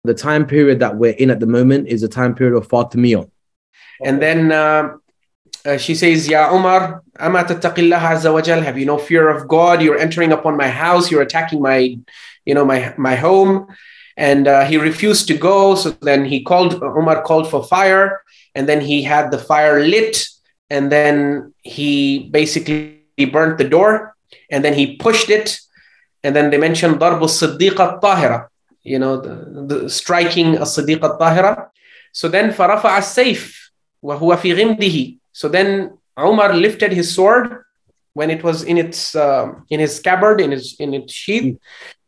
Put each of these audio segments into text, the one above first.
The time period that we're in at the moment is a time period of Fatimiyyah. And then she says, Ya Umar, ama tattaqillah azza wa jal, have you no fear of God? You're entering upon my house, you're attacking my, my home. And he refused to go. So then Umar called for fire, and then he had the fire lit, and then he basically burnt the door, and then he pushed it. And then they mentioned darbu siddiqa tahira, the striking a siddiqa tahira. So then farafa as-sayf wa huwa fi ghimdihi. So then Umar lifted his sword when it was in his scabbard, in its sheath.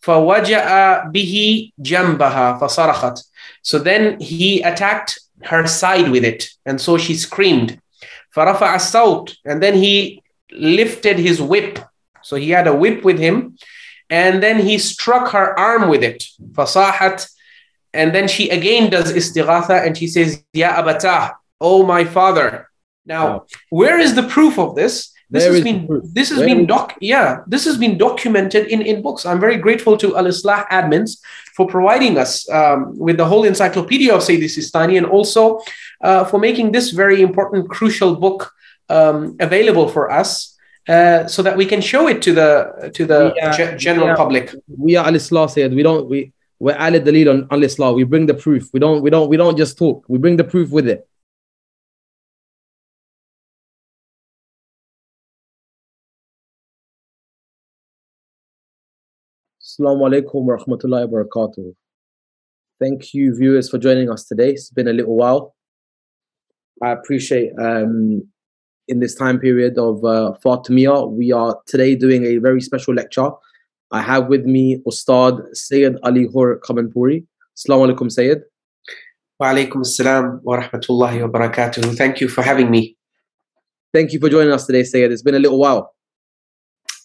فَوَجَأَ بِهِ جَنْبَهَا فَصَرَخَتْ. So then he attacked her side with it, and so she screamed. فَرَفَعَ الصَّوْتِ. And then he lifted his whip. So he had a whip with him, and then he struck her arm with it. فَصَاحَتْ. And then she again does istighatha, and she says, Ya abatah, oh my father. Now, where is the proof of this? This has been documented in books. I'm very grateful to Al-Islah admins for providing us with the whole encyclopedia of Syed Seestani, and also for making this very important, crucial book available for us so that we can show it to the general public. We are Al-Islah, Syed. We're al-dalil on Al-Islah. We bring the proof. We don't just talk. We bring the proof with it. Assalamu alaikum wa rahmatullahi wa barakatuh. Thank you, viewers, for joining us today. It's been a little while. I appreciate in this time period of Fatimiyyah, we are today doing a very special lecture. I have with me Ustad Syed Ali Hur Kamanpuri. Assalamu alaikum, Syed. Wa alaikum assalam wa rahmatullahi wa barakatuh. Thank you for having me. Thank you for joining us today, Syed. It's been a little while.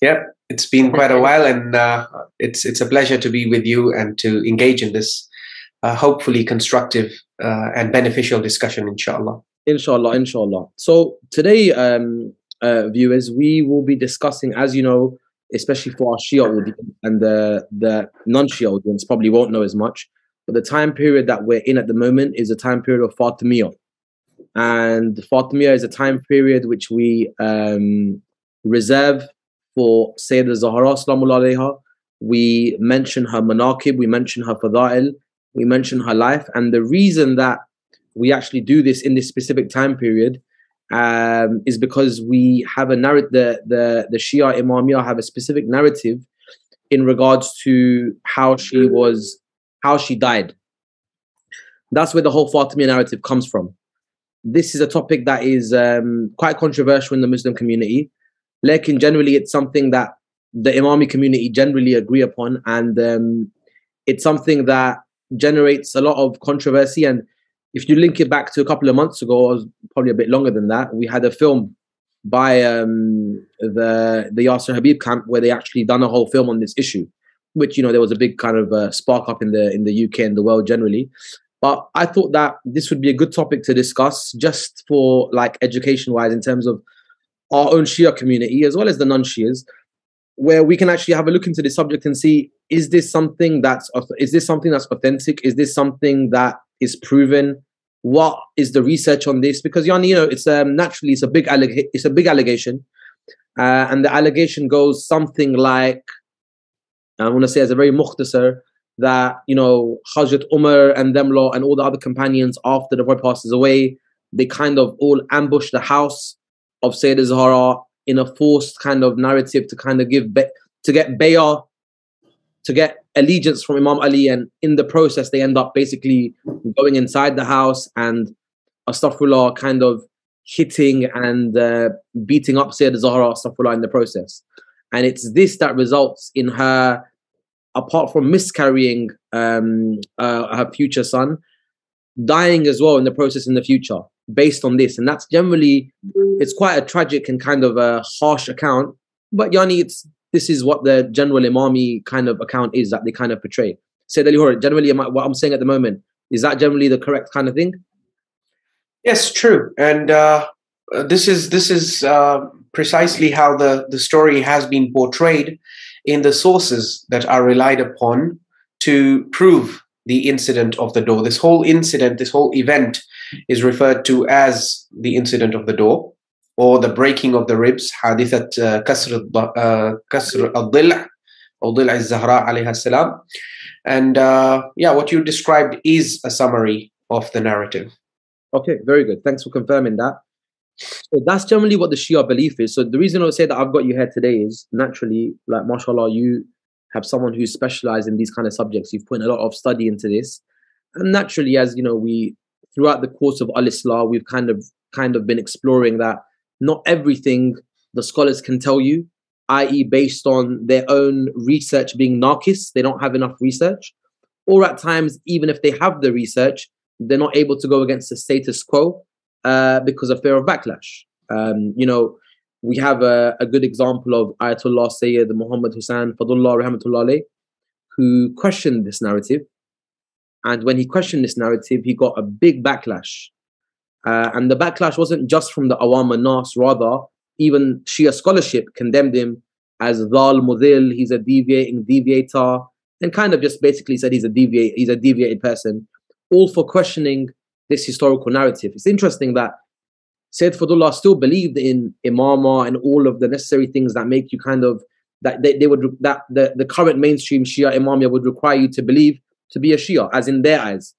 Yep, it's been quite a while, and it's a pleasure to be with you and to engage in this hopefully constructive and beneficial discussion, inshallah. Inshallah. So today, viewers, we will be discussing, as you know, especially for our Shia audience, and the non-Shia audience probably won't know as much, but the time period that we're in at the moment is a time period of Fatimiyyah. And Fatimiyyah is a time period which we reserve for Sayyidah Zahra Salamullahi alayha. We mention her manaqib, we mention her fada'il, we mention her life. And the reason that we actually do this in this specific time period is because we have a narrative, the Shia Imamiyah have a specific narrative in regards to how she died. That's where the whole Fatimiyya narrative comes from. This is a topic that is quite controversial in the Muslim community. Lekin generally, it's something that the Imami community generally agree upon, and it's something that generates a lot of controversy. And if you link it back to a couple of months ago, or probably a bit longer than that, we had a film by the Yasser Habib camp where they actually done a whole film on this issue, which, there was a big kind of spark up in the UK and the world generally. But I thought that this would be a good topic to discuss, just for like education wise, in terms of our own Shia community as well as the non-Shias, where we can actually have a look into this subject and see, is this something that's authentic? Is this something that is proven? What is the research on this? Because it's naturally it's a big allegation, and the allegation goes something like, I want to say as a very mukhtasar, that Hazrat Umar and them lot and all the other companions, after the Prophet passes away, they kind of all ambush the house of Sayyidah Zahra in a forced kind of narrative to kind of to get bay'ah, to get allegiance from Imam Ali, and in the process they end up basically going inside the house and astaghfirullah, kind of hitting and beating up Sayyidah Zahra, astaghfirullah, in the process. And it's this that results in her, apart from miscarrying her future son, dying as well in the process in the future, based on this. And that's generally, it's quite a tragic and kind of a harsh account, but this is what the general Imami kind of account is that they kind of portray. Sayyid Ali Hur, generally what I'm saying at the moment, is that generally the correct kind of thing? Yes, true. And this is precisely how the story has been portrayed in the sources that are relied upon to prove the incident of the door. This whole incident, this whole event is referred to as the incident of the door, or the breaking of the ribs, hadithat kasr al-dhil' or dhil' al-Zahra alayha salam. And yeah, what you described is a summary of the narrative. Okay, very good. Thanks for confirming that. So that's generally what the Shia belief is. So the reason I say that I've got you here today is naturally, like, mashallah, you have someone who's specialized in these kind of subjects. You've put a lot of study into this. And naturally, as you know, we, throughout the course of Al-Islah, we've kind of been exploring that not everything the scholars can tell you, i.e. based on their own research being naqis, they don't have enough research, or at times, even if they have the research, they're not able to go against the status quo because of fear of backlash. You know, we have a good example of Ayyatullah Syed Muhammad Hussain Fadhlullah rahmatullah alayh, who questioned this narrative. And when he questioned this narrative, he got a big backlash. And the backlash wasn't just from the awam and nas, rather, even Shia scholarship condemned him as dhal mudhil, he's a deviator, and kind of just basically said he's a deviated person, all for questioning this historical narrative. It's interesting that Syed Fadhlullah still believed in imama and all of the necessary things that make you kind of, that the current mainstream Shia Imamiyah would require you to believe to be a Shia, as in their eyes.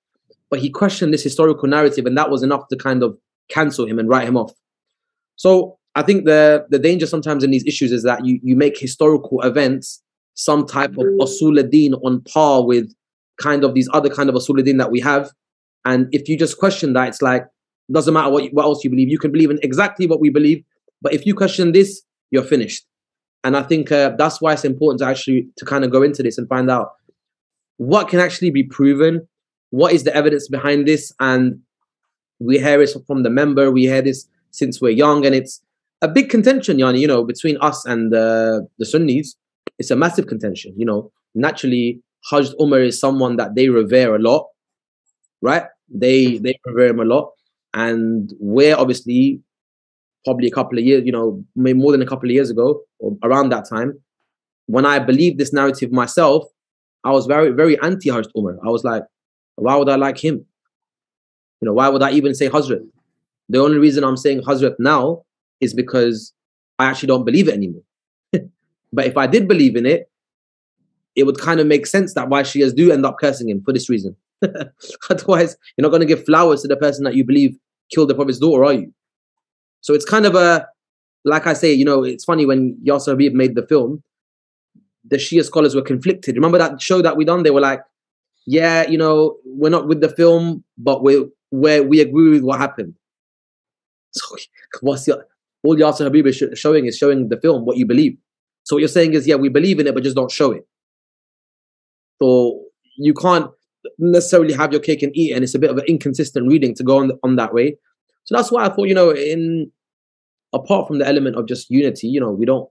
But he questioned this historical narrative, and that was enough to kind of cancel him and write him off. So I think the danger sometimes in these issues is that you make historical events some type of usul ad-din on par with kind of these other kind of usul ad-din that we have. And if you just question that, it's like, doesn't matter what else you believe. You can believe in exactly what we believe, but if you question this, you're finished. And I think that's why it's important to actually to kind of go into this and find out what can actually be proven, what is the evidence behind this. And we hear it from the member, we hear this since we're young, and it's a big contention, Yani, you know, between us and the Sunnis. It's a massive contention, you know. Naturally, Hajj Umar is someone that they revere a lot, right? They revere him a lot. And we're obviously probably a couple of years, you know, maybe more than a couple of years ago, or around that time, when I believed this narrative myself, I was very, very anti-Hajj Umar. I was like, why would I like him? You know, why would I even say Hazrat? The only reason I'm saying Hazrat now is because I actually don't believe it anymore. But if I did believe in it, it would kind of make sense that why Shias do end up cursing him for this reason. Otherwise, you're not going to give flowers to the person that you believe killed the Prophet's daughter, are you? So it's kind of a, like I say, you know, it's funny when Yasser Habib made the film, the Shia scholars were conflicted. Remember that show that we done? They were like, yeah, you know, we're not with the film, but we agree with what happened. So all Yasser Habib is showing the film, what you believe. So what you're saying is, yeah, we believe in it, but just don't show it. So you can't necessarily have your cake and eat it, and it's a bit of an inconsistent reading to go on that way. So that's why I thought, you know, apart from the element of just unity, you know,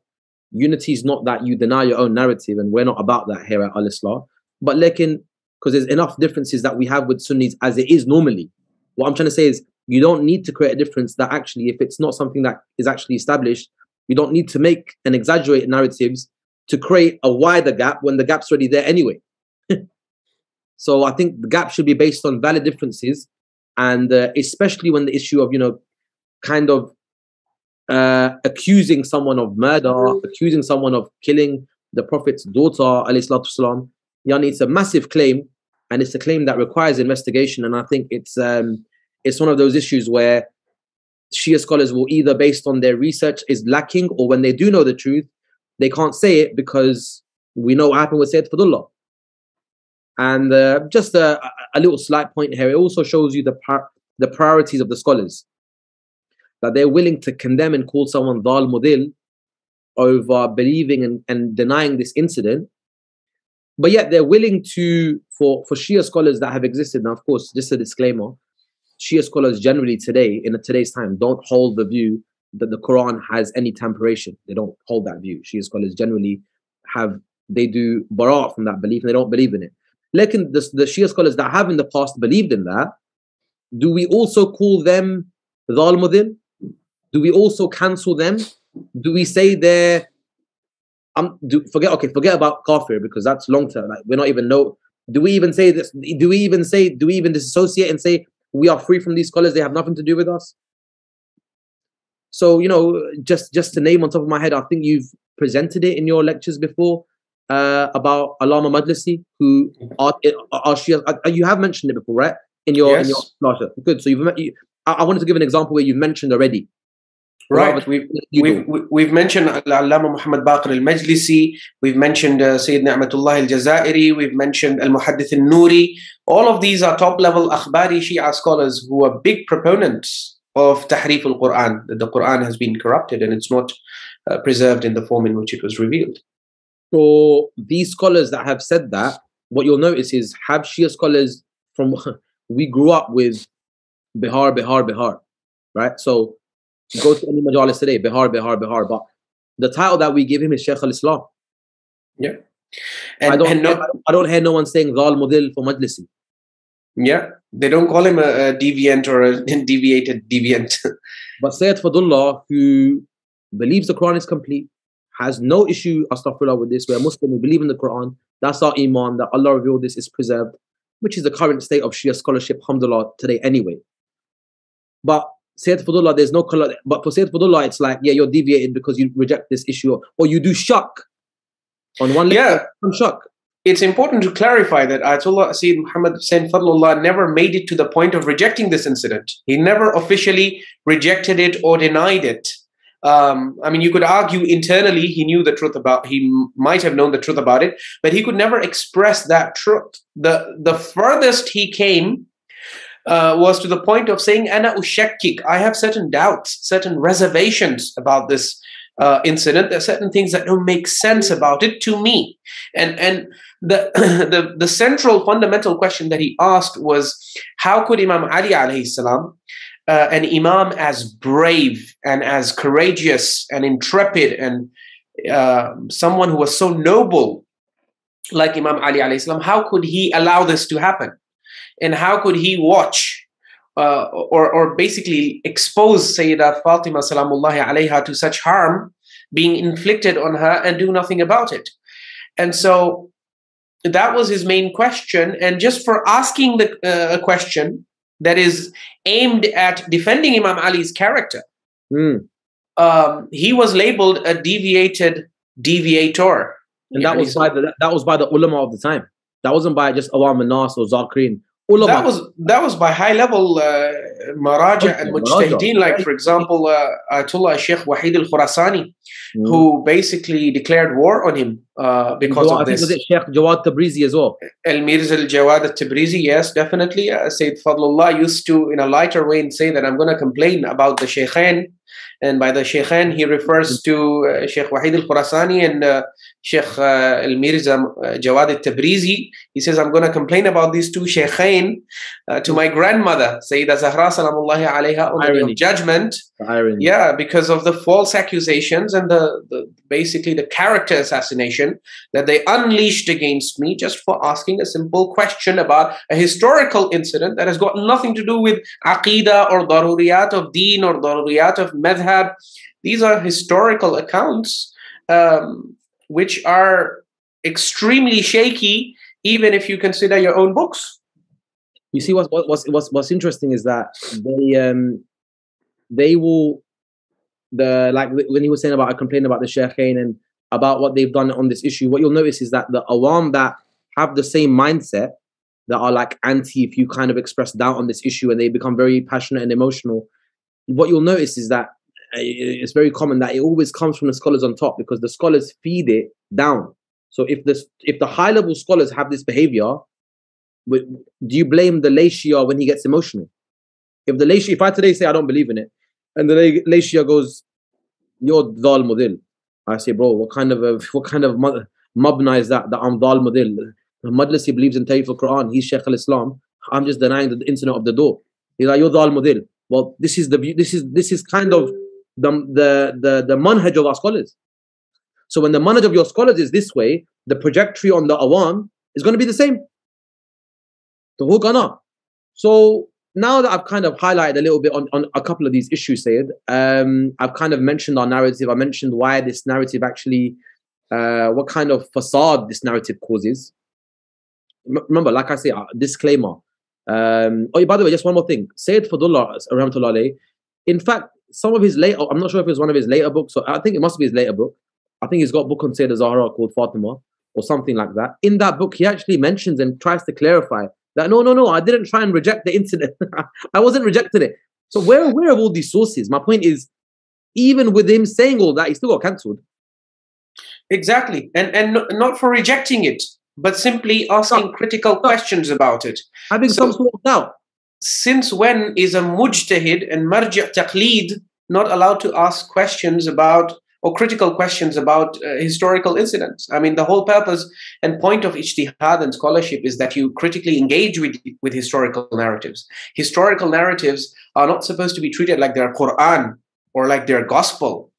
unity is not that you deny your own narrative, and we're not about that here at Al-Islah. But because there's enough differences that we have with Sunnis as it is normally. What I'm trying to say is, you don't need to create a difference that actually, if it's not something that is actually established, you don't need to make and exaggerate narratives to create a wider gap when the gap's already there anyway. So I think the gap should be based on valid differences, and especially when the issue of, you know, kind of accusing someone of murder, accusing someone of killing the Prophet's daughter, alayhi salatu wasalam, yani, it's a massive claim, and it's a claim that requires investigation. And I think it's one of those issues where Shia scholars will either, based on their research, is lacking, or when they do know the truth, they can't say it because we know what happened with Syed Fadhlullah. And just a little slight point here, it also shows you the priorities of the scholars, that they're willing to condemn and call someone dhal mudil over believing and denying this incident, but yet they're willing to, for Shia scholars that have existed, now of course, just a disclaimer, Shia scholars generally today, in today's time, don't hold the view that the Quran has any temperation. They don't hold that view. Shia scholars generally they do bara' from that belief, and they don't believe in it. Like the Shia scholars that have in the past believed in that, do we also call them dhal mudil? Do we also cancel them? Do we say they're forget about kafir, because that's long term. Like, we're not even Do we even say this? Do we even dissociate and say we are free from these scholars? They have nothing to do with us. So, just to name on top of my head, I think you've presented it in your lectures before about Allama Majlisi, who are Shia. You have mentioned it before, right? In your class. Good. So I wanted to give an example where you've mentioned already. Right. We've mentioned Allama Muhammad Baqir al-Majlisi. We've mentioned Sayyid Ni'matullah al-Jazairi. We've mentioned al-Muhaddith al-Nuri. All of these are top-level Akhbari Shia scholars who are big proponents of Tahrif al-Quran, that the Quran has been corrupted and it's not preserved in the form in which it was revealed. So these scholars that have said that, what you'll notice is have Shia scholars from, we grew up with Bihar, right? So go to any majalis today, Bihar, but the title that we give him is Sheikh al-Islam. Yeah. I don't hear no one saying Zal Mudil for Majlisi. Yeah, they don't call him a deviant or a deviated deviant. But Syed Fadhlullah, who believes the Quran is complete, has no issue, astaghfirullah, with this. We're Muslim, we believe in the Quran. That's our iman, that Allah revealed this is preserved, which is the current state of Shia scholarship, alhamdulillah, today anyway. But Syed Fadhlullah, there's no color. But for Syed Fadhlullah, it's like, yeah, you're deviated because you reject this issue, or you do shak. On one lecture, shak. It's important to clarify that Ayatollah Sayyid Muhammad Syed Fadhlullah never made it to the point of rejecting this incident. He never officially rejected it or denied it. You could argue internally he might have known the truth about it, but he could never express that truth. The furthest he came was to the point of saying, Ana ushakkik, I have certain doubts, certain reservations about this incident. There are certain things that don't make sense about it to me. And the central fundamental question that he asked was, how could Imam Ali alayhi salam, an imam as brave and as courageous and intrepid and someone who was so noble like Imam Ali alayhi salam, how could he allow this to happen? And how could he watch or basically expose Sayyidah Fatima salamullahi alayha to such harm being inflicted on her and do nothing about it? And so that was his main question. And just for asking a question that is aimed at defending Imam Ali's character, he was labeled a deviator. And that was by the ulama of the time. That wasn't by just Awam al-Nas or Zakirin. That was by high level maraja and mujtahideen, like for example Ayatullah Sheikh Wahid al-Khurasani, who basically declared war on him because of this. Was it Sheikh Jawad Tabrizi as well? Al-Mirza al-Jawad al-Tabrizi, yes, definitely. Sayyid Fadhlullah used to, in a lighter way, say that I'm going to complain about the Shaykhain. And by the Shaykhain, he refers to Sheikh Wahid al-Khurasani and Sheikh Al-Mirza Jawad al-Tabrizi. He says, I'm going to complain about these two Shaykhain to my grandmother, Sayyidah Zahra salamullahi alayha, on the day of judgment. Yeah, because of the false accusations and basically the character assassination that they unleashed against me just for asking a simple question about a historical incident that has got nothing to do with aqidah or daruriyat of deen or daruriyat of madhab. These are historical accounts which are extremely shaky, even if you consider your own books. You see, what's interesting is that they will, like when he was saying about, I complain about the Shaykhain and about what they've done on this issue, what you'll notice is that the awam that have the same mindset, that are like anti if you kind of express doubt on this issue and they become very passionate and emotional, what you'll notice is that it's very common that it always comes from the scholars on top, because the scholars feed it down. So if the high level scholars have this behavior, do you blame the lay Shia when he gets emotional? If I today say I don't believe in it, and the lay Shia goes, "You're Dhal Mudil," I say, bro, what kind of mabna is that I'm Dhal Mudil? Majlisi believes in Tahrif al-Quran. He's Sheikh al-Islam. I'm just denying the incident of the door. He's like, "You're Dhal Mudil." Well, this is kind of the manhaj of our scholars. So when the manhaj of your scholars is this way, the trajectory on the awam is going to be the same. So now that I've kind of highlighted a little bit on a couple of these issues, Syed, I've kind of mentioned our narrative. I mentioned why this narrative actually, what kind of facade this narrative causes. remember, like I say, disclaimer. Oh, by the way, just one more thing. Syed Fadhlullah, rahmatullah alayhi, in fact, some of his later, I'm not sure if it was one of his later books, or I think it must be his later book. I think he's got a book on Sayyidah Zahra called Fatema or something like that. In that book, he actually mentions and tries to clarify that no, I didn't try and reject the incident. I wasn't rejecting it. So we're aware of all these sources. My point is, even with him saying all that, he still got cancelled. Exactly. And not for rejecting it, but simply asking critical questions about it. Having some sort of doubt. Since when is a mujtahid and marji' taqleed not allowed to ask questions about, or critical questions about historical incidents? I mean, the whole purpose and point of ijtihad and scholarship is that you critically engage with historical narratives. Historical narratives are not supposed to be treated like they're Quran or like they're gospel.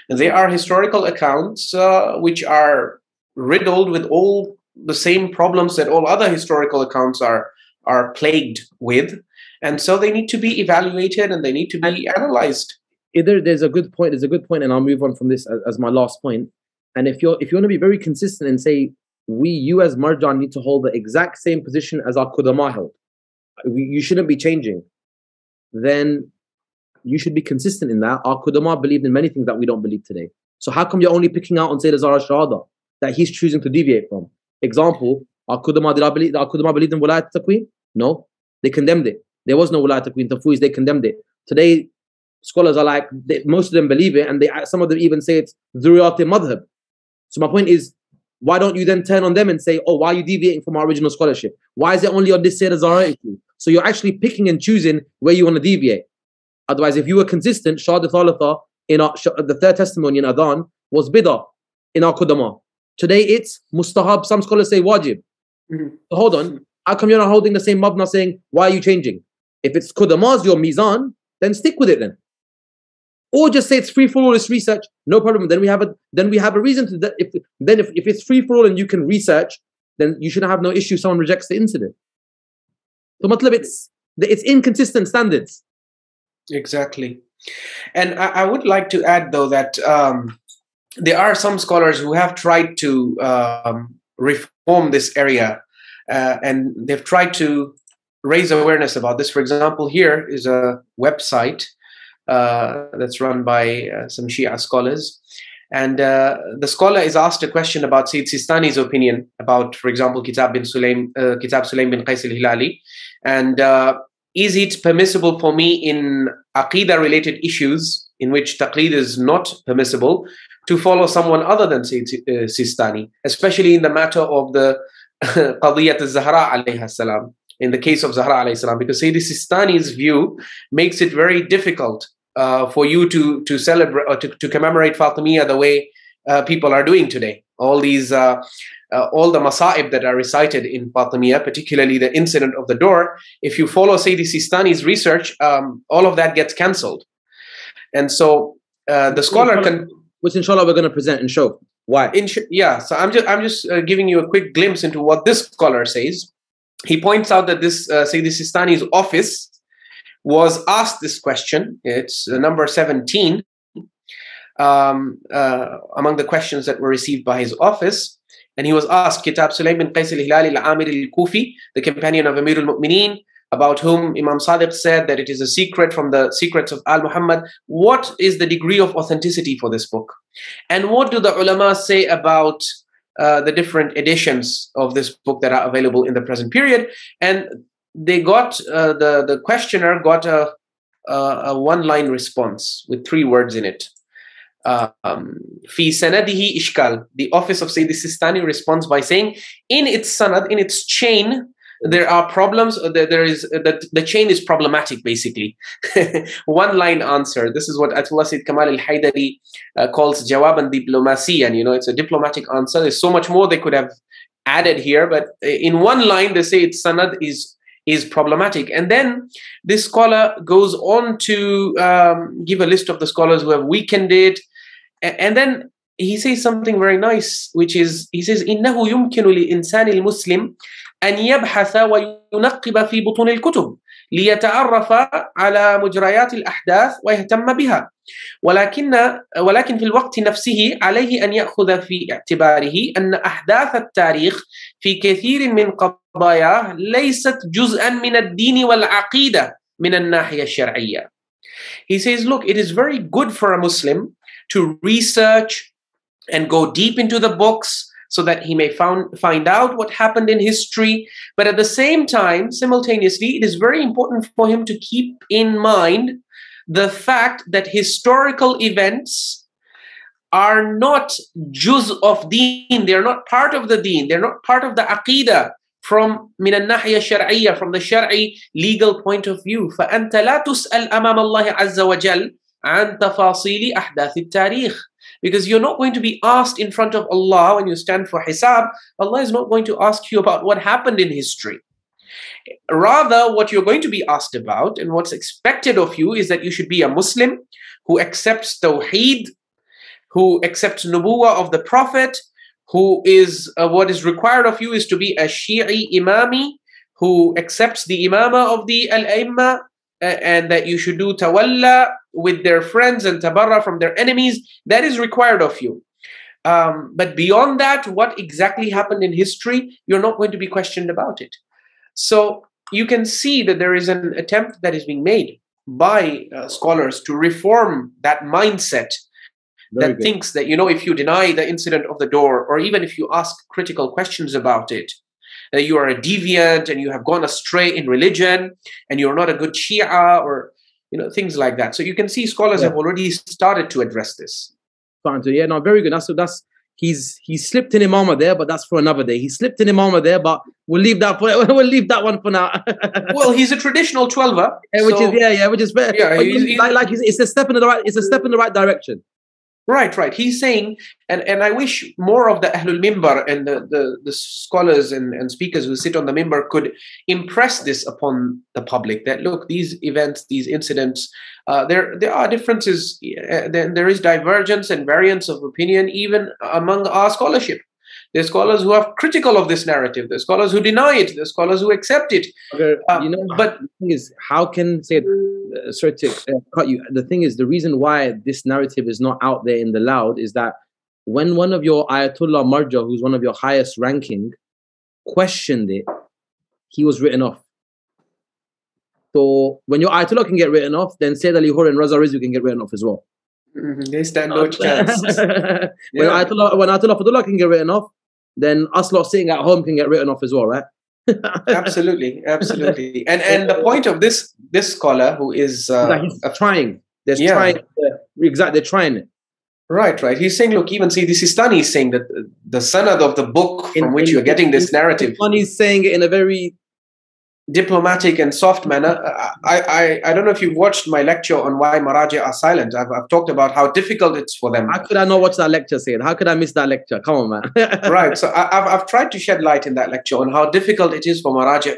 They are historical accounts which are riddled with all the same problems that all other historical accounts are plagued with. And so they need to be evaluated and they need to be analyzed. There's a good point, and I'll move on from this as my last point. And if you want to be very consistent and say, you as marja need to hold the exact same position as our Qudama held, you shouldn't be changing, then you should be consistent in that. Our Qudama believed in many things that we don't believe today. So how come you're only picking out on Sayyidah Zahra Shahada that he's choosing to deviate from? Example, our Qudama, did our Qudama believed in Wilayat Taqweem? No, they condemned it. There was no Wilayat Taqweem, Tafweez, they condemned it. Today, scholars are like, most of them believe it, and some of them even say it's Dhuriyat Madhab. So my point is, why don't you then turn on them and say, oh, why are you deviating from our original scholarship? Why is it only on this Sayyidah Zahra issue? So you're actually picking and choosing where you want to deviate. Otherwise, if you were consistent, Shahadat Thalitha in the third testimony in Adhan was bid'ah in our Qudama. Today it's mustahab, some scholars say wajib. So hold on, how come you're not holding the same mabna saying, why are you changing? If it's Qudama's your mizan, then stick with it then. Or just say it's free for all, it's research, no problem. Then we have a reason to if it's free for all and you can research, then you shouldn't have no issue if someone rejects the incident. So matlab, it's inconsistent standards. Exactly. And I would like to add though that there are some scholars who have tried to reform this area and they've tried to raise awareness about this. For example, here is a website that's run by some Shia scholars. And the scholar is asked a question about Syed Seestani's opinion about, for example, Kitaab Sulaym bin Qais al-Hilali. And is it permissible for me in Aqidah-related issues in which taqleed is not permissible to follow someone other than Syed Seestani, especially in the matter of the Qadiyat al-Zahra alayha salam, in the case of Zahra alayhi salam, because Syed Seestani's view makes it very difficult for you to celebrate or to commemorate Fatimiyyah the way people are doing today. All these all the masa'ib that are recited in Fatimiyyah, particularly the incident of the door, if you follow Syed Seestani's research, all of that gets cancelled. And so the scholar can, which inshallah we're going to present and show why. Yeah, so I'm just giving you a quick glimpse into what this scholar says. He points out that this Syed Seestani's office was asked this question. It's number 17 among the questions that were received by his office. And he was asked, Kitaab Sulaym bin Qais al-Hilali al-Amir al-Kufi, the companion of Amir al-Mu'mineen, about whom Imam Sadiq said that it is a secret from the secrets of Al-Muhammad. What is the degree of authenticity for this book? And what do the ulama say about the different editions of this book that are available in the present period? And they got, the questioner got a one-line response with 3 words in it. Fi sanadihi ishkal. The office of Syed Seestani responds by saying, in its sanad, in its chain, there are problems. The chain is problematic, basically. One-line answer. This is what Ayyatullah Sayyid Kamal al-Haydari calls jawaban diplomasi, and it's a diplomatic answer. There's so much more they could have added here, but in one line they say its sanad is problematic. And then this scholar goes on to give a list of the scholars who have weakened it. And then he says something very nice, which is, he says, إِنَّهُ يُمْكِنُ لِإِنسَانِ الْمُسْلِمِ أن يبحث وينقب في بطون الكتب ليتعرف على مجريات الأحداث ويهتم بها، ولكن في الوقت نفسه عليه أن يأخذ في اعتباره أن أحداث التاريخ في كثير من قضاياه ليست جزءا من الدين والعقيدة من الناحية الشرعية. He says, look, it is very good for a Muslim to research and go deep into the books so that he may find out what happened in history. But at the same time, simultaneously, it is very important for him to keep in mind the fact that historical events are not juz of deen. They're not part of the deen. They're not part of the aqidah from min al-nahya shar'iyya, from the shar'i legal point of view. فَأَنْتَ لَا تُسْأَلْ أَمَامَ اللَّهِ عَزَّ وَجَلْ عَنْ تَفَاصِيلِ أَحْدَاثِ التَّارِيخ. Because you're not going to be asked in front of Allah when you stand for hisab. Allah is not going to ask you about what happened in history. Rather, what you're going to be asked about and what's expected of you is that you should be a Muslim who accepts Tawheed, who accepts Nubuwah of the Prophet, who is, what is required of you is to be a Shi'i Imami, who accepts the Imama of the Al-Aimma, and that you should do tawalla with their friends and tabarra from their enemies. That is required of you. But beyond that, what exactly happened in history, you're not going to be questioned about it. So you can see that there is an attempt that is being made by scholars to reform that mindset that thinks that, you know, if you deny the incident of the door, or even if you ask critical questions about it, that you are a deviant and you have gone astray in religion and you're not a good Shia, or, you know, things like that. So you can see scholars have already started to address this. Yeah, no, very good. He slipped in imama there, but that's for another day. He slipped in imama there, but we'll leave that one for now. Well, he's a traditional 12er, which is fair. Yeah, it's a step in the right direction. Right. He's saying, and I wish more of the Ahlul Mimbar and the scholars and speakers who sit on the Mimbar could impress this upon the public, that look, these events, these incidents, there are differences, there is divergence and variance of opinion even among our scholarship. There's scholars who are critical of this narrative. There's scholars who deny it. There's scholars who accept it. But the thing is, how can say? Sorry to cut you. The thing is, the reason why this narrative is not out there in the loud is that when one of your Ayyatullah Marja, who's one of your highest ranking, questioned it, he was written off. So when your Ayatollah can get written off, then Sayyid Ali Hur and Raza Rizvi can get written off as well. They stand no chance. When Ayatollah Fadhlullah can get written off, then us lot sitting at home can get written off as well, right? Absolutely. And the point of this scholar who is he's trying. They're trying it. Right. He's saying, look, even Syed Seestani is saying that the sanad of the book from which you're getting this narrative. He's saying it in a very diplomatic and soft manner. I don't know if you've watched my lecture on why Maraji are silent. I've talked about how difficult it's for them. How could I not watch that lecture, Syed? How could I miss that lecture? Come on, man. Right. So I've tried to shed light in that lecture on how difficult it is for Maraji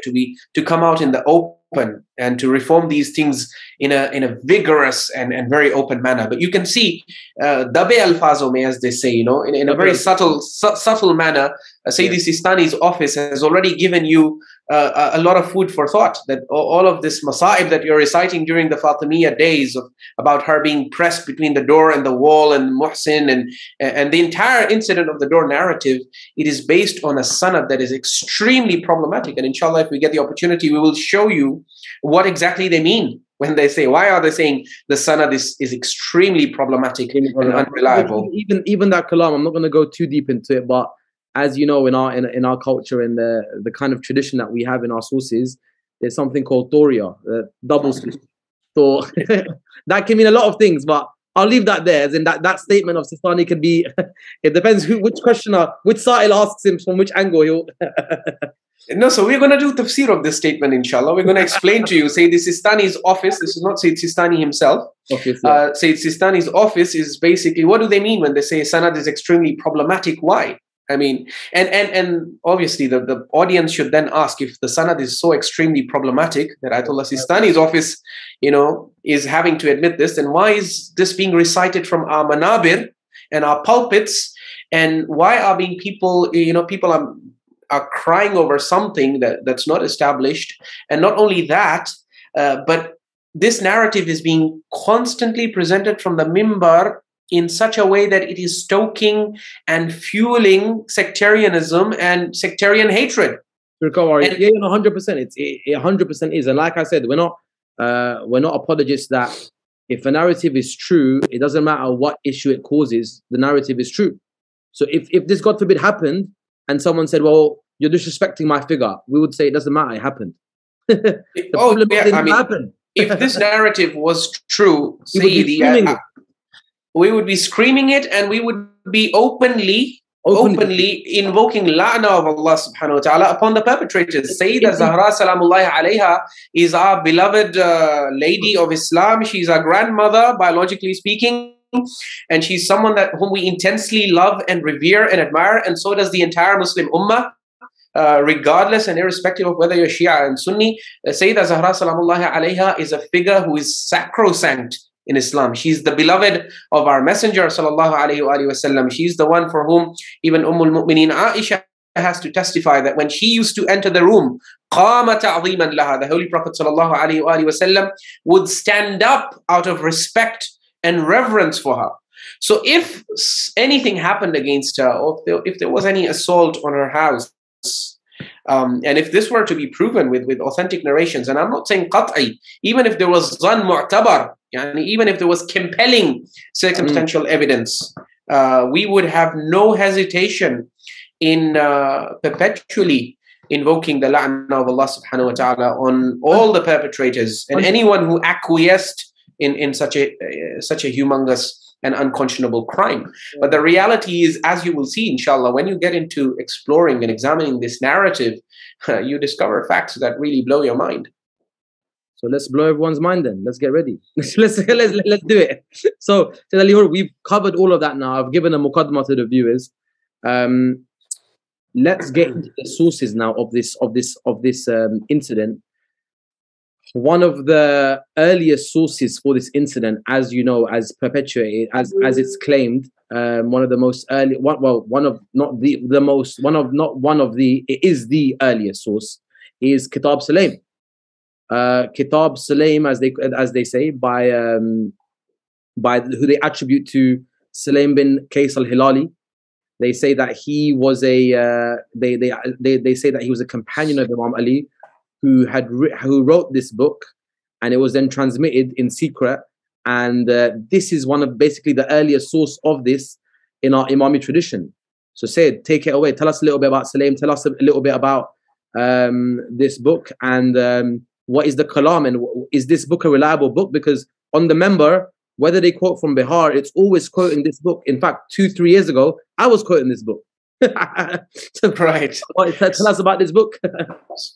to come out in the open and to reform these things in a vigorous and very open manner. But you can see dabe alfazo mein, as they say, you know, in a very subtle manner. Syed Seestani's office has already given you a lot of food for thought, that all of this masa'ib that you're reciting during the Fatimiyyah days about her being pressed between the door and the wall and Muhsin and the entire incident of the door narrative, it is based on a sanad that is extremely problematic. And inshallah, if we get the opportunity, we will show you what exactly they mean when they say, why are they saying the sanad is extremely problematic and unreliable. Even that kalam, I'm not going to go too deep into it, but as you know, in our culture and the kind of tradition that we have in our sources, there's something called Toria, double source. So that can mean a lot of things, but I'll leave that there. As in that statement of Seestani can be, it depends which questioner, which Sa'il asks him from which angle he'll. No, so we're going to do tafsir of this statement, inshallah. We're going to explain to you, Syed Seestani's office. This is not Syed Seestani himself. Okay, yeah. Syed Seestani's office is basically, what do they mean when they say sanad is extremely problematic? Why? I mean, and obviously the audience should then ask, if the sanad is so extremely problematic that Ayyatullah Seestani's office, you know, is having to admit this, then why is this being recited from our manabir and our pulpits? And why are people are crying over something that's not established. And not only that, but this narrative is being constantly presented from the mimbar in such a way that it is stoking and fueling sectarianism and sectarian hatred. Yeah, 100%. It 100% is. And like I said, we're not apologists that if a narrative is true, it doesn't matter what issue it causes, the narrative is true. So if this, God forbid, happened and someone said, well, you're disrespecting my figure, we would say it doesn't matter, it happened. Happen. If this narrative was true, we would be screaming it, and we would be openly invoking la'na of Allah subhanahu wa ta'ala upon the perpetrators. Sayyidah Zahra salamullahi alayha is our beloved lady of Islam. She's our grandmother, biologically speaking, and she's someone whom we intensely love and revere and admire, and so does the entire Muslim ummah. Regardless and irrespective of whether you're Shia and Sunni, Sayyidah Zahra salamullahi alayha is a figure who is sacrosanct in Islam. She's the beloved of our Messenger sallallahu alayhi wa sallam. She's the one for whom even Mu'mineen Aisha has to testify that when she used to enter the room, qama ta'ziman laha, the Holy Prophet sallallahu alayhi wa sallam would stand up out of respect and reverence for her. So if anything happened against her, or if there was any assault on her house, and if this were to be proven with authentic narrations, and I'm not saying qat'i, even if there was zan mu'tabar, even if there was compelling circumstantial evidence, we would have no hesitation in perpetually invoking the la'na of Allah subhanahu wa ta'ala on all the perpetrators and anyone who acquiesced in such a humongous and unconscionable crime. But the reality is, as you will see, inshallah, when you get into exploring and examining this narrative, you discover facts that really blow your mind. So let's blow everyone's mind then. Let's get ready. let's do it. So, we've covered all of that now. I've given a muqaddimah to the viewers. Let's get into the sources now of this incident. One of the earliest sources for this incident, as you know, as perpetuated, as it's claimed, one of the most early, it is the earliest source, is Kitaab Sulaym. Kitaab Sulaym, as they say, by who they attribute to Sulaym bin Qais al-Hilali. They say that he was they say that he was a companion of Imam Ali, who wrote this book, and it was then transmitted in secret. And this is one of basically the earliest source of this in our Imami tradition. So Syed, take it away. Tell us a little bit about Sulaym. Tell us a little bit about this book, and what is the kalam, and is this book a reliable book? Because on the member, whether they quote from Bihar, it's always quoting this book. In fact, 2-3 years ago, I was quoting this book. Right. Tell us about this book.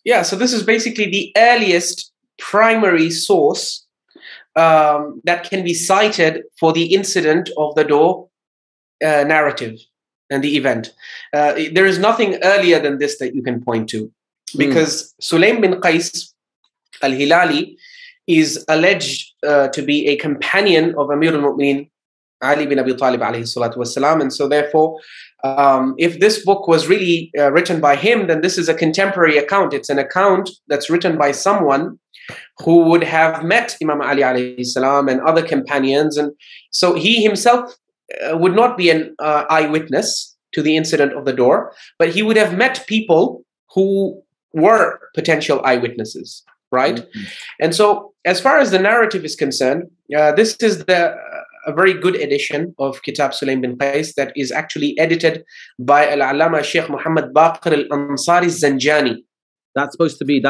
Yeah, so this is basically the earliest primary source that can be cited for the incident of the door narrative and the event. There is nothing earlier than this that you can point to, because Sulaym bin Qais al-Hilali is alleged to be a companion of Amir al-Mu'mineen Ali bin Abi Talib alayhi salatu wasalam, and so therefore if this book was really written by him, then this is a contemporary account. It's an account that's written by someone who would have met Imam Ali alayhi salam and other companions, and so he himself would not be an eyewitness to the incident of the door, but he would have met people who were potential eyewitnesses, right? And so as far as the narrative is concerned, this is a very good edition of Kitaab Sulaym bin Qais that is actually edited by Al-Allama Sheikh Muhammad Baqir Al-Ansari Zanjani. That's supposed to be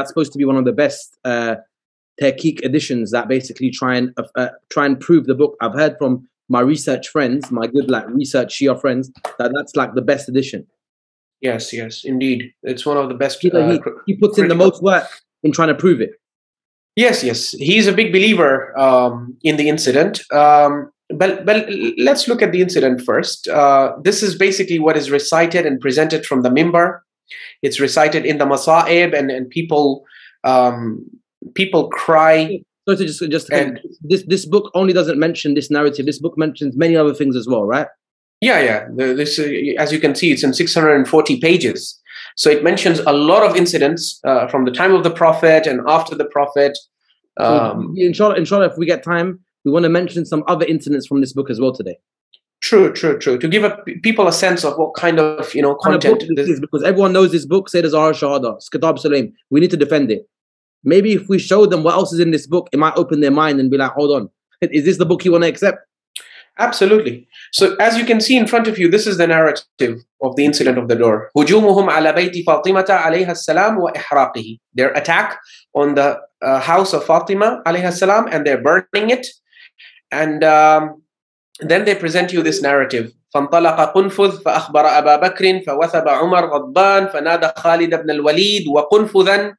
one of the best tahqiq editions that basically try and prove the book. I've heard from my research friends, my good research Shia friends, that's like the best edition. Yes, indeed. It's one of the best. He puts in the most work in trying to prove it. Yes. He's a big believer in the incident. But let's look at the incident first. This is basically what is recited and presented from the mimbar. It's recited in the masa'ib, and people cry. So this book only doesn't mention this narrative. This book mentions many other things as well, right? Yeah. This, as you can see, it's in 640 pages. So it mentions a lot of incidents from the time of the Prophet and after the Prophet. So inshallah, if we get time, we want to mention some other incidents from this book as well today. True. To give people a sense of what kind of content this is, because everyone knows this book, Sayyid Shahada, Kitaab Sulaym. We need to defend it. Maybe if we show them what else is in this book, it might open their mind and be like, hold on, is this the book you want to accept? Absolutely. So as you can see in front of you, this is the narrative of the incident of the door. هجومهم على بيت فاطمة عليها السلام وإحراقه. Their attack on the house of Fatima عليها السلام, and they're burning it. And then they present you this narrative. فانطلق قنفذ فأخبر أبا بكر فوثب عمر غضبان فنادى خالد بن الوليد وقنفذا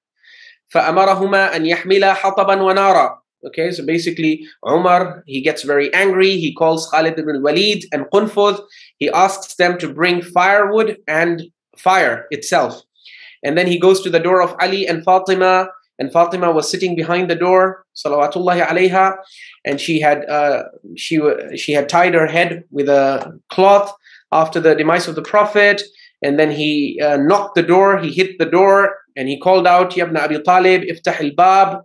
فأمرهما أن يحملا حطبا ونارا. Okay, so basically Umar, he gets very angry. He calls Khalid ibn Walid and Qunfudh. He asks them to bring firewood and fire itself. And then he goes to the door of Ali and Fatima was sitting behind the door, salawatullahi alayha, and she had tied her head with a cloth after the demise of the Prophet. And then he knocked the door, he hit the door, and he called out, Ya ibn Abi Talib, iftah al-bab.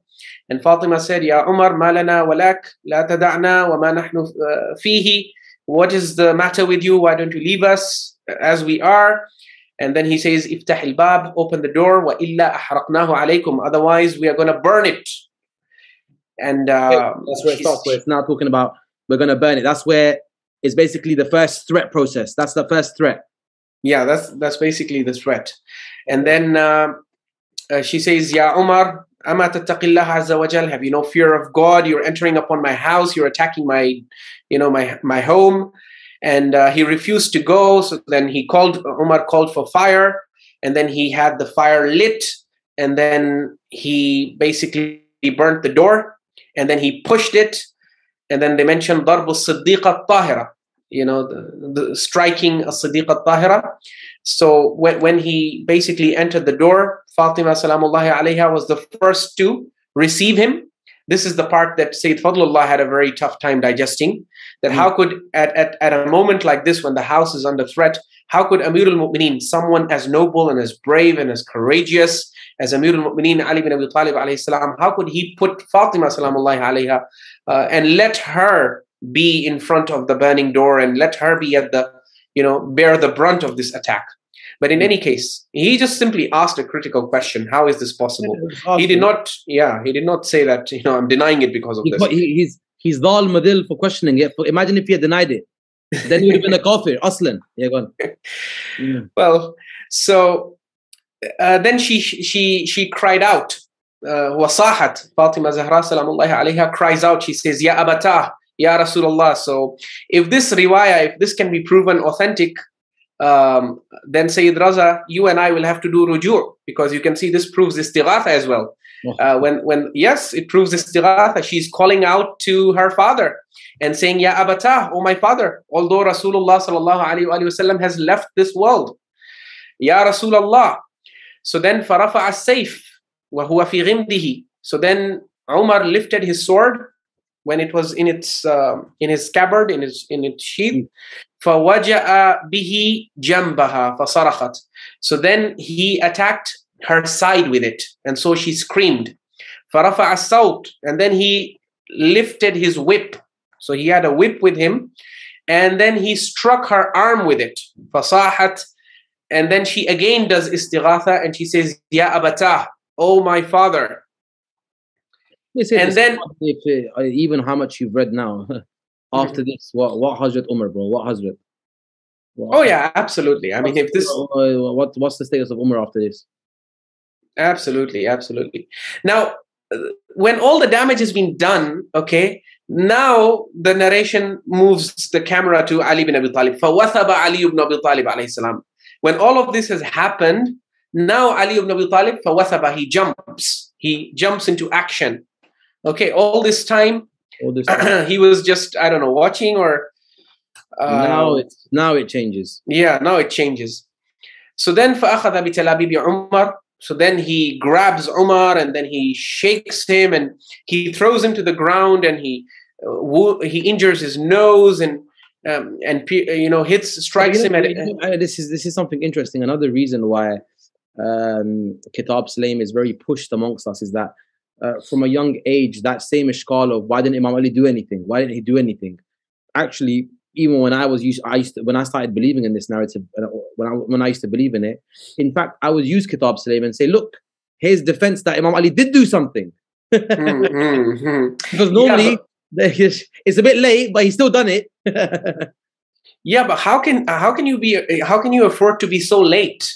And Fatima said, Ya Umar, ma lana walak, la tada'na wa ma nahnu fihi. What is the matter with you? Why don't you leave us as we are? And then he says, iftah al-bab, open the door, wa illa ahraqnahu alaykum. Otherwise, we are going to burn it. And that's where it starts. Where it's now talking about we're going to burn it. That's where it's basically the first threat process. That's the first threat. Yeah, that's basically the threat. And then she says, Ya Umar, ama tattaqillah azza wa jal, have you no fear of God? You're entering upon my house, you're attacking my home. And he refused to go. So then Umar called for fire, and then he had the fire lit, and then he basically burnt the door, and then he pushed it, and then they mentioned darbu as-siddiqa at-tahira, the striking a siddiqa at-tahira. So when he basically entered the door, Fatima salamullahi alayha was the first to receive him. This is the part that Syed Fadhlullah had a very tough time digesting. That how could, at a moment like this, when the house is under threat, how could Amirul Mu'mineen, someone as noble and as brave and as courageous as Amirul Mu'mineen Ali bin Abi Talib alayhi salam, how could he put Fatima salamullahi alayha and let her be in front of the burning door and let her be at the, bear the brunt of this attack? But in any case, he just simply asked a critical question. How is this possible? He did not say that, I'm denying it because of this. He's Dhal Madil for questioning it. Imagine if he had denied it. Then he would have been a kafir, aslan. Yeah, go on. Well, so then she cried out. Wasahat, Fatima Zahra salamullahi alayha cries out. She says, Ya Abatah, Ya Rasulullah. So if this riwayah, if this can be proven authentic, then Sayyid Raza, you and I will have to do ruju', because you can see this proves istighatha as well. Yes, it proves istighatha. She's calling out to her father and saying, Ya Abatah, oh my father, although Rasulullah sallallahu alayhi wa sallam has left this world. Ya Rasulullah. So then farafa as-sayf wa huwa fi ghimdihi. So then Umar lifted his sword when it was in his scabbard, in its sheath. فَوَجَأَ بِهِ جَنْبَهَا فَصَرَخَتْ. So then he attacked her side with it, and so she screamed. فَرَفَعَ الصَّوْتِ. And then he lifted his whip. So he had a whip with him, and then he struck her arm with it. فَصَاحَتْ. And then she again does istighatha, and she says, Ya Abatah, oh my father. And then even how much you've read now after this, what Hazrat Umar, bro? What Hazrat? Oh yeah, absolutely. I mean, if this, what's the status of Umar after this? Absolutely. Now, when all the damage has been done, okay, now the narration moves the camera to Ali bin Abi Talib. فَوَثَبَ Ali ibn Abi Talib alayhi salam. When all of this has happened, now Ali ibn Abi Talib, فَوَثَبَ, he jumps into action. Okay, all this time, he was just, I don't know, watching or... Now it changes. Yeah, now it changes. So then, فَأَخَذَ بِتَلَابِبِ عُمَرٍ. So then he grabs Umar and then he shakes him and he throws him to the ground and he injures his nose and strikes him. This is something interesting. Another reason why Kitaab Sulaym is very pushed amongst us is that from a young age, that same ishqal of why didn't Imam Ali do anything? Why didn't he do anything? Actually, even when when I started believing in this narrative, when I used to believe in it, in fact, I would use Kitaab Sulaym and say, look, here's defense that Imam Ali did do something. Because normally it's a bit late, but he's still done it. Yeah, but how can you afford to be so late?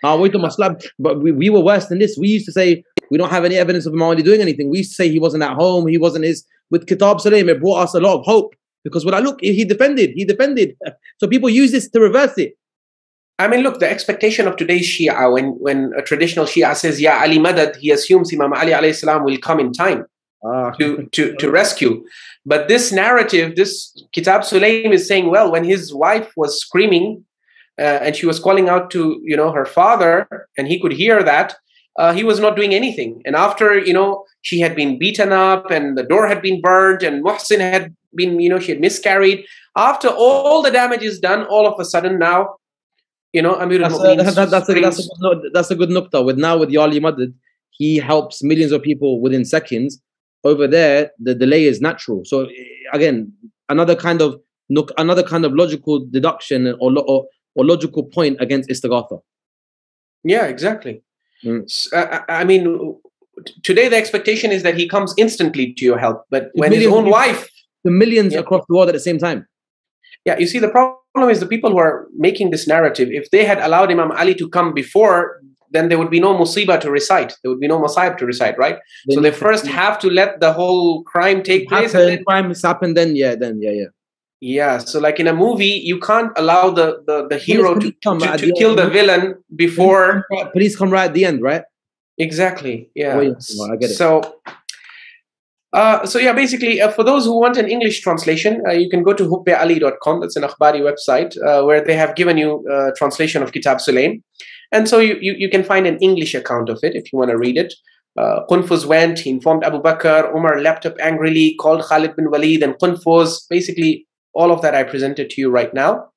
But we were worse than this. We used to say we don't have any evidence of Imam Ali doing anything. We used to say he wasn't at home, he wasn't with Kitaab Sulaym. It brought us a lot of hope because we're like, look, he defended. So people use this to reverse it. I mean, look, the expectation of today's Shia, when a traditional Shia says, Ya Ali Madad, he assumes Imam Ali alayhi salam will come in time to rescue. But this narrative, this Kitaab Sulaym is saying, well, when his wife was screaming and she was calling out to, her father, and he could hear that, he was not doing anything. And after, she had been beaten up and the door had been burned and Muhsin had been, she had miscarried. After all the damage is done, all of a sudden now, Amir al-Mu'mineen that's a good nukta. With Yali Madad, he helps millions of people within seconds. Over there, the delay is natural. So again, another kind of logical deduction or logical point against istighatha. Yeah, exactly. I mean, today the expectation is that he comes instantly to your help, but when his own wife, the millions across the world at the same time. Yeah, you see, the problem is the people who are making this narrative, if they had allowed Imam Ali to come before, then there would be no musibah to recite. There would be no masayib to recite, right? So they first have to let the whole crime take place. Crime has happened, then. Yeah, so like in a movie, you can't allow the hero to kill the villain before. Police come right at the end, right? Exactly, yeah. I get it. So yeah, basically, for those who want an English translation, you can go to hubbeali.com. That's an Akhbari website where they have given you a translation of Kitaab Sulaym. And so you can find an English account of it if you want to read it. Qunfuz went, he informed Abu Bakr, Umar leapt up angrily, called Khalid bin Walid and Qunfuz. Basically, all of that I presented to you right now.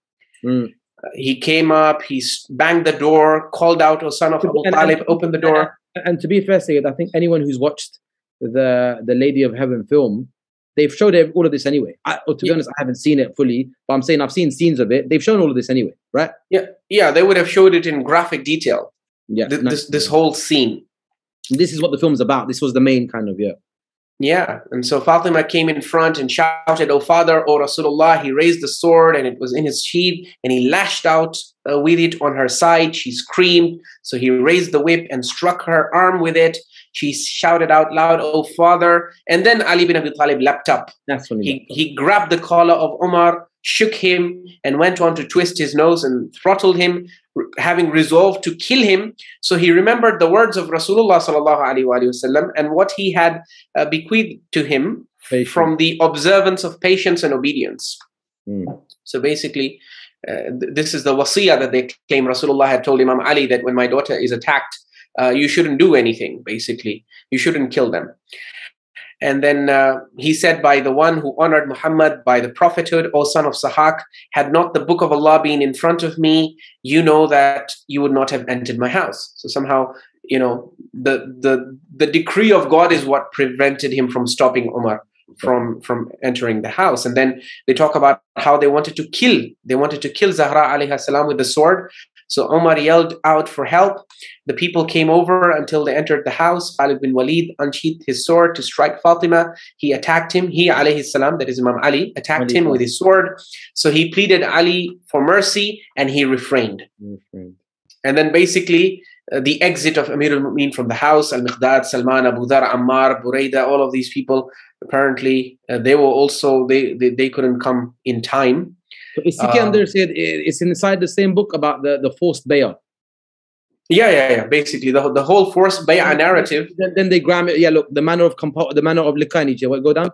He came up, he banged the door, called out, O son of Abu Talib, opened the door. And to be fair, Syed, I think anyone who's watched the Lady of Heaven film, they've showed all of this anyway. To be honest, I haven't seen it fully, but I'm saying I've seen scenes of it. They've shown all of this anyway, right? Yeah, they would have showed it in graphic detail. Yeah, this whole scene. This is what the film's about. This was the main kind of, Yeah, and so Fatima came in front and shouted, O father, O Rasulullah. He raised the sword and it was in his sheath and he lashed out with it on her side. She screamed. So he raised the whip and struck her arm with it. She shouted out loud, O father. And then Ali bin Abi Talib leapt up. That's when he grabbed the collar of Umar, shook him and went on to twist his nose and throttled him, having resolved to kill him. So he remembered the words of Rasulullah sallallahu alaihi wasallam and what he had bequeathed to him from the observance of patience and obedience. So basically, this is the wasiyah that they claim Rasulullah had told Imam Ali, that when my daughter is attacked, you shouldn't do anything, basically. You shouldn't kill them. And then he said, by the one who honored Muhammad, by the prophethood, O son of Sahak, had not the book of Allah been in front of me, you know that you would not have entered my house. So somehow, the decree of God is what prevented him from stopping Umar from entering the house. And then they talk about how they wanted to kill Zahra alayhi salam with the sword. So Umar yelled out for help. The people came over until they entered the house. Khalid bin Walid unsheathed his sword to strike Fatima. He attacked him. He alayhi salam, that is Imam Ali, attacked him with his sword. So he pleaded Ali for mercy and he refrained. And then basically the exit of Amir al-Mu'mineen from the house, Al-Miqdad, Salman, Abu Dhar, Ammar, Buraidah, all of these people, apparently they were also, they couldn't come in time. So it's inside the same book about the forced bay'ah. Yeah. Basically, the whole forced bay'ah narrative. Then they gram it. Yeah, look, the manner of likani. Go down.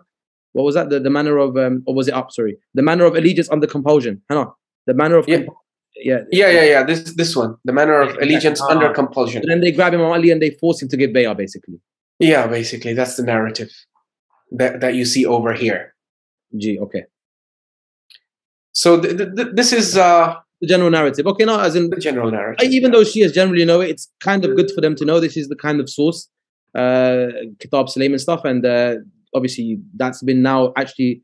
What was that? The manner of or was it up? Sorry, the manner of allegiance under compulsion. Hang on, the manner of Yeah. This one, the manner of allegiance under compulsion. And then they grab Imam Ali and they force him to give bay'ah, basically. Yeah, basically, that's the narrative that you see over here. Okay. So this is The general narrative. Okay, no, as in the general narrative. even though Shias generally know it, it's kind of good for them to know this is the kind of source, Kitaab Sulaym and stuff, and obviously that's been now actually,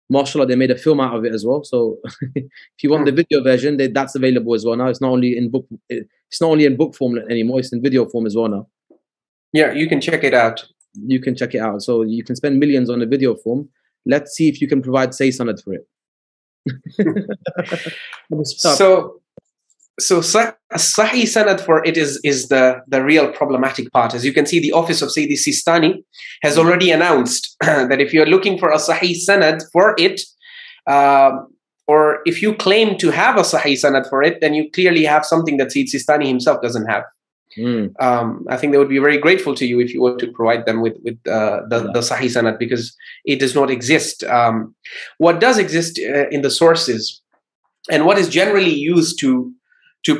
mashallah, they made a film out of it as well. So if you want the video version, that's available as well now. It's not only in book. It's not only in book form anymore. It's in video form as well now. Yeah, you can check it out. You can check it out. So you can spend millions on a video form. Let's see if you can provide sanad for it. So Sahih Sanad for it is the real problematic part. As you can see, the office of Syed Seestani has already announced that if you're looking for a Sahih Sanad for it, or if you claim to have a Sahih Sanad for it, then you clearly have something that Syed Seestani himself doesn't have. I think they would be very grateful to you if you were to provide them with the Sahih Sanad, because it does not exist. What does exist in the sources, and what is generally used to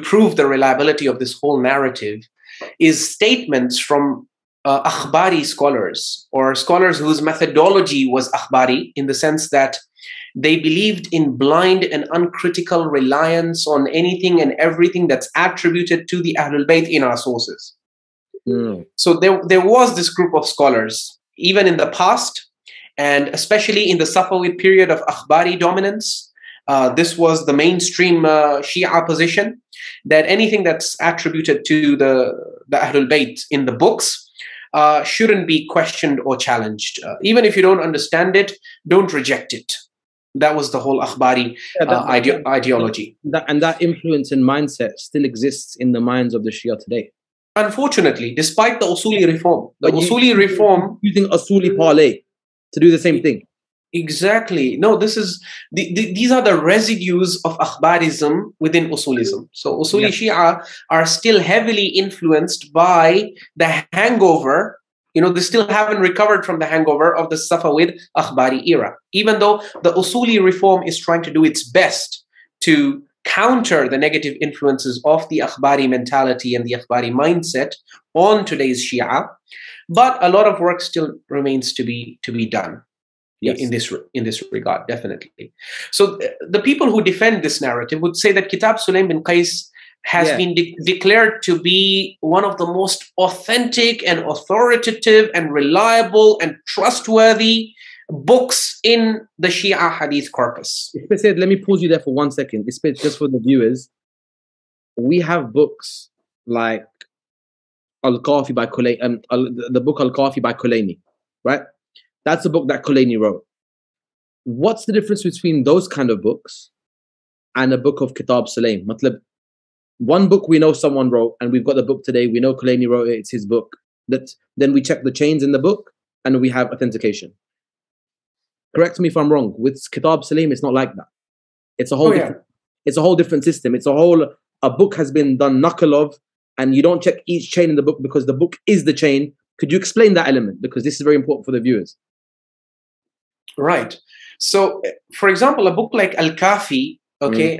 prove the reliability of this whole narrative, is statements from akhbari scholars, or scholars whose methodology was akhbari, in the sense that they believed in blind and uncritical reliance on anything and everything that's attributed to the Ahlul Bayt in our sources. So there was this group of scholars, even in the past, and especially in the Safavid period of akhbari dominance. This was the mainstream Shia position, that anything that's attributed to the Ahlul Bayt in the books shouldn't be questioned or challenged. Even if you don't understand it, don't reject it. That was the whole akhbari ideology. And that influence and mindset still exists in the minds of the Shia today. Unfortunately, despite the Usuli reform. The Usuli reform... Using Usuli parlay to do the same thing. Exactly. No, this is these are the residues of akhbarism within Usulism. So Usuli Shia are still heavily influenced by the hangover. They still haven't recovered from the hangover of the Safavid akhbari era. Even though the Usuli reform is trying to do its best to counter the negative influences of the akhbari mentality and the akhbari mindset on today's Shia, but a lot of work still remains to be done. Yes. In this regard, definitely. So the people who defend this narrative would say that Kitaab Sulaym bin Qais has been declared to be one of the most authentic and authoritative and reliable and trustworthy books in the Shia Hadith corpus. Let me pause you there for 1 second. Just for the viewers, we have books like Al-Kafi by Kulayni, the book Al-Kafi by Kulayni, right? That's a book that Kulayni wrote. What's the difference between those kind of books and a book of Kitaab Sulaym? One book we know someone wrote, and we've got the book today, we know Kulayni wrote it, it's his book. Then we check the chains in the book, and we have authentication. Correct me if I'm wrong. With Kitaab Sulaym, it's not like that. It's a whole it's a whole different system. A book has been done knuckle of, and you don't check each chain in the book because the book is the chain. Could you explain that element? Because this is very important for the viewers. Right. So, for example, a book like Al-Kafi,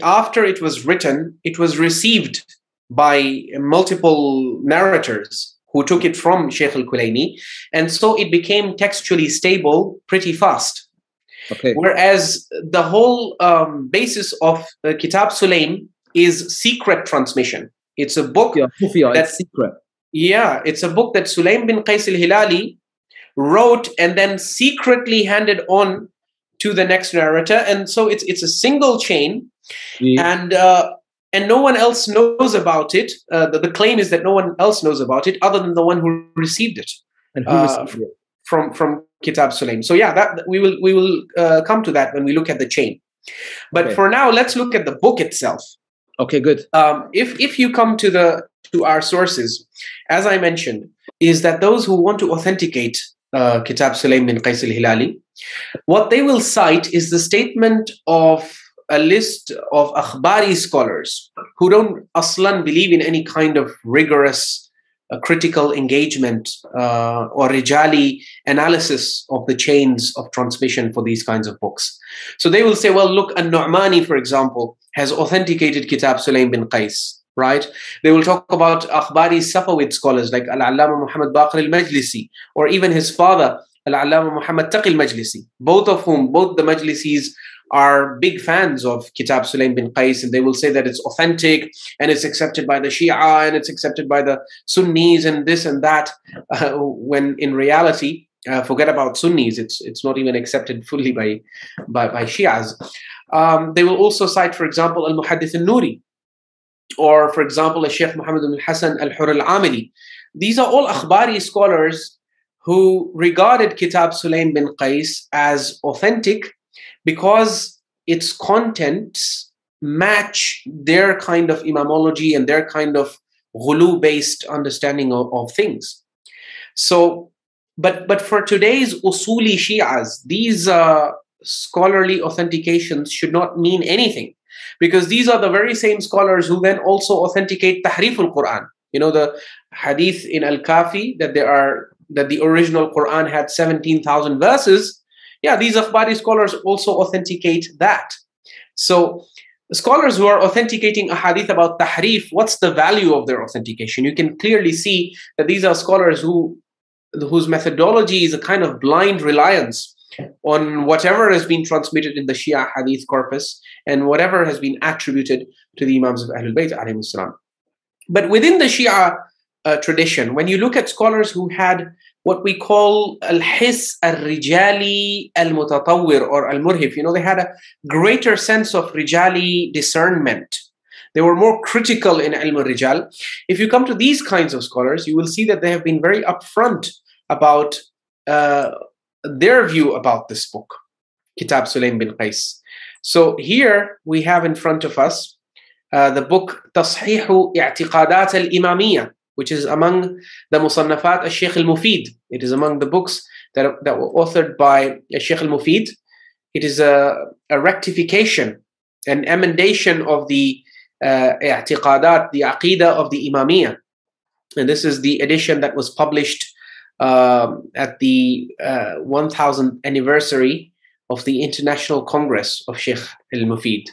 after it was written, it was received by multiple narrators who took it from Sheikh Al-Kulayni, and so it became textually stable pretty fast. Whereas the whole basis of Kitaab Sulaym is secret transmission. It's a book that's secret. Yeah, it's a book that Sulaym bin Qais al-Hilali wrote and then secretly handed on to the next narrator, and so it's a single chain, and no one else knows about it. The claim is that no one else knows about it other than the one who received it, and who received it from Kitaab Sulaym. So that we will come to that when we look at the chain. But for now, let's look at the book itself. Okay, good. If you come to our sources, as I mentioned, is that those who want to authenticate Kitaab Sulaym bin Qais al-Hilali, what they will cite is the statement of a list of akhbari scholars who don't aslan believe in any kind of rigorous critical engagement or rijali analysis of the chains of transmission for these kinds of books. So they will say, well, look, An-Nu'mani, for example, has authenticated Kitaab Sulaym bin Qais. Right? They will talk about akhbari Safavid scholars like Al-Allama Muhammad Baqir al-Majlisi, or even his father, Al-Allama Muhammad Taqi al-Majlisi, both the Majlisis are big fans of Kitaab Sulaym bin Qais, and they will say that it's authentic and it's accepted by the Shia and it's accepted by the Sunnis and this and that, when in reality, forget about Sunnis, it's not even accepted fully by Shias. They will also cite, for example, Al-Muhaddith al-Nuri, or for example, Sheikh Muhammad ibn Hassan al-Hur al-Amili. These are all Akhbari scholars who regarded Kitaab Sulaym bin Qais as authentic because its contents match their kind of imamology and their kind of ghulu-based understanding of things. So, but for today's usuli Shi'as, these scholarly authentications should not mean anything, because these are the very same scholars who then also authenticate Tahrif al-Quran. You know, the hadith in Al-Kafi that the original Quran had 17,000 verses. Yeah, these Akhbari scholars also authenticate that. So the scholars who are authenticating a hadith about tahrif, what's the value of their authentication? You can clearly see that these are scholars whose methodology is a kind of blind reliance on whatever has been transmitted in the Shia hadith corpus and whatever has been attributed to the Imams of Ahlul Bayt alayhimus salam. But within the Shia tradition, when you look at scholars who had what we call al-his al-rijali al-mutatawwir or al-murhif, you know, they had a greater sense of rijali discernment. They were more critical in ilm al-rijal. If you come to these kinds of scholars, you will see that they have been very upfront about their view about this book, Kitaab Sulaym bin Qais. So here we have in front of us the book Tashihu I'tiqadat al-Imamiyyah, which is among the Musannafat of Sheikh Al Mufeed. It is among the books that were authored by Sheikh Al Mufeed. It is a rectification, an emendation of the i'tiqadat, the aqidah of the Imamiyyah. And this is the edition that was published at the 1000th anniversary of the International Congress of Sheikh Al Mufeed.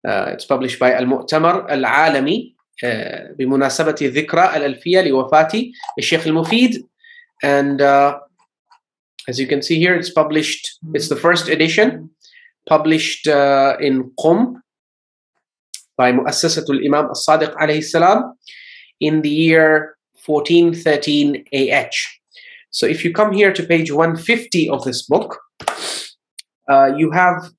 It's published by Al-Mu'tamar Al-Alami بمناسبة الذكرى الألفية لوفاة الشيخ المفيد. And as you can see here, it's published, it's the first edition, published in Qom by Muassasatul Imam As-Sadiq alayhi salam in the year 1413 AH. So if you come here to page 150 of this book, you have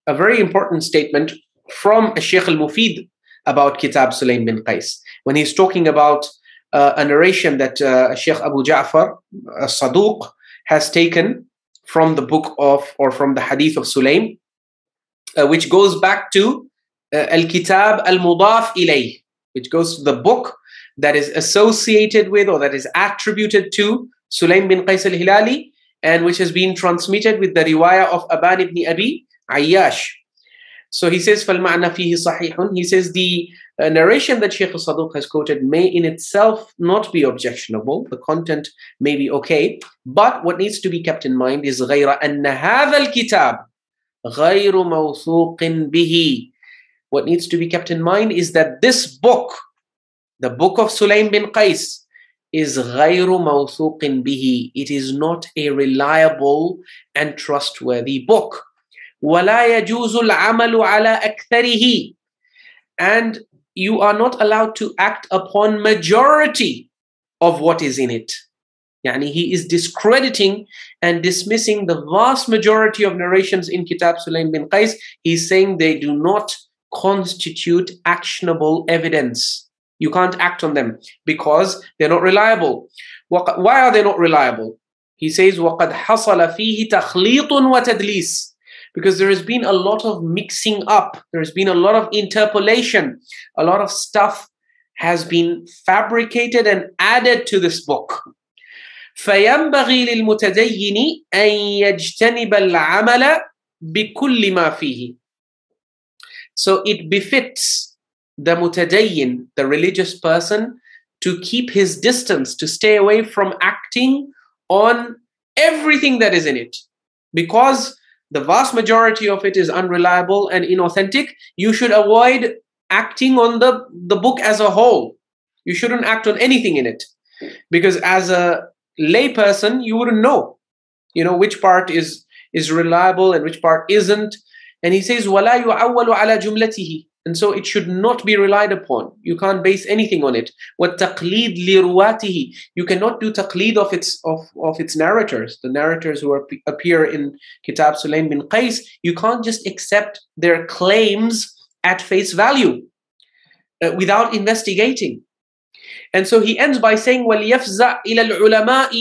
a very important statement from Sheikh Al Mufeed about Kitaab Sulaym bin Qais, when he's talking about a narration that Sheikh Abu Ja'far As-Saduq has taken from the book of, or from the hadith of Sulaym, which goes back to Al-Kitab Al-Mudaf Ilayh, which goes to the book that is associated with or that is attributed to Sulaym bin Qais al-Hilali, and which has been transmitted with the riwayah of Aban ibn Abi Ayyash. So he says, فَالْمَعْنَى فِيهِ صَحِيحٌ. He says the narration that Sheikh Saduq has quoted may in itself not be objectionable. The content may be okay. But what needs to be kept in mind is غَيْرَ أَنَّ هَذَا الْكِتَابِ غَيْرُ مَوْثُوقٍ بِهِ. What needs to be kept in mind is that this book, the book of Sulaym bin Qais, is غَيْرُ مَوْثُوقٍ بِهِ. It is not a reliable and trustworthy book. وَلَا يَجُوزُ الْعَمَلُ عَلَى أَكْثَرِهِ. And you are not allowed to act upon majority of what is in it. Yani he is discrediting and dismissing the vast majority of narrations in Kitab Sulaym bin Qais. He's saying they do not constitute actionable evidence. You can't act on them because they're not reliable. Why are they not reliable? He says, وَقَدْ حَصَلَ فِيهِ تَخْلِيطٌ وَتَدْلِيسٌ. Because there has been a lot of mixing up, there has been a lot of interpolation, a lot of stuff has been fabricated and added to this book. فَيَنْبَغِي لِلْمُتَدَيِّنِ أَنْ يَجْتَنِبَ الْعَمَلَ بِكُلِّ مَا فِيهِ. So it befits the mutadayyin, the religious person, to keep his distance, to stay away from acting on everything that is in it. Because the vast majority of it is unreliable and inauthentic, you should avoid acting on the book as a whole. You shouldn't act on anything in it. Because as a lay person, you wouldn't know, which part is reliable and which part isn't. And he says, وَلَا يُعَوَّلُ عَلَى جُمْلَتِهِ. And so it should not be relied upon. You can't base anything on it. وَالتَّقْلِيدِ لِرُوَاتِهِ. You cannot do taqleed of its narrators, the narrators who appear in Kitaab Sulaym bin Qais. You can't just accept their claims at face value without investigating. And so he ends by saying, وَلْيَفْزَعْ إِلَى الْعُلَمَاءِ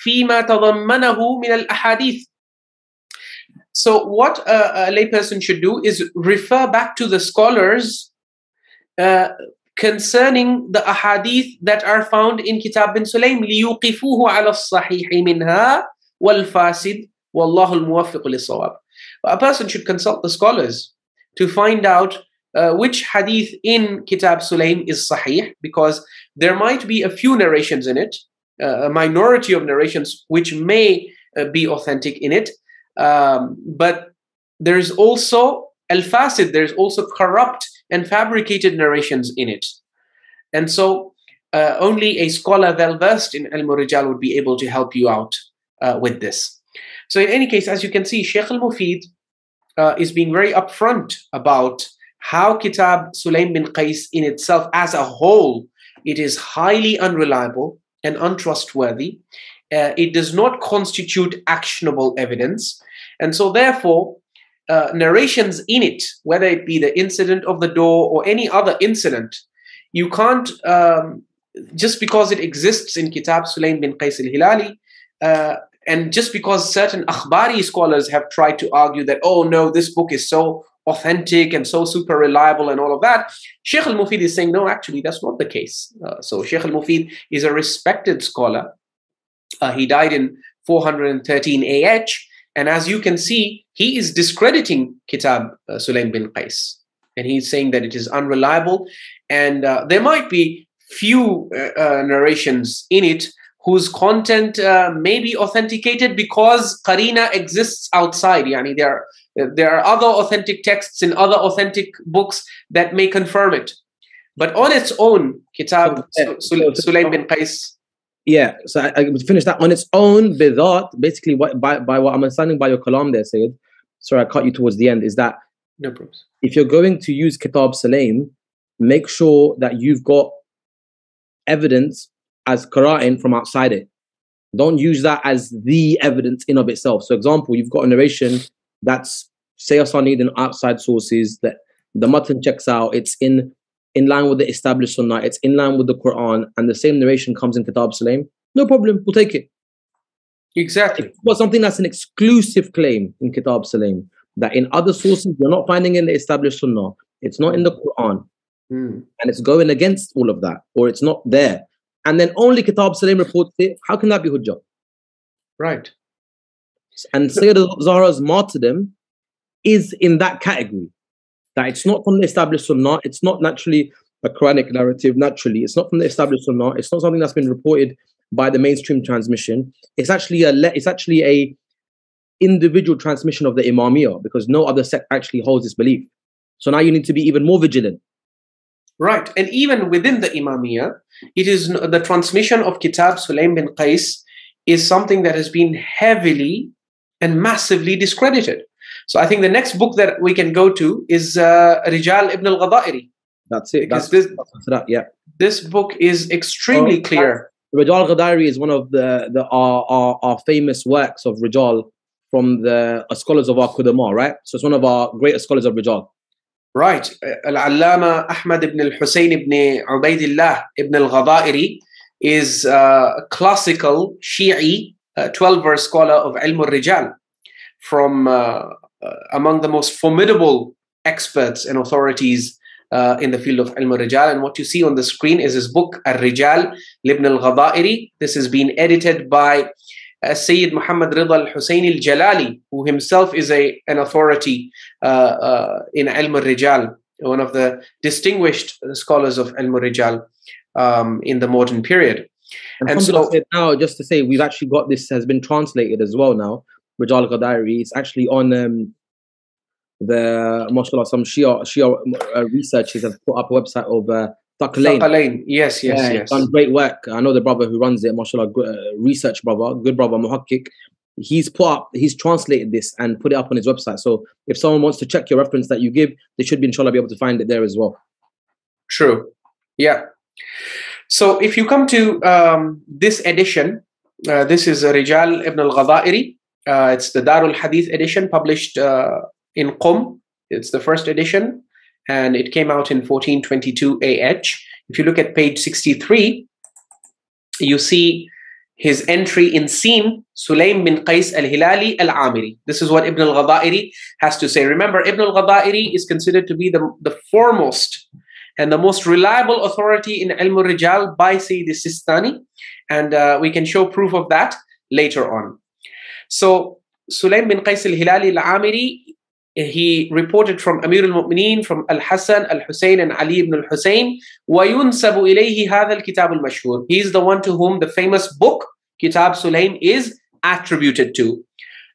فِي مَا تَضَمَّنَهُ مِنَ الْأَحَادِيثِ. So what a layperson should do is refer back to the scholars concerning the ahadith that are found in Kitab bin Sulaym. لِيُوقِفُوهُ عَلَى الصَّحِيحِ مِنْهَا وَالْفَاسِدِ وَاللَّهُ الْمُوَفِّقُ لِلصَّوَابِ. A person should consult the scholars to find out which hadith in Kitab Sulaym is sahih, because there might be a few narrations in it, a minority of narrations which may be authentic in it. But there's also al-fasid, there's also corrupt and fabricated narrations in it. And so only a scholar well-versed in Rijal would be able to help you out with this. So in any case, as you can see, Sheikh Al Mufeed is being very upfront about how Kitab Sulaym bin Qais in itself as a whole, it is highly unreliable and untrustworthy. It does not constitute actionable evidence. And so therefore, narrations in it, whether it be the incident of the door or any other incident, you can't, just because it exists in Kitab Sulaym bin Qais al-Hilali, and just because certain akhbari scholars have tried to argue that, oh no, this book is so authentic and so super reliable and all of that, Sheikh Al Mufeed is saying, no, actually, that's not the case. So Sheikh Al Mufeed is a respected scholar. He died in 413 AH. And as you can see, he is discrediting Kitab Sulaym bin Qais. And he's saying that it is unreliable. And there might be few narrations in it whose content may be authenticated because qarina exists outside. Yani there are other authentic texts in other authentic books that may confirm it. But on its own, Kitab Sulaym bin Qais. Yeah, so I would finish that on its own, bidat, basically by what I'm understanding by your kalam there, Syed, sorry I cut you towards the end, is that no problems. If you're going to use Kitab Sulaym, make sure that you've got evidence as qara'in from outside it. Don't use that as the evidence in of itself. So example, you've got a narration that's Seestani in outside sources, that the matan checks out, it's in line with the established sunnah, it's in line with the Quran, and the same narration comes in Kitab Sulaym, no problem, we'll take it. Exactly. But something that's an exclusive claim in Kitab Sulaym, that in other sources you're not finding in the established sunnah, it's not in the Quran, and it's going against all of that, or it's not there, and then only Kitab Sulaym reports it, how can that be hujjah? Right. And Sayyid Zahra's martyrdom is in that category. That it's not from the established sunnah, it's not naturally a Quranic narrative, naturally. It's not from the established sunnah, it's not something that's been reported by the mainstream transmission. It's actually a individual transmission of the Imamiyyah, because no other sect actually holds this belief. So now you need to be even more vigilant. Right. And even within the Imamiyyah, it is the transmission of Kitab Sulaym bin Qais is something that has been heavily and massively discredited. So I think the next book that we can go to is Rijal ibn al-Ghadairi. That's it. This book is extremely clear. Rijal Ghadairi is one of our famous works of Rijal from the scholars of our Qudama, right? So it's one of our greatest scholars of Rijal. Right. Al-Allama Ahmad ibn al-Husayn ibn Ubaidillah ibn al-Ghadairi is a classical Shi'i 12-verse scholar of Ilm al-Rijal, from among the most formidable experts and authorities in the field of Ilm al-Rijal. And what you see on the screen is his book, Al-Rijal Ibn al-Ghadairi. This has been edited by Sayyid Muhammad Ridha al-Hussein al-Jalali, who himself is an authority in Ilm al-Rijal, one of the distinguished scholars of Ilm al-Rijal in the modern period. And so now, just to say, we've actually got this, has been translated as well now, Rijal Ghadairi. It's actually on the, mashallah, some Shia researchers have put up a website of taqi. Yes. Done great work. I know the brother who runs it, mashallah, research brother, good brother, muhakkik. he's translated this and put it up on his website. So if someone wants to check your reference that you give, they should be, inshallah, be able to find it there as well. True. Yeah. So if you come to this edition, this is Rijal ibn al-Ghadairi. It's the Darul Hadith edition published in Qum. It's the first edition, and it came out in 1422 AH. If you look at page 63, you see his entry in Sin, Sulaym bin Qais al-Hilali al-Amiri. This is what Ibn al-Ghadairi has to say. Remember, Ibn al-Ghadairi is considered to be the foremost and the most reliable authority in Ilm al-Rijal by Syed Seestani, and we can show proof of that later on. So Sulaym bin Qais al-Hilali al-Amiri, he reported from Amir al-Mu'mineen, from Al-Hasan, Al-Hussein, and Ali ibn al-Hussein. وَيُنْسَبُ إِلَيْهِ هَذَا الْكِتَابُ الْمَشْهُورِ. He is the one to whom the famous book, Kitaab Sulaym, is attributed to.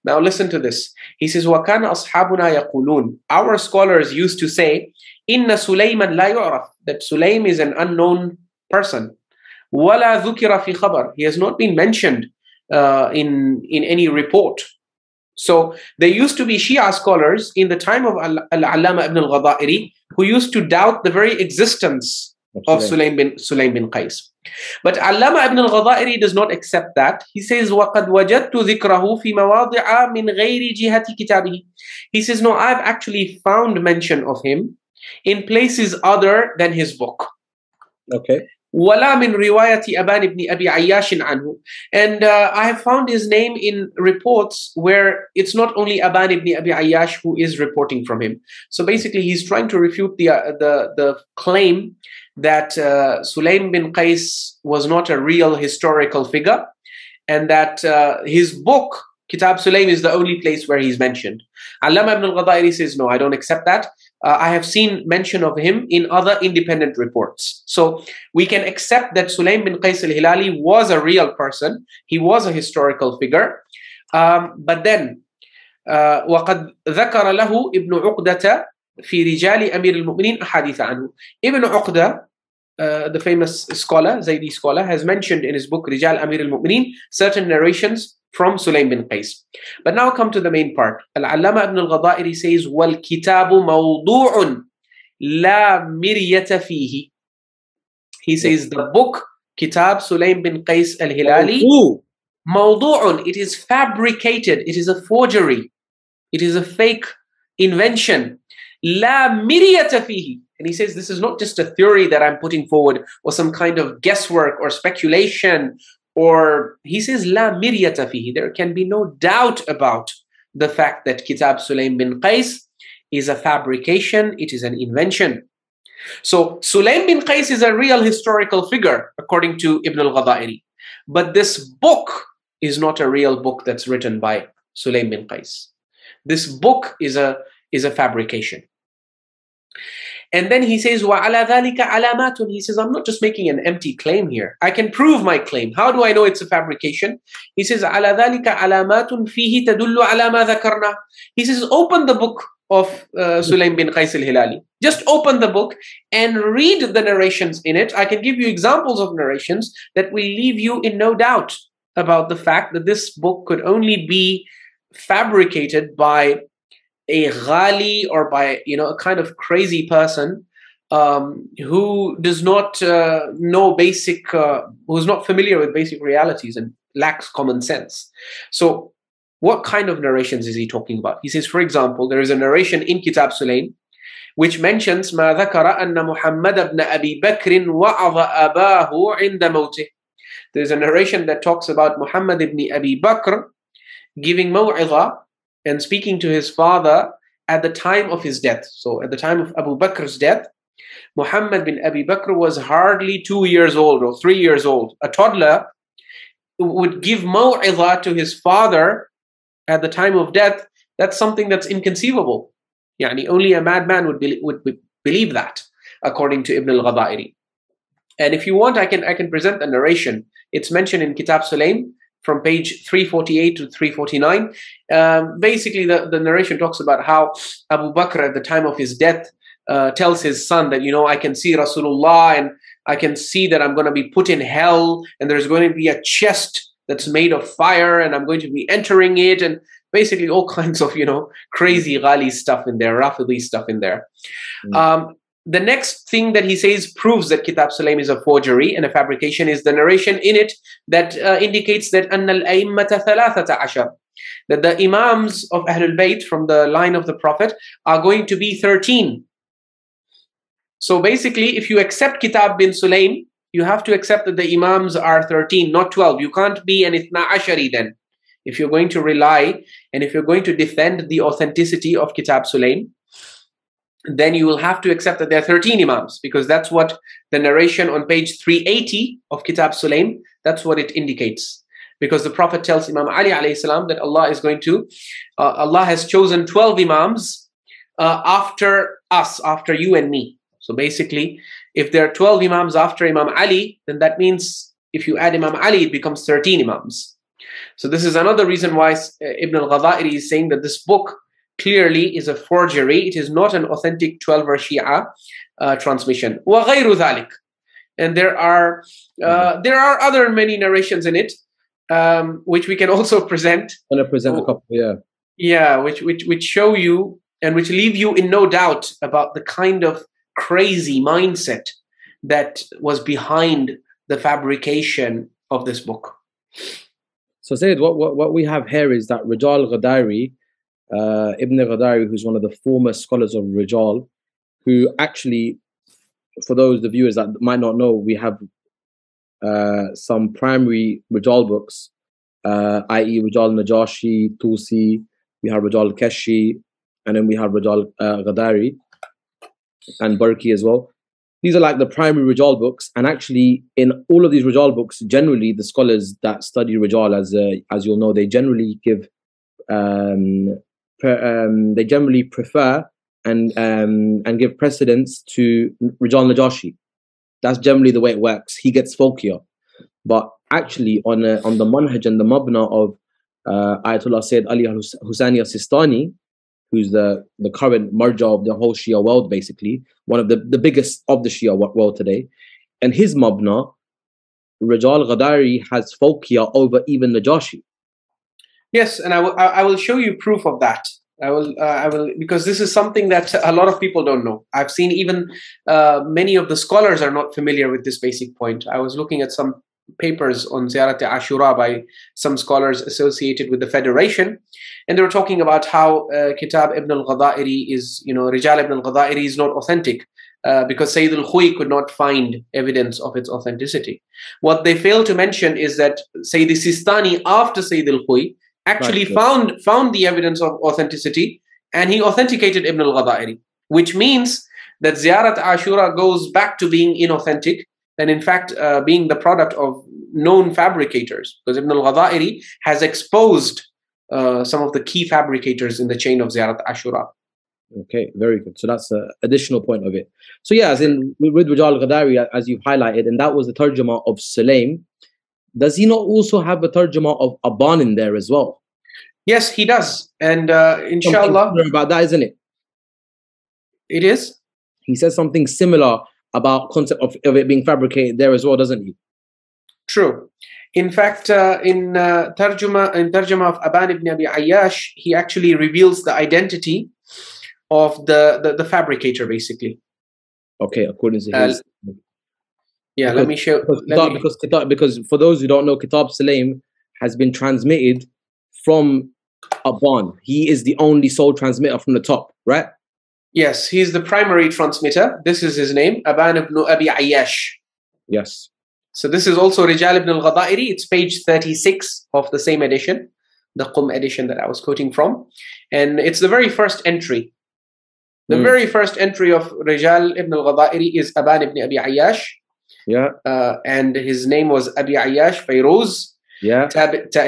Now listen to this. He says, وَكَانَ أَصْحَابُنَا يَقُولُونَ. Our scholars used to say, إِنَّ سُلَيْمًا لَا يُعْرَفْ. That Sulaym is an unknown person. وَلَا ذُكِرَ فِي خَبَرٍ. He has not been mentioned in any report. So there used to be Shia scholars in the time of Al-Allama ibn al-Ghadairi who used to doubt the very existence of Sulaym bin Qais. But Allama ibn al-Ghadairi does not accept that. He says, وَقَدْ وَجَدْتُ ذِكْرَهُ فِي مَوَاضِعَ مِنْ غَيْرِ جِهَةِ كِتَابِهِ. He says, no, I've actually found mention of him in places other than his book. Okay. وَلَا مِنْ رِوَايَةِ أَبَانِ ibn Abi Ayyash عَنْهُ. And I have found his name in reports where it's not only Aban ibn Abi Ayyash who is reporting from him. So basically he's trying to refute the claim that Sulaym bin Qais was not a real historical figure, and that his book, Kitaab Sulaym, is the only place where he's mentioned. Allama ibn al-Ghadairi says, no, I don't accept that. I have seen mention of him in other independent reports. So we can accept that Sulaym bin Qais al-Hilali was a real person. He was a historical figure. But then, وَقَدْ ذَكَرَ لَهُ ابن عقدة في رجال أمير المؤمنين أحاديث عنه. Ibn Uqda, the famous scholar, Zaydi scholar, has mentioned in his book Rijal Amir al-Mu'mineen certain narrations from Sulaym bin Qais. But now come to the main part. Al-Allama ibn al-Ghadairi says, وَالْكِتَابُ مَوْضُوعٌ لَا مِرْيَةَ فِيهِ. He says the book, Kitaab Sulaym bin Qais al-Hilali, مَوْضُوعٌ, it is fabricated, it is a forgery, it is a fake invention. لَا مِرْيَةَ فِيهِ. And he says this is not just a theory that I'm putting forward or some kind of guesswork or speculation. Or he says, La miryata fihi. There can be no doubt about the fact that Kitaab Sulaym bin Qais is a fabrication, it is an invention. So Sulaym bin Qais is a real historical figure, according to Ibn al-Ghadairi. But this book is not a real book that's written by Sulaym bin Qais. This book is a fabrication. And then he says, وَعَلَى ذَلِكَ عَلَامَاتٌ. He says, I'm not just making an empty claim here. I can prove my claim. How do I know it's a fabrication? He says, عَلَى ذَلِكَ عَلَامَاتٌ فِيهِ تَدُلُّ عَلَى مَا ذَكَرْنَا. He says, open the book of Sulaym bin Qais al-Hilali. Just open the book and read the narrations in it. I can give you examples of narrations that will leave you in no doubt about the fact that this book could only be fabricated by a ghali, or by a kind of crazy person who does not know basic, who's not familiar with basic realities and lacks common sense. So what kind of narrations is he talking about? He says, for example, there is a narration in Kitaab Sulaym which mentions ما ذكر أن محمد بن أبي بكر وعظ أباه عند موته. There's a narration that talks about Muhammad ibn Abi Bakr giving maw'idha and speaking to his father at the time of his death. So at the time of Abu Bakr's death, Muhammad bin Abi Bakr was hardly 2 years old or 3 years old. A toddler would give maw'idha to his father at the time of death. That's something that's inconceivable. Only a madman would believe that, according to Ibn al-Ghadairi. And if you want, I can present the narration. It's mentioned in Kitaab Sulaym from page 348 to 349. Basically, the narration talks about how Abu Bakr at the time of his death tells his son that, I can see Rasulullah and I can see that I'm going to be put in hell and there's going to be a chest that's made of fire, and I'm going to be entering it, and basically all kinds of, crazy ghali stuff in there, Rafidi stuff in there. The next thing that he says proves that Kitaab Sulaym is a forgery and a fabrication is the narration in it that indicates that أن الأئمة ثلاثة عشر, that the Imams of Ahlul Bayt from the line of the Prophet are going to be 13. So basically, if you accept Kitab bin Sulaym, you have to accept that the Imams are 13, not 12. You can't be an Ithna Ashari then. If you're going to rely and if you're going to defend the authenticity of Kitab Sulaym, then you will have to accept that there are 13 Imams, because that's what the narration on page 380 of Kitab Sulaym, that's what it indicates. Because the Prophet tells Imam Ali alayhi salam that Allah has chosen 12 Imams after us, after you and me. So basically, if there are 12 Imams after Imam Ali, then that means if you add Imam Ali, it becomes 13 Imams. So this is another reason why Ibn Ghadairi is saying that this book clearly is a forgery. It is not an authentic 12-verse Shia transmission. وَغَيْرُ ذَلِكَ. And there are other many narrations in it, which we can also present. I'm gonna present a couple, yeah. Yeah, which show you and which leave you in no doubt about the kind of crazy mindset that was behind the fabrication of this book. So Syed, what we have here is that Rijal Ghadairi, Ibn Ghadairi, who's one of the foremost scholars of Rijal, who actually, for those the viewers that might not know, we have some primary Rijal books, i.e. Rijal Najjashi, Tusi, we have Rijal Keshi, and then we have Rijal Ghadairi and Barki as well. These are like the primary Rijal books, and actually in all of these Rijal books, generally the scholars that study Rijal, as you'll know, they generally give they generally prefer and give precedence to Rijal Najjashi. That's generally the way it works. He gets folkier, but actually on the manhaj and the mabna of Ayyatullah Syed Ali Husani Seestani, who's the current marja of the whole Shia world, basically one of the biggest of the Shia world today, and his mabna, Rijal Ghadairi has folkier over even Najjashi. Yes, and I will show you proof of that. I will because this is something that a lot of people don't know. I've seen even many of the scholars are not familiar with this basic point. I was looking at some papers on Ziyarat Ashura by some scholars associated with the Federation, and they were talking about how Kitab Ibn al-Ghadairi is, Rijal Ibn al-Ghadairi is not authentic because Sayyid al-Khuy could not find evidence of its authenticity. What they fail to mention is that Syed Seestani, after Sayyid al-Khuy, actually found the evidence of authenticity, and he authenticated Ibn al-Ghadairi, which means that Ziyarat Ashura goes back to being inauthentic, and in fact being the product of known fabricators, because Ibn al-Ghadairi has exposed some of the key fabricators in the chain of Ziyarat Ashura. Okay, very good. So that's an additional point of it. So yeah, as in with Rijal Ghadairi, as you've highlighted, and that was the tarjuma of Sulaym, does he not also have a tarjuma of Aban in there as well? Yes, he does. And inshallah, about that, isn't it? It is. He says something similar about concept of it being fabricated there as well, doesn't he? True. In fact, in tarjuma of Aban ibn Abi Ayyash, he actually reveals the identity of the fabricator, basically. Okay, according to his. Yeah, let me show. Because for those who don't know, Kitaab Sulaym has been transmitted from Aban. He is the only sole transmitter from the top, right? Yes, he's the primary transmitter. This is his name, Aban ibn Abi Ayyash. Yes. So this is also Rijal ibn al-Ghadairi. It's page 36 of the same edition, the Qum edition that I was quoting from. And it's the very first entry. The very first entry of Rijal ibn al-Ghadairi is Aban ibn Abi Ayyash. Yeah. And his name was Abi Ayyash Fayruz. Yeah.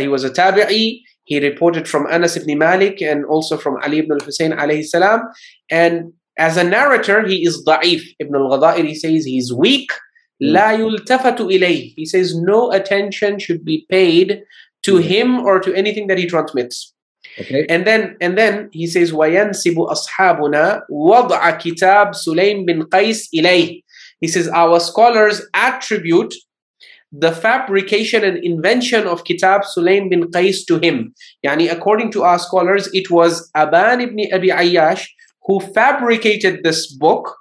He was a tabi'i. He reported from Anas ibn Malik and also from Ali ibn al-Husayn alayhi salam. And as a narrator, he is da'if. Ibn al-Ghadairi says he's weak. La yultafatu ilayh. He says no attention should be paid to him or to anything that he transmits. Okay. And then he says وَيَنْسِبُ أَصْحَابُنَا وَضْعَ كِتَابْ سُلَيْم بِنْ قَيْسِ إِلَيْهِ. He says our scholars attribute the fabrication and invention of Kitaab Sulaym bin Qais to him. Yani, according to our scholars, it was Aban ibn Abi Ayyash who fabricated this book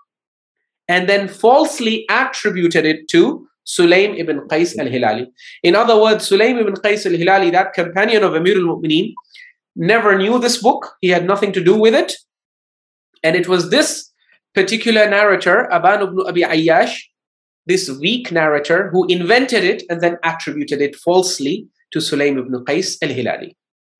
and then falsely attributed it to Sulaym ibn Qais al-Hilali. In other words, Sulaym ibn Qais al-Hilali, that companion of Amir al-Mu'mineen, never knew this book. He had nothing to do with it. And it was this particular narrator, Aban ibn Abi Ayyash, this weak narrator, who invented it and then attributed it falsely to Sulaym ibn Qais al-Hilali.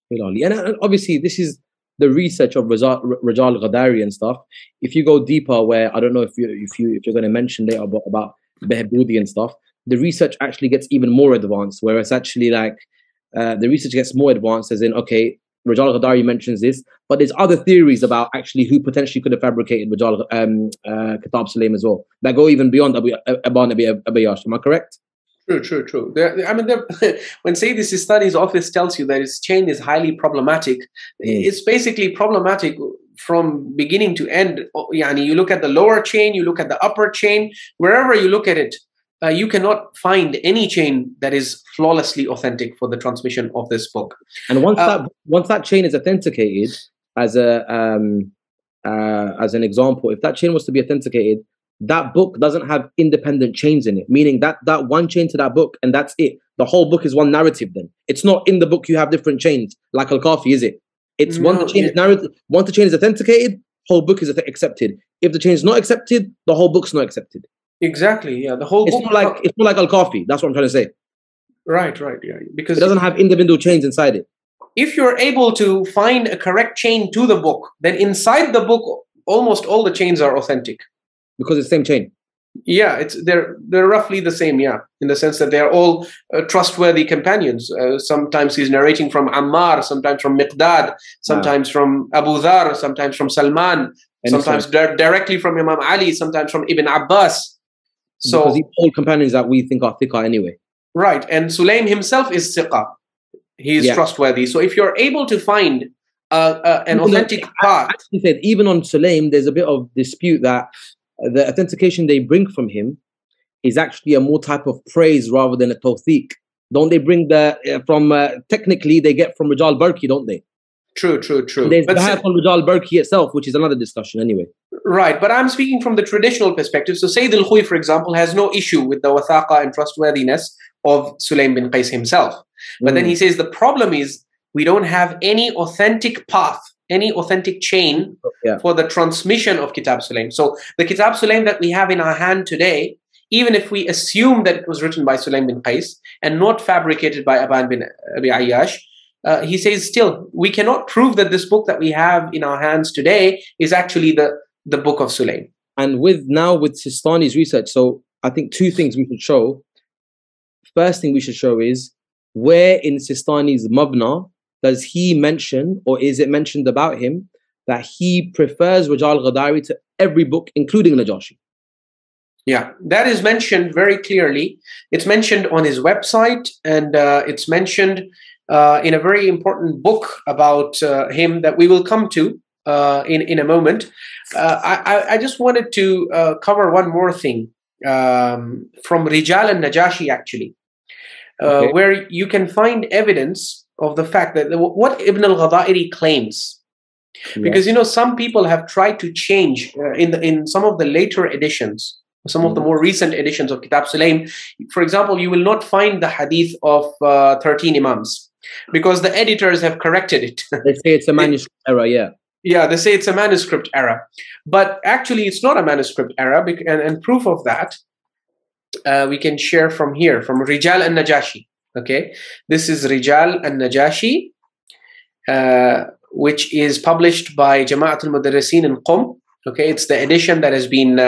And obviously, this is the research of Rijal Ghadairi and stuff. If you go deeper, where I don't know if you're going to mention later about Behbudi and stuff, the research actually gets even more advanced. Where it's actually like the research gets more advanced, as in, okay, Rijal Ghadairi mentions this, but there's other theories about actually who potentially could have fabricated Rijal Kitaab Sulaym as well, that go even beyond Aban Abi Ayyash. Am I correct? True. When Syed Seestani's office tells you that his chain is highly problematic, it's basically problematic from beginning to end. Yani, you look at the lower chain, you look at the upper chain, wherever you look at it, you cannot find any chain that is flawlessly authentic for the transmission of this book. And once that chain is authenticated, as an example, if that chain was to be authenticated, that book doesn't have independent chains in it, meaning that one chain to that book, and that's it. The whole book is one narrative then. It's not in the book you have different chains, like Al-Kafi, is it? It's once the chain is authenticated, whole book is accepted. If the chain is not accepted, the whole book's not accepted. Exactly, yeah. The whole book. It's not like Al-Kafi. That's what I'm trying to say. Right, yeah. Because it doesn't have individual chains inside it. If you're able to find a correct chain to the book, then inside the book, almost all the chains are authentic. Because it's the same chain. Yeah, they're roughly the same, yeah, in the sense that they're all trustworthy companions. Sometimes he's narrating from Ammar, sometimes from Miqdad, sometimes from Abu Dhar, sometimes from Salman, sometimes directly from Imam Ali, sometimes from Ibn Abbas. So, because these all companions that we think are thiqah anyway. Right, and Sulaym himself is thiqah. He is trustworthy. So if you're able to find an authentic path. Actually said, even on Sulaym, there's a bit of dispute that the authentication they bring from him is actually a more type of praise rather than a tawthiq. Don't they bring technically they get from Rijal Barki, don't they? True. There's Bahaf on Rijal Barki itself, which is another discussion anyway. Right, but I'm speaking from the traditional perspective. So Sayyid al-Khuy, for example, has no issue with the wathaqa and trustworthiness of Sulaym bin Qais himself. But then he says the problem is we don't have any authentic path, any authentic chain for the transmission of Kitaab Sulaym. So the Kitaab Sulaym that we have in our hand today, even if we assume that it was written by Sulaym bin Qais and not fabricated by Aban bin Abi Ayyash, he says still, we cannot prove that this book that we have in our hands today is actually the book of Sulaym. And with Seestani's research, so I think two things we should show. First thing we should show is where in Seestani's Mabna does he mention, or is it mentioned about him, that he prefers Rijal Ghadairi to every book, including Najjashi? Yeah, that is mentioned very clearly. It's mentioned on his website, and it's mentioned in a very important book about him that we will come to in a moment. I just wanted to cover one more thing from Rijal Najjashi, actually, where you can find evidence of the fact that what Ibn al-Ghadairi claims. Because, some people have tried to change in some of the later editions, some of the more recent editions of Kitaab Sulaym. For example, you will not find the hadith of 13 Imams because the editors have corrected it. They say it's a manuscript error, Yeah, they say it's a manuscript error. But actually, it's not a manuscript error. And proof of that, we can share from here, from Rijal Najjashi. Okay, this is Rijal Najjashi, which is published by Jama'at al-Mudarrisin in Qum. Okay, it's the edition that has been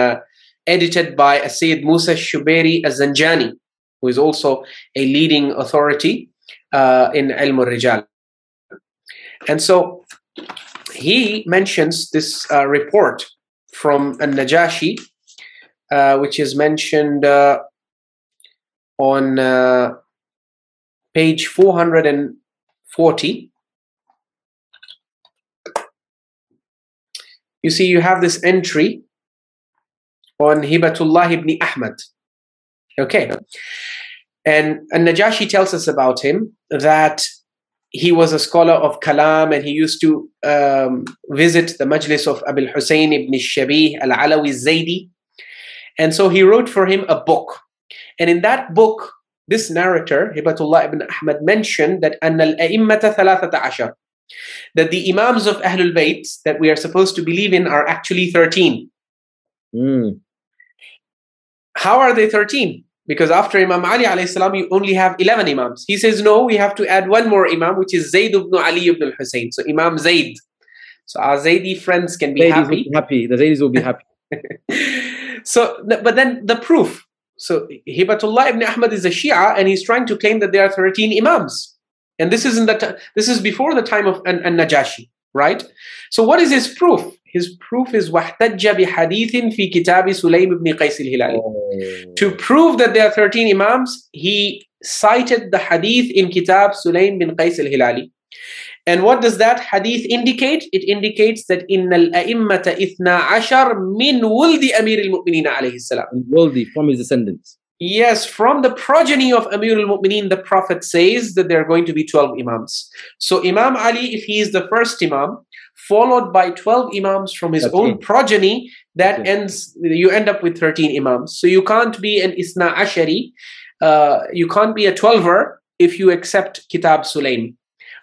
edited by Sayyid Musa Shubairi al-Zanjani, who is also a leading authority in Ilm al-Rijal. And so he mentions this report from al-Najjashi, which is mentioned on page 440. You see, you have this entry on Hibatullah ibn Ahmad. Okay. And Najjashi tells us about him that he was a scholar of Kalam, and he used to visit the majlis of Abil Hussein ibn Shabih al-Alawi al-Zaydi. And so he wrote for him a book. And in that book, this narrator, Hibatullah ibn Ahmad, mentioned that أن الأئمة ثلاثة عشر, that the Imams of Ahlul Bayt that we are supposed to believe in are actually 13. How are they 13? Because after Imam Ali alayhi salam, you only have 11 Imams. He says, no, we have to add one more Imam, which is Zayd ibn Ali ibn al-Hussein. So Imam Zayd. So our Zaydi friends can be happy. The Zaydis will be happy. So, but then the proof. So Hibatullah ibn Ahmad is a Shia, and he's trying to claim that there are 13 Imams. And this is before the time of An-Najjashi, right? So what is his proof? His proof is وَاحْتَجَّ بِحَدِيثٍ فِي كِتَابِ سُلَيْمِ بْنِ قَيْسِ الْهِلَالِ. To prove that there are 13 Imams, he cited the hadith in Kitaab Sulaym bin Qais al-Hilali. And what does that hadith indicate? It indicates that إِنَّ الْأَئِمَّةَ إِثْنَا عَشَرْ مِنْ وُلْدِ أَمِيرِ الْمُؤْمِنِينَ عَلَيْهِ السَّلَامِ. Wuldi, from his descendants. Yes, from the progeny of Amir al-Mu'mineen, the Prophet says that there are going to be 12 Imams. So Imam Ali, if he is the first Imam, followed by 12 Imams from his own progeny, that you end up with 13 Imams. So you can't be an Isna Ashari, you can't be a 12er if you accept Kitaab Sulaym.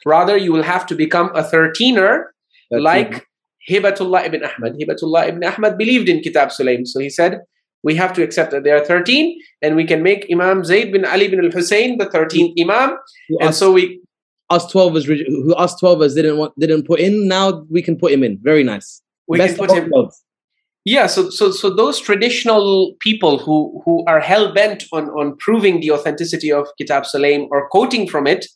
Rather, you will have to become a 13er like Hibatullah ibn Ahmad. Hibatullah ibn Ahmad believed in Kitaab Sulaym. So he said, we have to accept that there are 13, and we can make Imam Zayd bin Ali bin al-Hussein the 13th Imam. And so we... Us 12ers didn't put in, now we can put him in. Very nice. We can put him. Yeah, so those traditional people who are hell-bent on proving the authenticity of Kitaab Sulaym or quoting from it,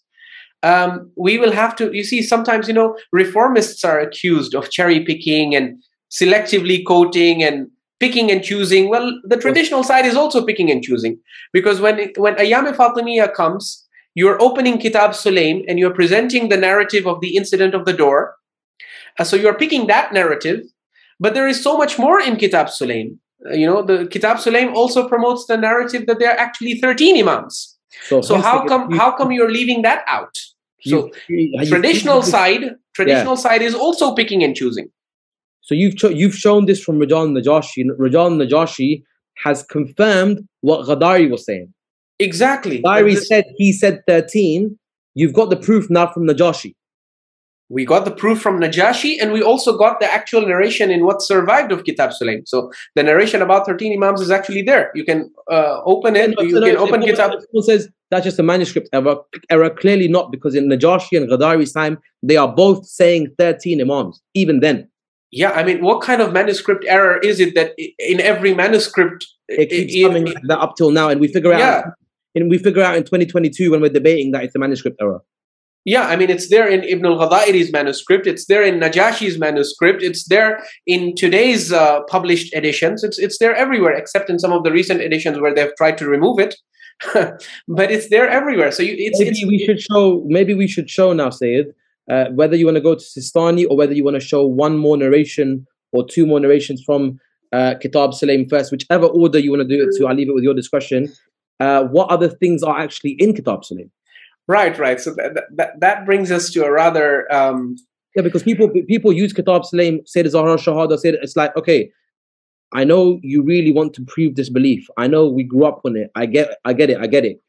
we will have to, you see, sometimes, reformists are accused of cherry-picking and selectively quoting and picking and choosing. Well, the traditional side is also picking and choosing, because when Ayyam Fatimiyyah comes, you're opening Kitaab Sulaym and you're presenting the narrative of the incident of the door. So you're picking that narrative, but there is so much more in Kitaab Sulaym. The Kitaab Sulaym also promotes the narrative that there are actually 13 Imams. So how come you're leaving that out? So traditional side is also picking and choosing. So you've shown this from Rijal Najjashi. Rijal Najjashi has confirmed what Ghadairi was saying. Exactly. He said 13. You've got the proof now from Najjashi. We got the proof from Najjashi, and we also got the actual narration in what survived of Kitaab Sulaym. So the narration about 13 Imams is actually there. You can open it. Open Kitab. It says that's just a manuscript error. Clearly not, because in Najjashi and Ghadairi's time, they are both saying 13 Imams, even then. Yeah, I mean, what kind of manuscript error is it that in every manuscript it keeps coming like that up till now, and we figure out in 2022 when we're debating that it's a manuscript error. Yeah, I mean, it's there in ibnul Ghadairi's manuscript, it's there in Najjashi's manuscript, it's there in today's published editions, it's there everywhere, except in some of the recent editions where they've tried to remove it. But it's there everywhere. So maybe we should show now, Syed, whether you want to go to Seestani or whether you want to show one more narration or two more narrations from Kitaab Sulaym first, whichever order you want to do it to, I'll leave it with your discretion. What other things are actually in Kitaab Sulaym? Right. So that brings us to a rather... because people use Kitaab Sulaym, say the Zahra Shahada, say it's like, okay, I know you really want to prove this belief. I know we grew up on it. I get it.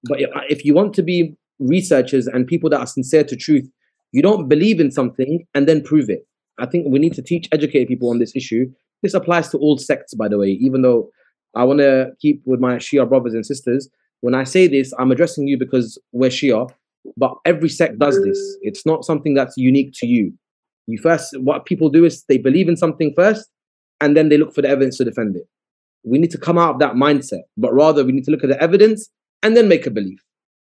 But if you want to be researchers and people that are sincere to truth, you don't believe in something and then prove it. I think we need to educate people on this issue. This applies to all sects, by the way, even though I want to keep with my Shia brothers and sisters. When I say this, I'm addressing you because we're Shia, but every sect does this. It's not something that's unique to you. What people do is they believe in something first, and then they look for the evidence to defend it. We need to come out of that mindset, but rather we need to look at the evidence and then make a belief.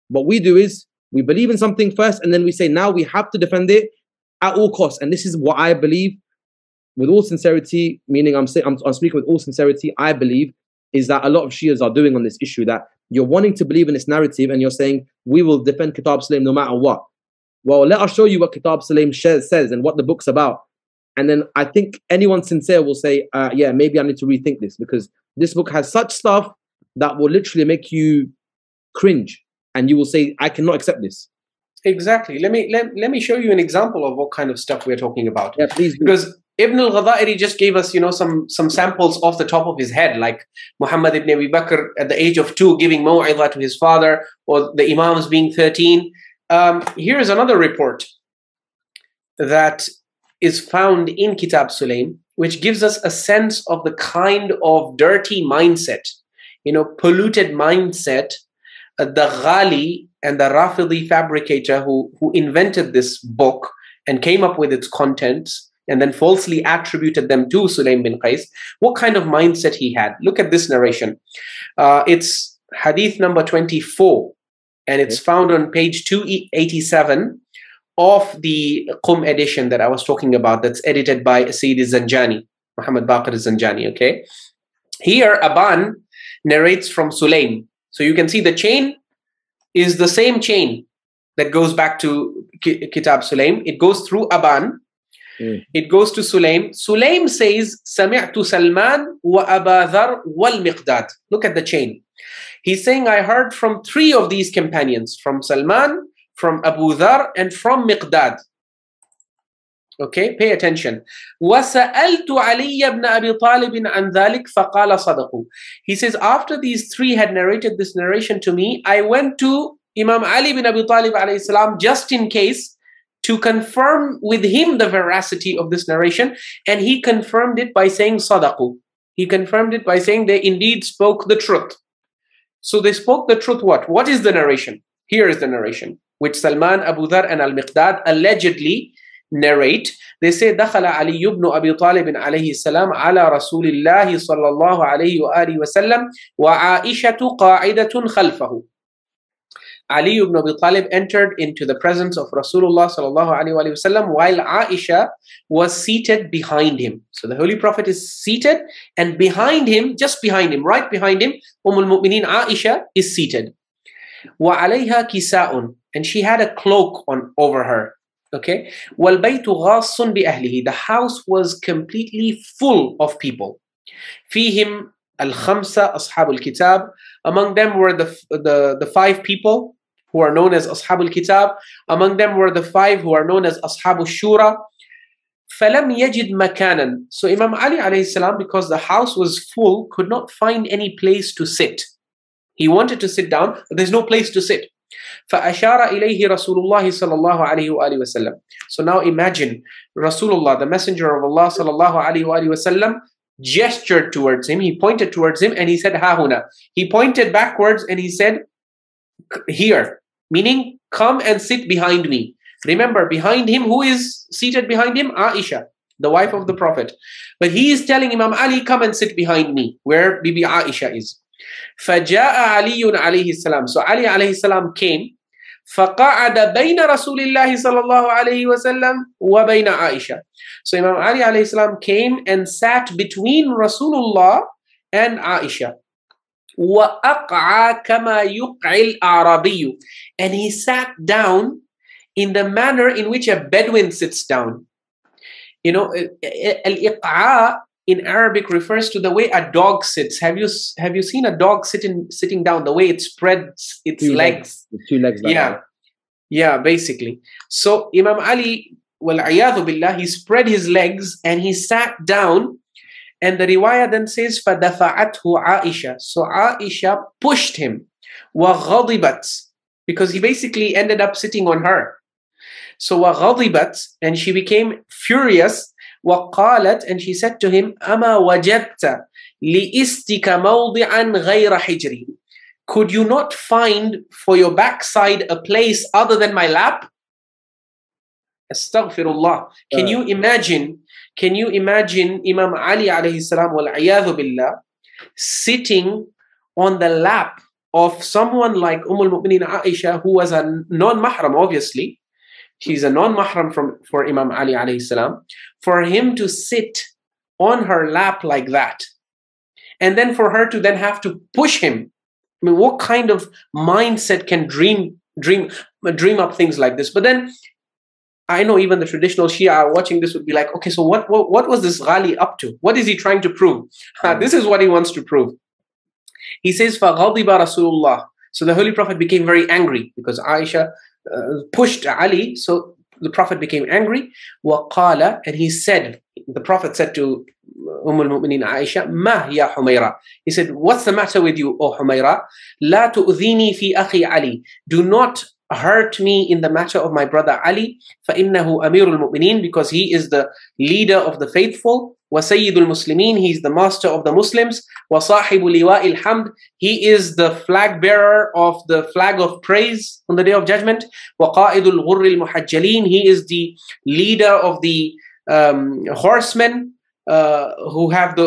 What we do is we believe in something first, and then we say, now we have to defend it at all costs. And this is what I believe with all sincerity, meaning I'm speaking with all sincerity, I believe is that a lot of Shias are doing on this issue, that you're wanting to believe in this narrative and you're saying, we will defend Kitaab Sulaym no matter what. Well, let us show you what Kitaab Sulaym says and what the book's about. And then I think anyone sincere will say, yeah, maybe I need to rethink this, because this book has such stuff that will literally make you cringe, and you will say, I cannot accept this. Exactly. Let me show you an example of what kind of stuff we're talking about. Yeah, please do. Because ibnul Ghadairi just gave us, some samples off the top of his head, like Muhammad ibn Abi Bakr at the age of 2 giving maw'idha to his father, or the Imams being 13. Here is another report that is found in Kitaab Sulaym, which gives us a sense of the kind of dirty mindset, polluted mindset, the Ghali and the Rafidi fabricator who invented this book and came up with its contents and then falsely attributed them to Sulaym bin Qais, what kind of mindset he had. Look at this narration. It's hadith number 24, and it's found on page 287 of the Qum edition that I was talking about, that's edited by Syed Zanjani, Muhammad Baqir Zanjani, okay? Here, Aban narrates from Sulaym. So you can see the chain is the same chain that goes back to Kitaab Sulaym. It goes through Aban. It goes to Sulaym. Sulaym says, Sami'tu Salman wa Aba Dhar wal Miqdad. Look at the chain. He's saying, I heard from 3 of these companions, from Salman, from Abu Dhar, and from Miqdad. Okay, pay attention. وَسَأَلْتُ عَلِيَّ بْنَ أَبِي طَالِبٍ عَنْ ذَلِكَ فَقَالَ صَدَقُوا. He says, after these 3 had narrated this narration to me, I went to Imam Ali bin Abi Talib alayhi salam just in case to confirm with him the veracity of this narration, and he confirmed it by saying sadaqu. He confirmed it by saying they indeed spoke the truth. So they spoke the truth. What is the narration? Here is the narration, which Salman, Abu Dhar, and Al-Miqdad allegedly narrate. They say, دخل علي بن أبي طالب عليه السلام على رسول الله صلى الله عليه وآله وسلم وعائشة قاعدة خلفه. Ali ibn Abi Talib entered into the presence of Rasulullah sallallahu alaihi wasallam while Aisha was seated behind him. So the Holy Prophet is seated, and behind him, just behind him, right behind him, al-Mu'mineen Aisha is seated. وَعَلَيْهَا كِسَاءٌ, and she had a cloak on over her. Okay. وَالْبَيْتُ غَاصٌ بِأَهْلِهِ, the house was completely full of people. فِيهِمْ الْخَمْسَ أَصْحَابُ الْكِتَابِ, among them were the 5 people who are known as Ashab al-Kitab. Among them were the 5 who are known as Ashab al-Shura. فَلَمْ يَجِدْ مَكَانًا. So Imam Ali alayhi salam, because the house was full, could not find any place to sit. He wanted to sit down, but there's no place to sit. فَأَشَارَ إِلَيْهِ رَسُولُ اللَّهِ صَلَى اللَّهُ عَلَيْهِ وَآلِهِ وَسَلَّمَ. So now imagine Rasulullah, the Messenger of Allah sallallahu alayhi wa sallam, gestured towards him. He pointed towards him and he said, Ha huna. He pointed backwards and he said, here, meaning come and sit behind me. Remember, behind him, who is seated behind him? Aisha, the wife of the Prophet. But he is telling Imam Ali, come and sit behind me, where Bibi Aisha is. فَجَاءَ عَلِيٌّ عَلَيْهِ السَّلَامُ. So Ali alayhi salam came. فَقَعَدَ بَيْنَ رَسُولِ اللَّهِ صَلَى اللَّهُ عَلَيْهِ وَسَلَّمَ وَبَيْنَ عَائِشَةَ. So Imam Ali alayhi salam came and sat between Rasulullah and Aisha. وَأَقْعَى كَمَا يُقْعِ الْأَعْرَابِيُّ. And he sat down in the manner in which a Bedouin sits down. You know, al-iq'a in Arabic refers to the way a dog sits. Have you seen a dog sitting down, the way it spreads its legs? With 2 legs like that. Yeah, basically. So Imam Ali, wal-'iyadhu billah, he spread his legs and he sat down, and the riwayah then says فَدَفَعَتْهُ عَائِشَةُ. So Aisha pushed him. وَغَضِبَتْ, because he basically ended up sitting on her. So وَغَضِبَتْ, and she became furious. وَقَالَتْ, and she said to him, أَمَا وَجَدْتَ لِإِسْتِكَ مَوْضِعًا غَيْرَ حِجْرِهِ. Could you not find for your backside a place other than my lap? Astaghfirullah. Can you imagine Imam Ali alayhi salam wal-'iyadhu billah sitting on the lap of someone like al-Mu'mineen Aisha, who was a non-mahram, obviously. She's a non-mahram for Imam Ali alayhi salam. For him to sit on her lap like that, and then for her to then have to push him. I mean, what kind of mindset can dream up things like this? But then I know even the traditional Shia watching this would be like, okay, so what was this Ghali up to? What is he trying to prove? This is what he wants to prove. He says, فَغَضِبَ رَسُولُ اللَّهِ. So the Holy Prophet became very angry because Aisha pushed Ali. So the Prophet became angry. وَقَالَ, and he said, the Prophet said to al-Mu'minin Aisha, "Ma ya Humayra." He said, "What's the matter with you, O Humayra? La tu'dhini fi akhi Ali. Do not hurt me in the matter of my brother Ali. فَإِنَّهُ أَمِيرُ الْمُؤْمِنِينَ, because he is the leader of the faithful. وَسَيِّدُ الْمُسْلِمِينَ, he is the master of the Muslims. وَصَاحِبُ لِوَاءِ الْحَمْدِ, he is the flag bearer of the flag of praise on the Day of Judgment. وَقَائِدُ الْغُرِّ الْمُحَجَّلِينَ, he is the leader of the horsemen who have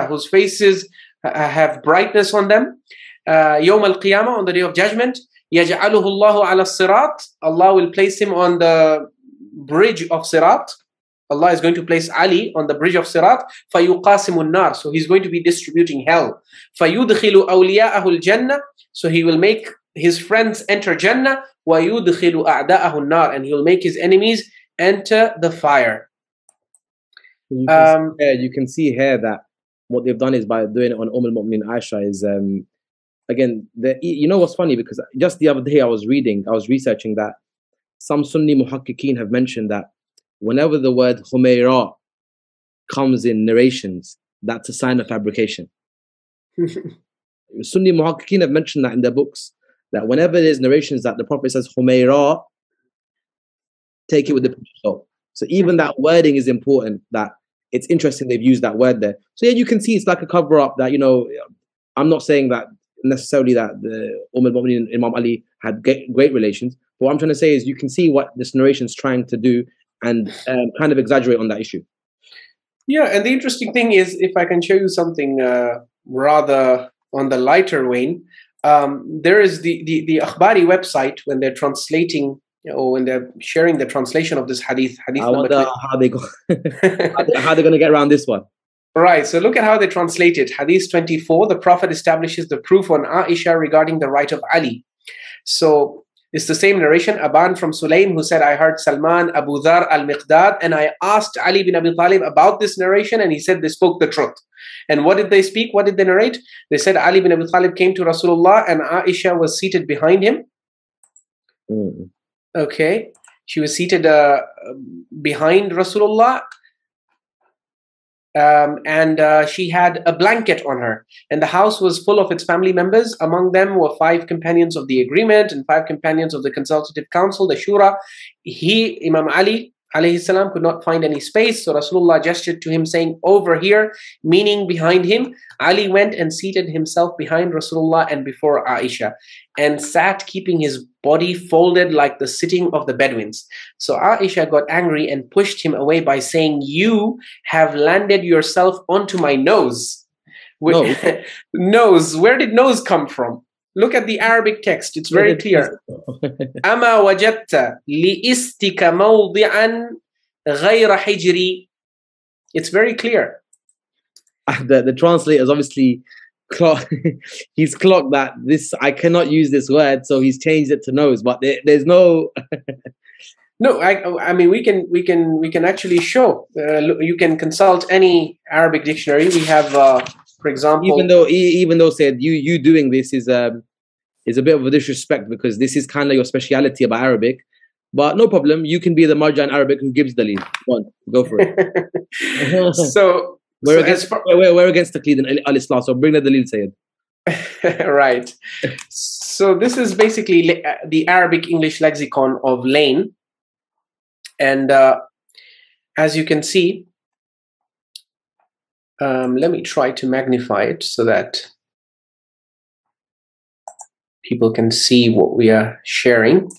whose faces have brightness on them. يوم القيامة, on the Day of Judgment. يَجْعَلُهُ اللَّهُ عَلَى الصِّرَاط, Allah will place him on the bridge of Sirat. Allah is going to place Ali on the bridge of Sirat. فَيُقَاسِمُ النَّارِ, so he's going to be distributing hell. فَيُدْخِلُ أَوْلِيَاءَهُ الْجَنَّةِ, so he will make his friends enter Jannah. وَيُدْخِلُ أَعْدَاءَهُ النَّارِ, and he will make his enemies enter the fire. You can see here that what they've done is by doing it on al-Mu'minin Aisha is again, you know what's funny, because just the other day I was researching that some Sunni muhakkikeen have mentioned that whenever the word Humayra comes in narrations, that's a sign of fabrication. Sunni muhakkikeen have mentioned that in their books, that whenever there's narrations that the Prophet says Humayra, take it with the pinch of salt. So even that wording is important, that it's interesting they've used that word there. So yeah, you can see it's like a cover-up that, you know, I'm not saying that necessarily that the al-Mu'minin Imam Ali had great relations, but what I'm trying to say is you can see what this narration is trying to do and kind of exaggerate on that issue. Yeah, and the interesting thing is, if I can show you something rather on the lighter vein, there is the Akhbari website, when they're translating or when they're sharing the translation of this hadith. I wonder how they go, how they're going to get around this one. Right, so look at how they translate it. Hadith 24, the Prophet establishes the proof on Aisha regarding the right of Ali. So it's the same narration, Aban from Sulaym, who said, I heard Salman, Abu Dhar, Al-Miqdad, and I asked Ali bin Abi Talib about this narration, and he said they spoke the truth. And what did they speak? What did they narrate? They said Ali bin Abi Talib came to Rasulullah and Aisha was seated behind him. Okay, she was seated behind Rasulullah. And she had a blanket on her, and the house was full of its family members. Among them were 5 companions of the agreement and 5 companions of the consultative council, the shura. Imam Ali alayhi salam could not find any space, so Rasulullah gestured to him saying, over here, meaning behind him. Ali went and seated himself behind Rasulullah and before Aisha, and sat keeping his body folded like the sitting of the Bedouins. So Aisha got angry and pushed him away by saying, you have landed yourself onto my nose. Nose, where did nose come from? Look at the Arabic text, it's very clear. أَمَا وَجَدْتَ لِإِسْتِكَ مَوْضِعًا غَيْرَ حِجْرِي. It's very clear. The translator is obviously he's clocked that this, I cannot use this word, so he's changed it to nose, but there's no no, I mean we can actually show, you can consult any Arabic dictionary. We have for example, even though said you doing this is a bit of a disrespect, because this is kind of your speciality about Arabic, but no problem, you can be the marja in Arabic who gives the lead. Go for it. So we're against taqlid and al-Islam, so bring the dalil, Syed. Right. So this is basically the Arabic English lexicon of Lane, and as you can see, let me try to magnify it so that people can see what we are sharing.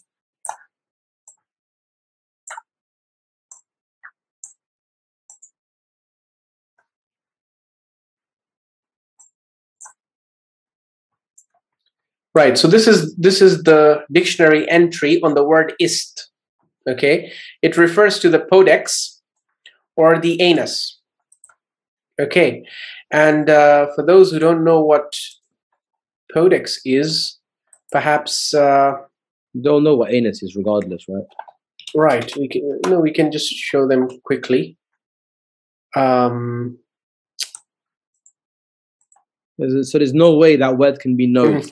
Right, so this is the dictionary entry on the word ist. Okay, it refers to the podex or the anus. Okay, and for those who don't know what podex is, perhaps don't know what anus is, regardless, right? Right. We can just show them quickly. So there's no way that word can be known,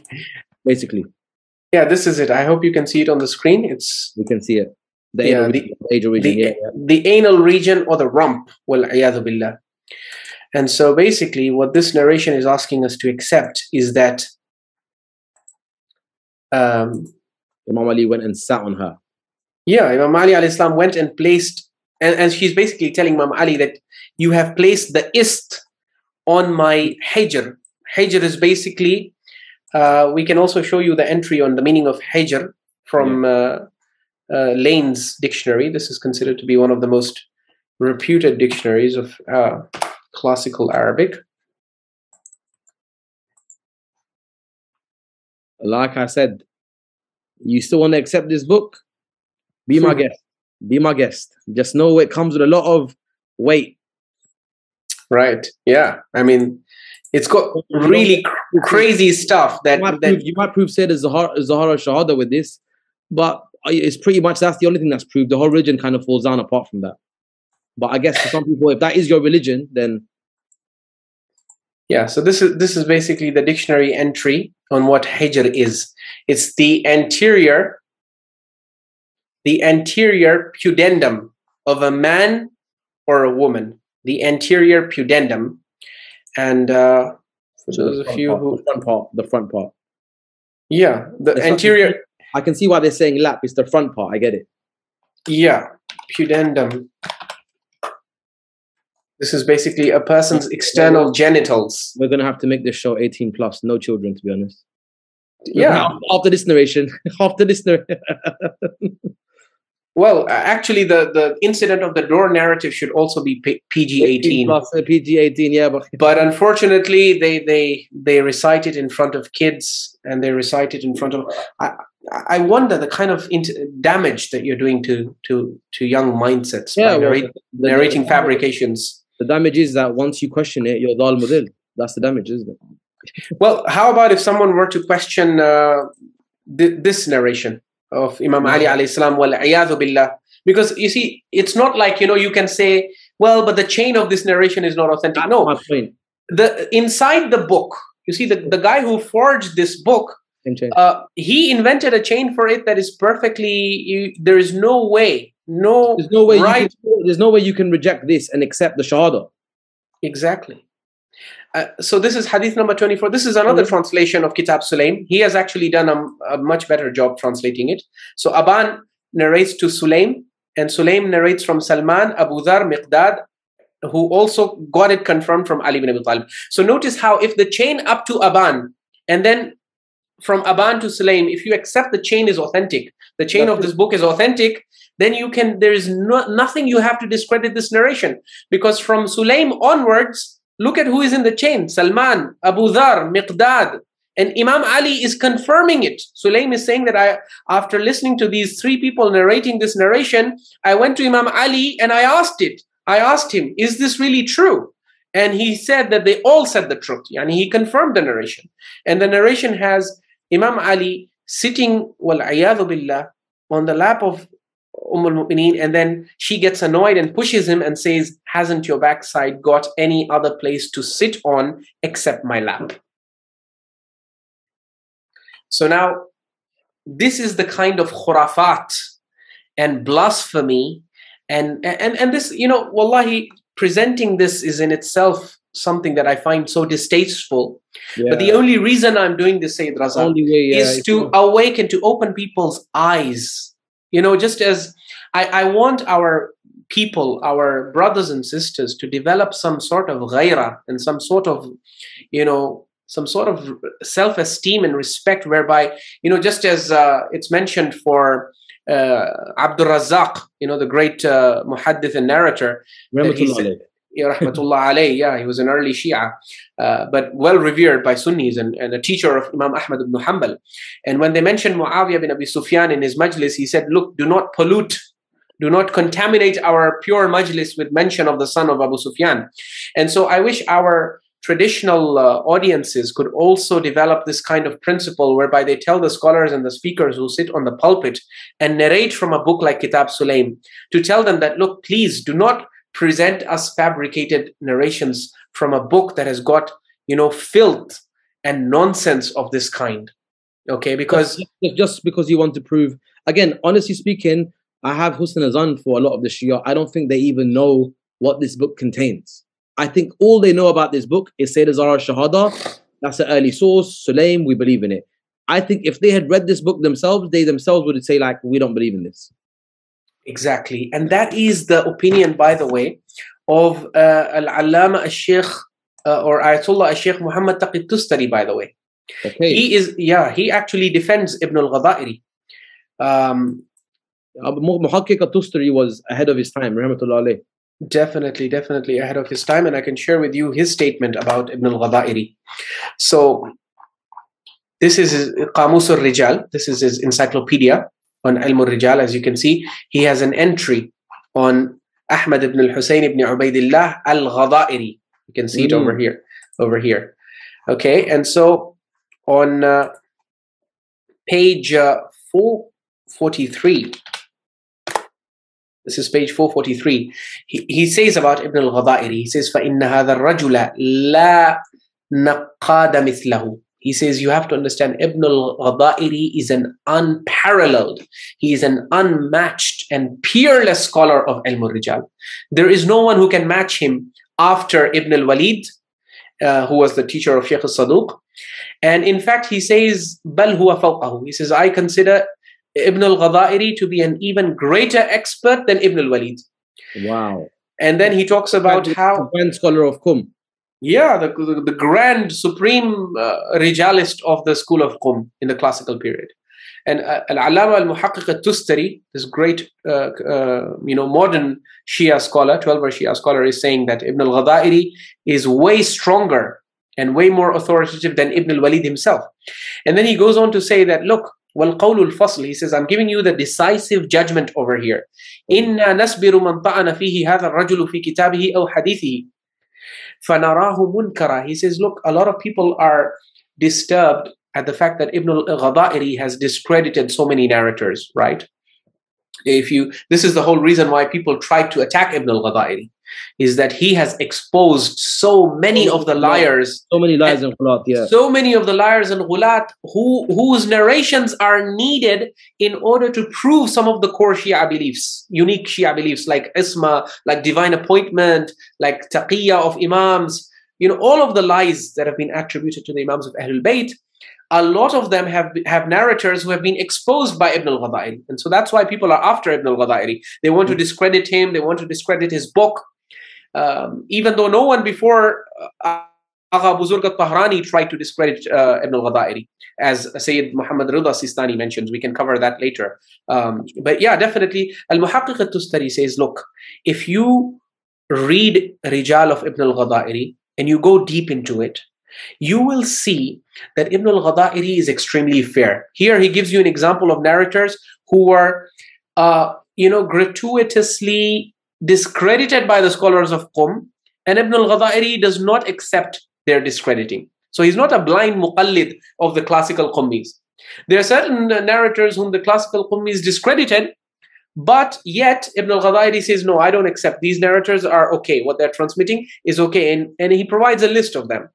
basically. Yeah, this is it. I hope you can see it on the screen. We can see it. The anal region. The anal region or the rump. Wal-'iyadhu billah. And so basically what this narration is asking us to accept is that Imam Ali went and sat on her. Yeah, Imam Ali alayhi salam went and placed, and she's basically telling Imam Ali that you have placed the ist on my hijr. Hijr is basically, we can also show you the entry on the meaning of hijr from Lane's dictionary. This is considered to be one of the most reputed dictionaries of classical Arabic. Like I said, you still want to accept this book? Be my guest. Be my guest. Just know it comes with a lot of weight. Right. Yeah. I mean, it's got really crazy stuff that you might prove Sayyid Zahara Shahada with this, but it's pretty much that's the only thing that's proved. The whole religion kind of falls down apart from that. But I guess for some people, if that is your religion, then yeah. So this is basically the dictionary entry on what hijr is. It's the anterior pudendum of a man or a woman. The anterior pudendum, and for those of you who the front part. Yeah, the anterior. I can see why they're saying lap. It's the front part. I get it. Yeah, pudendum. This is basically a person's external genitals. We're gonna have to make this show 18 plus. No children, to be honest. Yeah. After this narration, Well, actually, the incident of the door narrative should also be PG-18. Plus PG-18, yeah. But unfortunately, they recite it in front of kids, and they recite it in front of. I wonder the kind of damage that you're doing to young mindsets by narrating fabrications. The damage is that once you question it, you're dal mudil. That's the damage, isn't it? Well, how about if someone were to question this narration of Imam Ali alayhi salam, wal-'iyadhu billah? Because you see, it's not like, you can say, well, but the chain of this narration is not authentic. No, inside the book, you see, the guy who forged this book, he invented a chain for it that is perfectly, there is no way, there's no way you can reject this and accept the shahada. Exactly. So this is hadith number 24. This is another translation of Kitaab Sulaym. He has actually done a much better job translating it. So Aban narrates to Sulaym, and Sulaym narrates from Salman, Abu Dhar, Miqdad, who also got it confirmed from Ali ibn Abi Talib. So notice how if the chain up to Aban, and then from Aban to Sulaym, if you accept the chain is authentic, the chain of this book is authentic, then there is nothing you have to discredit this narration. Because from Sulaym onwards, look at who is in the chain. Salman, Abu Dhar, Miqdad, and Imam Ali is confirming it. Sulaym is saying that after listening to these three people narrating this narration, I went to Imam Ali and I asked him, is this really true? And he said that they all said the truth. And he confirmed the narration. And the narration has Imam Ali sitting, wal-'iyadhu billah, on the lap of al-Mu'mineen, and then she gets annoyed and pushes him and says, hasn't your backside got any other place to sit on except my lap? So now, this is the kind of khurafat and blasphemy, and this, wallahi, presenting this is in itself something that I find so distasteful. But the only reason I'm doing this, Sayyid Raza, is to awaken, to open people's eyes. Just as I want our people, our brothers and sisters, to develop some sort of ghaira and some sort of self-esteem and respect, whereby, just as it's mentioned for Abdul Razzaq, the great muhaddith and narrator, rahmatullah alayh, he was an early Shia, but well revered by Sunnis and a teacher of Imam Ahmad ibn Hanbal. And when they mentioned Muawiyah bin Abi Sufyan in his majlis, he said, look, do not pollute, do not contaminate our pure majlis with mention of the son of Abu Sufyan. And so I wish our traditional audiences could also develop this kind of principle, whereby they tell the scholars and the speakers who sit on the pulpit and narrate from a book like Kitaab Sulaym, to tell them that, look, please do not present us fabricated narrations from a book that has got filth and nonsense of this kind. Okay, because just because you want to prove, again, honestly speaking, I have husn azan for a lot of the Shia. I don't think they even know what this book contains. I think all they know about this book is Sayyid Zahra Shahada. That's an early source. Sulaym, we believe in it. I think if they had read this book themselves, they themselves would say, like, we don't believe in this. Exactly. And that is the opinion, by the way, of Al-Allama al-Sheikh or Ayyatullah al-Sheikh Muhammad Taqi Tustari, by the way. Okay. He actually defends ibnul Ghadairi. Muhakkik al-Tustari was ahead of his time, rahmatullah alayh. Definitely ahead of his time, and I can share with you his statement about ibnul Ghadairi. So this is his Qamus al-Rijal. This is his encyclopedia on Ilm al-Rijal. As you can see, he has an entry on Ahmad ibn al-Husayn ibn Ubaidillah al-Ghadairi. You can see it over here. Okay, and so on page 443, this is page 443, he says about Ibn al-Ghadairi, he says, فَإِنَّ هَذَا الرَّجُلَ لَا نَقَّادَ مِثْلَهُ. He says, you have to understand, Ibn al-Ghadairi is an unparalleled, he is an unmatched and peerless scholar of Ilm al-Rijal. There is no one who can match him after Ibn al-Walid, who was the teacher of Sheikh al-Saduq. And in fact, he says, بَلْ هُوَ فَوْقَهُ. He says, I consider Ibn al-Ghadairi to be an even greater expert than Ibn al-Walid. Wow. And then he talks about how... the grand scholar of Qum. Yeah, the grand, supreme Rijalist of the school of Qum in the classical period. And Al-Allama al-Muhaqqiq al-Tustari, this great, modern Shia scholar, 12-verse Shia scholar, is saying that Ibn al-Ghadairi is way stronger and way more authoritative than Ibn al-Walid himself. And then he goes on to say that, look, وَالْقَوْلُ الْفَصْلِ, he says, I'm giving you the decisive judgment over here. إِنَّا نَسْبِرُ مَنْ طَعَنَ فِيهِ هَذَا الرَّجُلُ فِي كِتَابِهِ أَوْ حَدِيثِهِ فَنَرَاهُ مُنْكَرًا. He says, look, a lot of people are disturbed at the fact that Ibn al-Ghadairi has discredited so many narrators, right? This is the whole reason why people tried to attack Ibn al-Ghadairi, is that he has exposed so many of the liars. So many liars and ghulat, yeah. So many of the liars and ghulat whose narrations are needed in order to prove some of the core Shia beliefs, unique Shia beliefs like Isma, like divine appointment, like taqiyya of Imams. All of the lies that have been attributed to the Imams of Ahlul Bayt, a lot of them have narrators who have been exposed by Ibn al-Ghadairi. And so that's why people are after Ibn al-Ghadairi. They want to discredit him. They want to discredit his book. Even though no one before Agha Buzurg al-Tahrani tried to discredit Ibn al-Ghadairi, as Sayyid Muhammad Rida Seestani mentions. We can cover that later. But yeah, definitely, Al-Muhaqqiq al-Tustari says, look, if you read Rijal of Ibn al-Ghadairi and you go deep into it, you will see that Ibn al-Ghadairi is extremely fair. Here he gives you an example of narrators who were, gratuitously discredited by the scholars of Qum, and Ibn al-Ghadairi does not accept their discrediting. So he's not a blind muqallid of the classical Qummis. There are certain narrators whom the classical Qummis discredited, but yet Ibn al-Ghadairi says, no, I don't accept. These narrators are okay. What they're transmitting is okay. And he provides a list of them.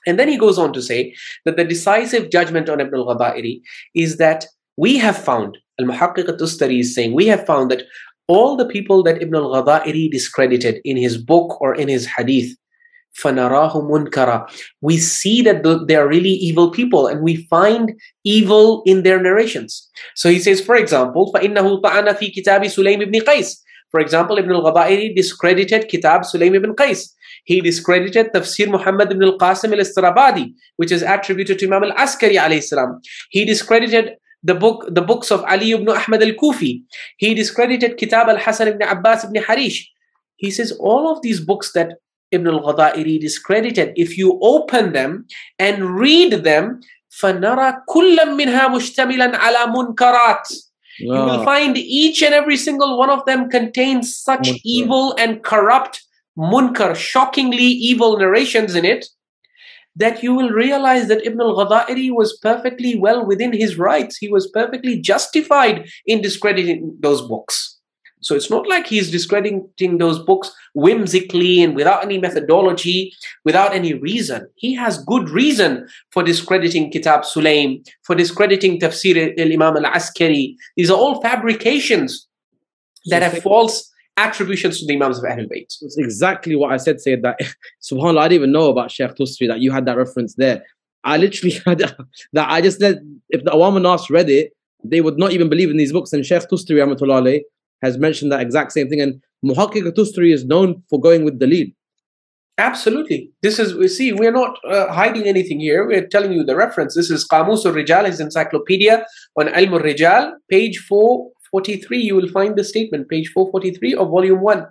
And then he goes on to say that the decisive judgment on Ibn al-Ghadairi is that we have found, Al-Muhaqqiq al-Tustari is saying, we have found that all the people that Ibn al-Ghadairi discredited in his book or in his hadith, فَنَرَاهُ مُنْكَرًا, we see that they are really evil people and we find evil in their narrations. So he says, for example, فَإِنَّهُ طَعَنَ فِي كِتَابِ سُلَيْمِ ibn Qais. For example, Ibn al-Ghadairi discredited Kitaab Sulaym ibn Qais. He discredited Tafsir Muhammad ibn al-Qasim al-Istirabadi, which is attributed to Imam al-Askari alayhi salam. He discredited the books of Ali ibn Ahmad al-Kufi. He discredited Kitab al-Hasan ibn Abbas ibn Harish. He says all of these books that Ibn al-Ghadairi discredited, if you open them and read them, فَنَرَى كُلًّا مِنْهَا مُشْتَمِلًا عَلَى مُنْكَرَاتٍ. You will find each and every single one of them contains such evil and corrupt, munkar, shockingly evil narrations in it, that you will realize that Ibn al-Ghadairi was perfectly well within his rights. He was perfectly justified in discrediting those books. So it's not like he's discrediting those books whimsically and without any methodology, without any reason. He has good reason for discrediting Kitaab Sulaym, for discrediting Tafsir al-Imam al-Askari. These are all fabrications that have false attributions to the Imams of Ahlul Bayt. It's exactly what I said, Sayyid, that subhanAllah, I didn't even know about Sheikh Tustari, that you had that reference there. I literally had that. I just said, if the Awam Nas read it, they would not even believe in these books. And Sheikh Tustari Rahmatullah alayh has mentioned that exact same thing. And Muhaqqiq Tustari is known for going with Dalil. Absolutely. This is, we see, we're not hiding anything here. We're telling you the reference. This is Qamus al-Rijal, his encyclopedia on Ilm al-Rijal, page 443. You will find the statement, page 443 of volume 1.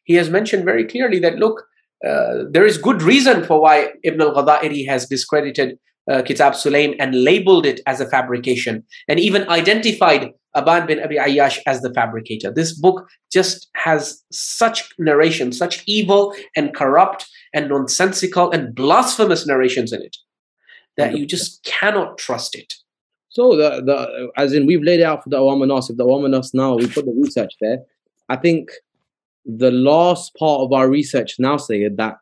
He has mentioned very clearly that, look, there is good reason for why Ibn al-Ghadairi has discredited Kitaab Sulaym and labeled it as a fabrication, and even identified Aban bin Abi Ayyash as the fabricator. This book just has such narration, such evil and corrupt and nonsensical and blasphemous narrations in it that you just cannot trust it. So as in, we've laid it out for the Awam Nas. If the Awam Nas now, we put the research there. I think the last part of our research now, Sayyid, that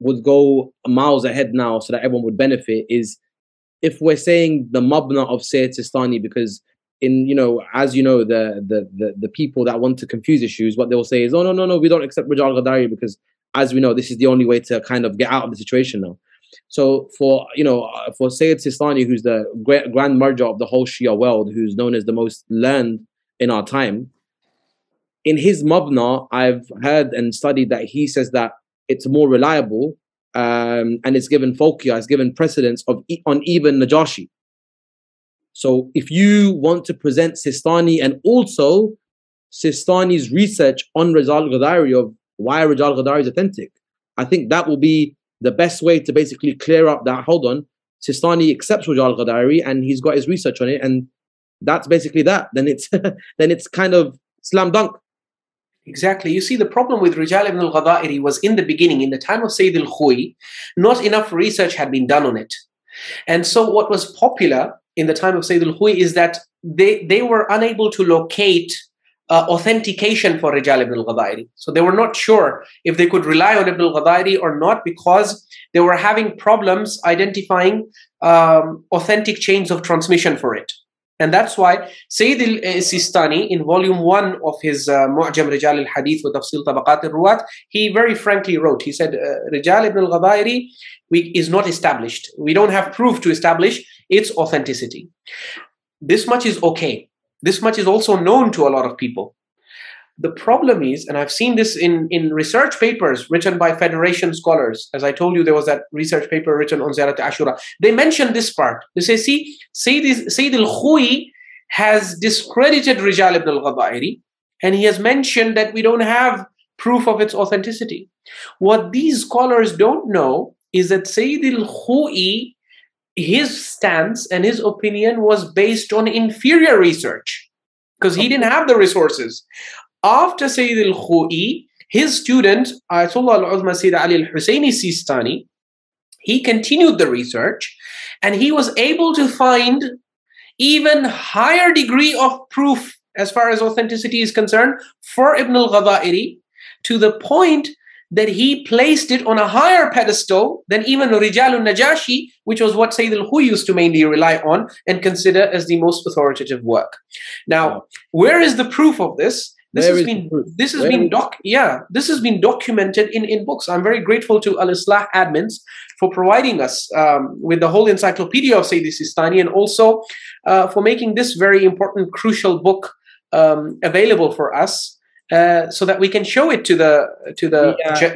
would go miles ahead now so that everyone would benefit, is if we're saying the mabna of Syed Seestani, because in, as you know, the people that want to confuse issues, what they'll say is, oh, no, we don't accept Rijal Ghadairi, because as we know, this is the only way to kind of get out of the situation now. So for Syed Seestani, who's the grand marja of the whole Shia world, who's known as the most learned in our time, in his mabna, I've heard and studied that he says that it's more reliable, and it's given fawqiyah, it's given precedence on even Najjashi. So if you want to present Seestani and also Seestani's research on Rijal Ghadairi, of why Rijal Ghadairi is authentic, I think that will be the best way to basically clear up that, hold on, Seestani accepts Rijal Ghadairi and he's got his research on it, and that's basically that. Then it's then it's kind of slam dunk. Exactly. You see, the problem with Rijal ibn al-Ghadairi was in the beginning, in the time of Sayyid al-Khu'i, not enough research had been done on it. And so what was popular in the time of Sayyid al-Khu'i is that they were unable to locate authentication for Rijal ibn al-Ghadairi. So they were not sure if they could rely on Ibn al-Ghadairi or not, because they were having problems identifying authentic chains of transmission for it. And that's why Syed Seestani, in volume 1 of his Mu'jam Rijal al-Hadith wa Tafsil Tabaqat al-Ruwat, he very frankly wrote, he said, Rijal ibn al-Ghadairi is not established. We don't have proof to establish its authenticity. This much is okay. This much is also known to a lot of people. The problem is, and I've seen this in research papers written by Federation scholars. As I told you, there was that research paper written on Ziyarat Ashura. They mention this part. They say, see, Sayyid al-Khu'i has discredited Rijal ibn al-Ghadairi, and he has mentioned that we don't have proof of its authenticity. What these scholars don't know is that Sayyid al-Khu'i, his stance and his opinion was based on inferior research, because he didn't have the resources. After Sayyid al-Khu'i, his student, Ayyatullah al-Uzma Sayyid Ali al-Husayni Seestani, he continued the research, and he was able to find even higher degree of proof as far as authenticity is concerned for Ibn al-Ghadairi, to the point that he placed it on a higher pedestal than even Rijal Najjashi, which was what Sayyid al-Khu'i used to mainly rely on and consider as the most authoritative work. Now, where is the proof of this? This has been documented in books. I'm very grateful to Al-Islah admins for providing us with the whole encyclopedia of Syed Seestani, and also for making this very important, crucial book available for us, so that we can show it to the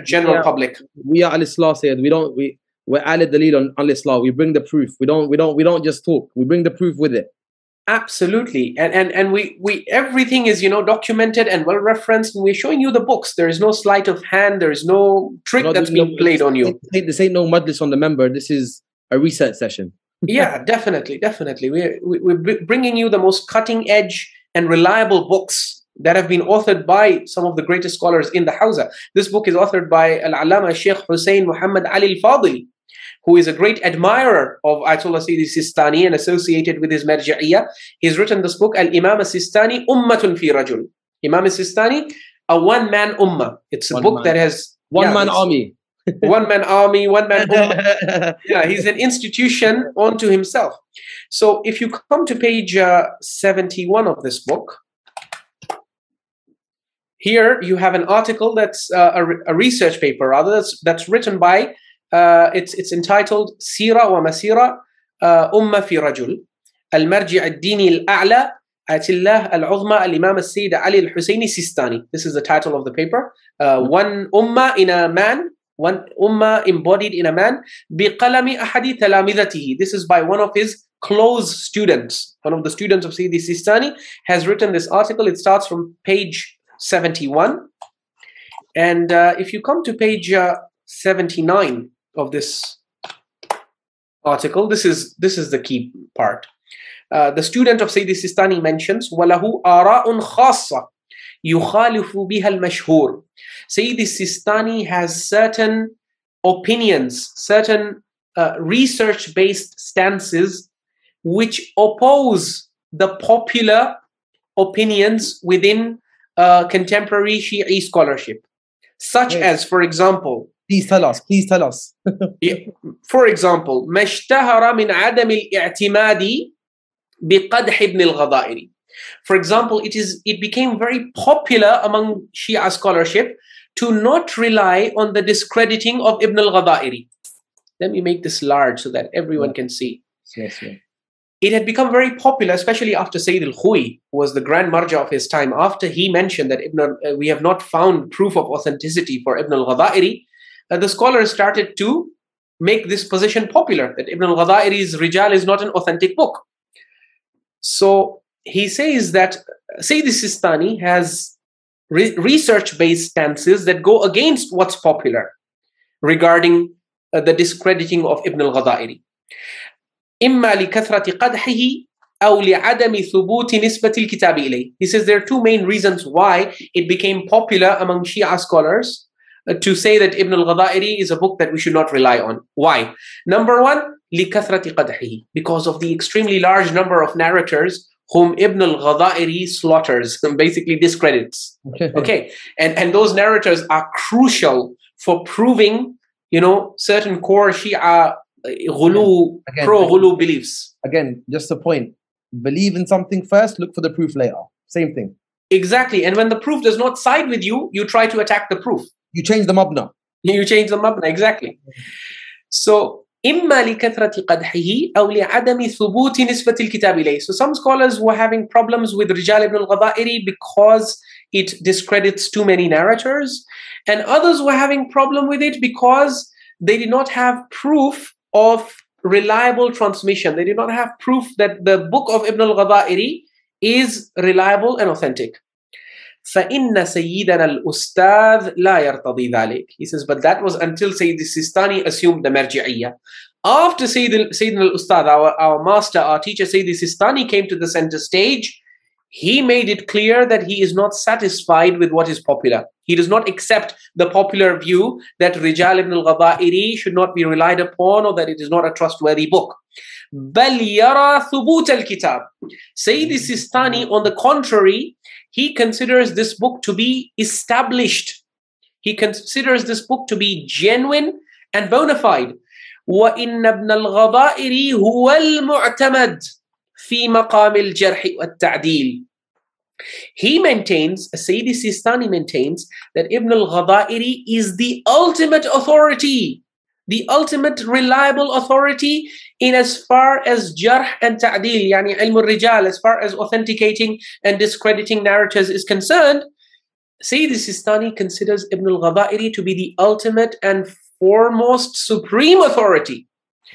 general public. We are Al-Islah, Sayyid. We're Al-Dalil on Al-Islah. We bring the proof. We don't just talk. We bring the proof with it. Absolutely, and we everything is documented and well referenced, and we're showing you the books. There is no sleight of hand. There is no trick that's being played on you. This ain't no majlis on the member. This is a research session. Yeah, definitely. We're bringing you the most cutting edge and reliable books that have been authored by some of the greatest scholars in the Hawza. This book is authored by Al-Allama Sheikh Hussein Muhammad Ali al-Fadili, who is a great admirer of Ayyatullah Syed Seestani and associated with his marja'iyah. He's written this book, Al-Imam Seestani Ummatun fi Rajul. Imam Sistani, a one-man ummah. It's a book that has... One-man army. One-man army, one-man ummah. Yeah, he's an institution unto himself. So if you come to page 71 of this book, here you have an article that's a research paper, rather, that's written by, it's entitled Sira wa Masira Umma fi Rajul Al-Marji' al-Dini al-A'la Ayyatullah al-Uzma al-Imam al-Sayyid Ali al-Husayni Seestani. This is the title of the paper. One ummah in a man, one ummah embodied in a man, biqalami ahadi talamidatihi. This is by one of his close students. One of the students of Syed Seestani has written this article. It starts from page 71. And if you come to page 79 of this article, this is the key part. The student of Syed Seestani mentions وَلَهُ آرَاءٌ خَاصَّةٌ يُخَالِفُ بِهَا الْمَشْهُورِ. Syed Seestani has certain opinions, certain research-based stances which oppose the popular opinions within contemporary Shi'i scholarship. Such as, for example... Please tell us, please tell us. For example, مَا اشْتَهَرَ مِنْ عَدَمِ الْإِعْتِمَادِ بِقَدْحِ ibn al-Ghadairi. For example, it became very popular among Shia scholarship to not rely on the discrediting of Ibn al-Ghadairi. Let me make this large so that everyone can see. Yes, yes. It had become very popular, especially after Sayyid al-Khu'i, who was the grand marja of his time. After he mentioned that we have not found proof of authenticity for Ibn al-Ghadairi, the scholars started to make this position popular, that Ibn al-Ghadairi's Rijal is not an authentic book. So he says that Syed Seestani has research-based stances that go against what's popular regarding the discrediting of Ibn al-Ghadairi. إما لكثرة قدحه أو لعدم ثبوت نسبة الكتاب إليه. He says there are two main reasons why it became popular among Shia scholars to say that Ibn al-Ghadairi is a book that we should not rely on. Why? Number one, لكثرة قدحه, because of the extremely large number of narrators whom Ibn al-Ghadairi slaughters and basically discredits. Okay, and those narrators are crucial for proving, you know, certain core Shia ghulu, pro-ghulu beliefs. Again, just a point. Believe in something first, look for the proof later. Same thing. Exactly. And when the proof does not side with you, you try to attack the proof. You change the mabna. You change the mabna, exactly. So, إما لكثرة قدحه أو لعدم ثبوت نسبة الكتاب إليه. So some scholars were having problems with Rijal ibn al-Ghadairi because it discredits too many narrators, and others were having problem with it because they did not have proof of reliable transmission. They did not have proof that the book of Ibn al-Ghadairi is reliable and authentic. فَإِنَّ سَيِّدَنَا الْأُسْتَاذ لَا يَرْتَضِي ذَلِكَ. He says, but that was until Syed Seestani assumed the marji'iyya. After Sayyidina al-Ustad, our master, our teacher, Syed Seestani came to the center stage, he made it clear that he is not satisfied with what is popular. He does not accept the popular view that Rijal ibn al-Ghadairi should not be relied upon or that it is not a trustworthy book. بَلْ يَرَى ثُبُوتَ الْكِتَابِ. Syed Seestani, on the contrary, he considers this book to be established. He considers this book to be genuine and bona fide. وَإِنَّ ابْنَ الْغَضَائِرِ هُوَ الْمُعْتَمَدِ فِي مَقَامِ الْجَرْحِ وَالتَّعْدِيلِ. He maintains, Syed Seestani maintains, that Ibn al-Ghadairi is the ultimate authority, the ultimate reliable authority in as far as jarh and ta'dil, yani ilm al-rijal, as far as authenticating and discrediting narrators is concerned. Syed Seestani considers Ibn al-Ghadairi to be the ultimate and foremost supreme authority.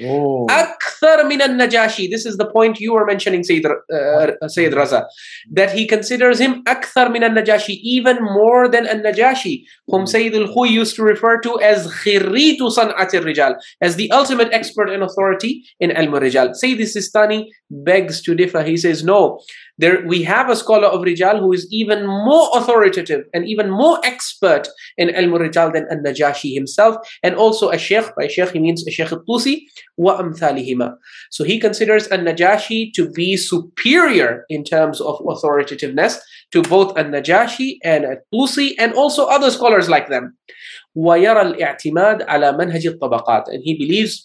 Akthar min al-Najjashi. This is the point you were mentioning, Sayyid Raza, that he considers him akthar min al-Najjashi, even more than al-Najjashi, whom Sayyid al-Khu'i used to refer to as khirritu san'at al-Rijal, as the ultimate expert and authority in ilm al-Rijal. Syed Seestani begs to differ. He says, no, we have a scholar of Rijal who is even more authoritative and even more expert in ilm al-Rijal than al-Najjashi himself, and also a sheikh. By sheikh he means a Sheikh Al-Tusi wa amthalihima. So he considers al-Najjashi to be superior in terms of authoritativeness to both Al-Najjashi and Al-Tusi and also other scholars like them. وَيَرَى الْإِعْتِمَادَ عَلَى مَنْهَجِ الطَّبَقَاتِ, and he believes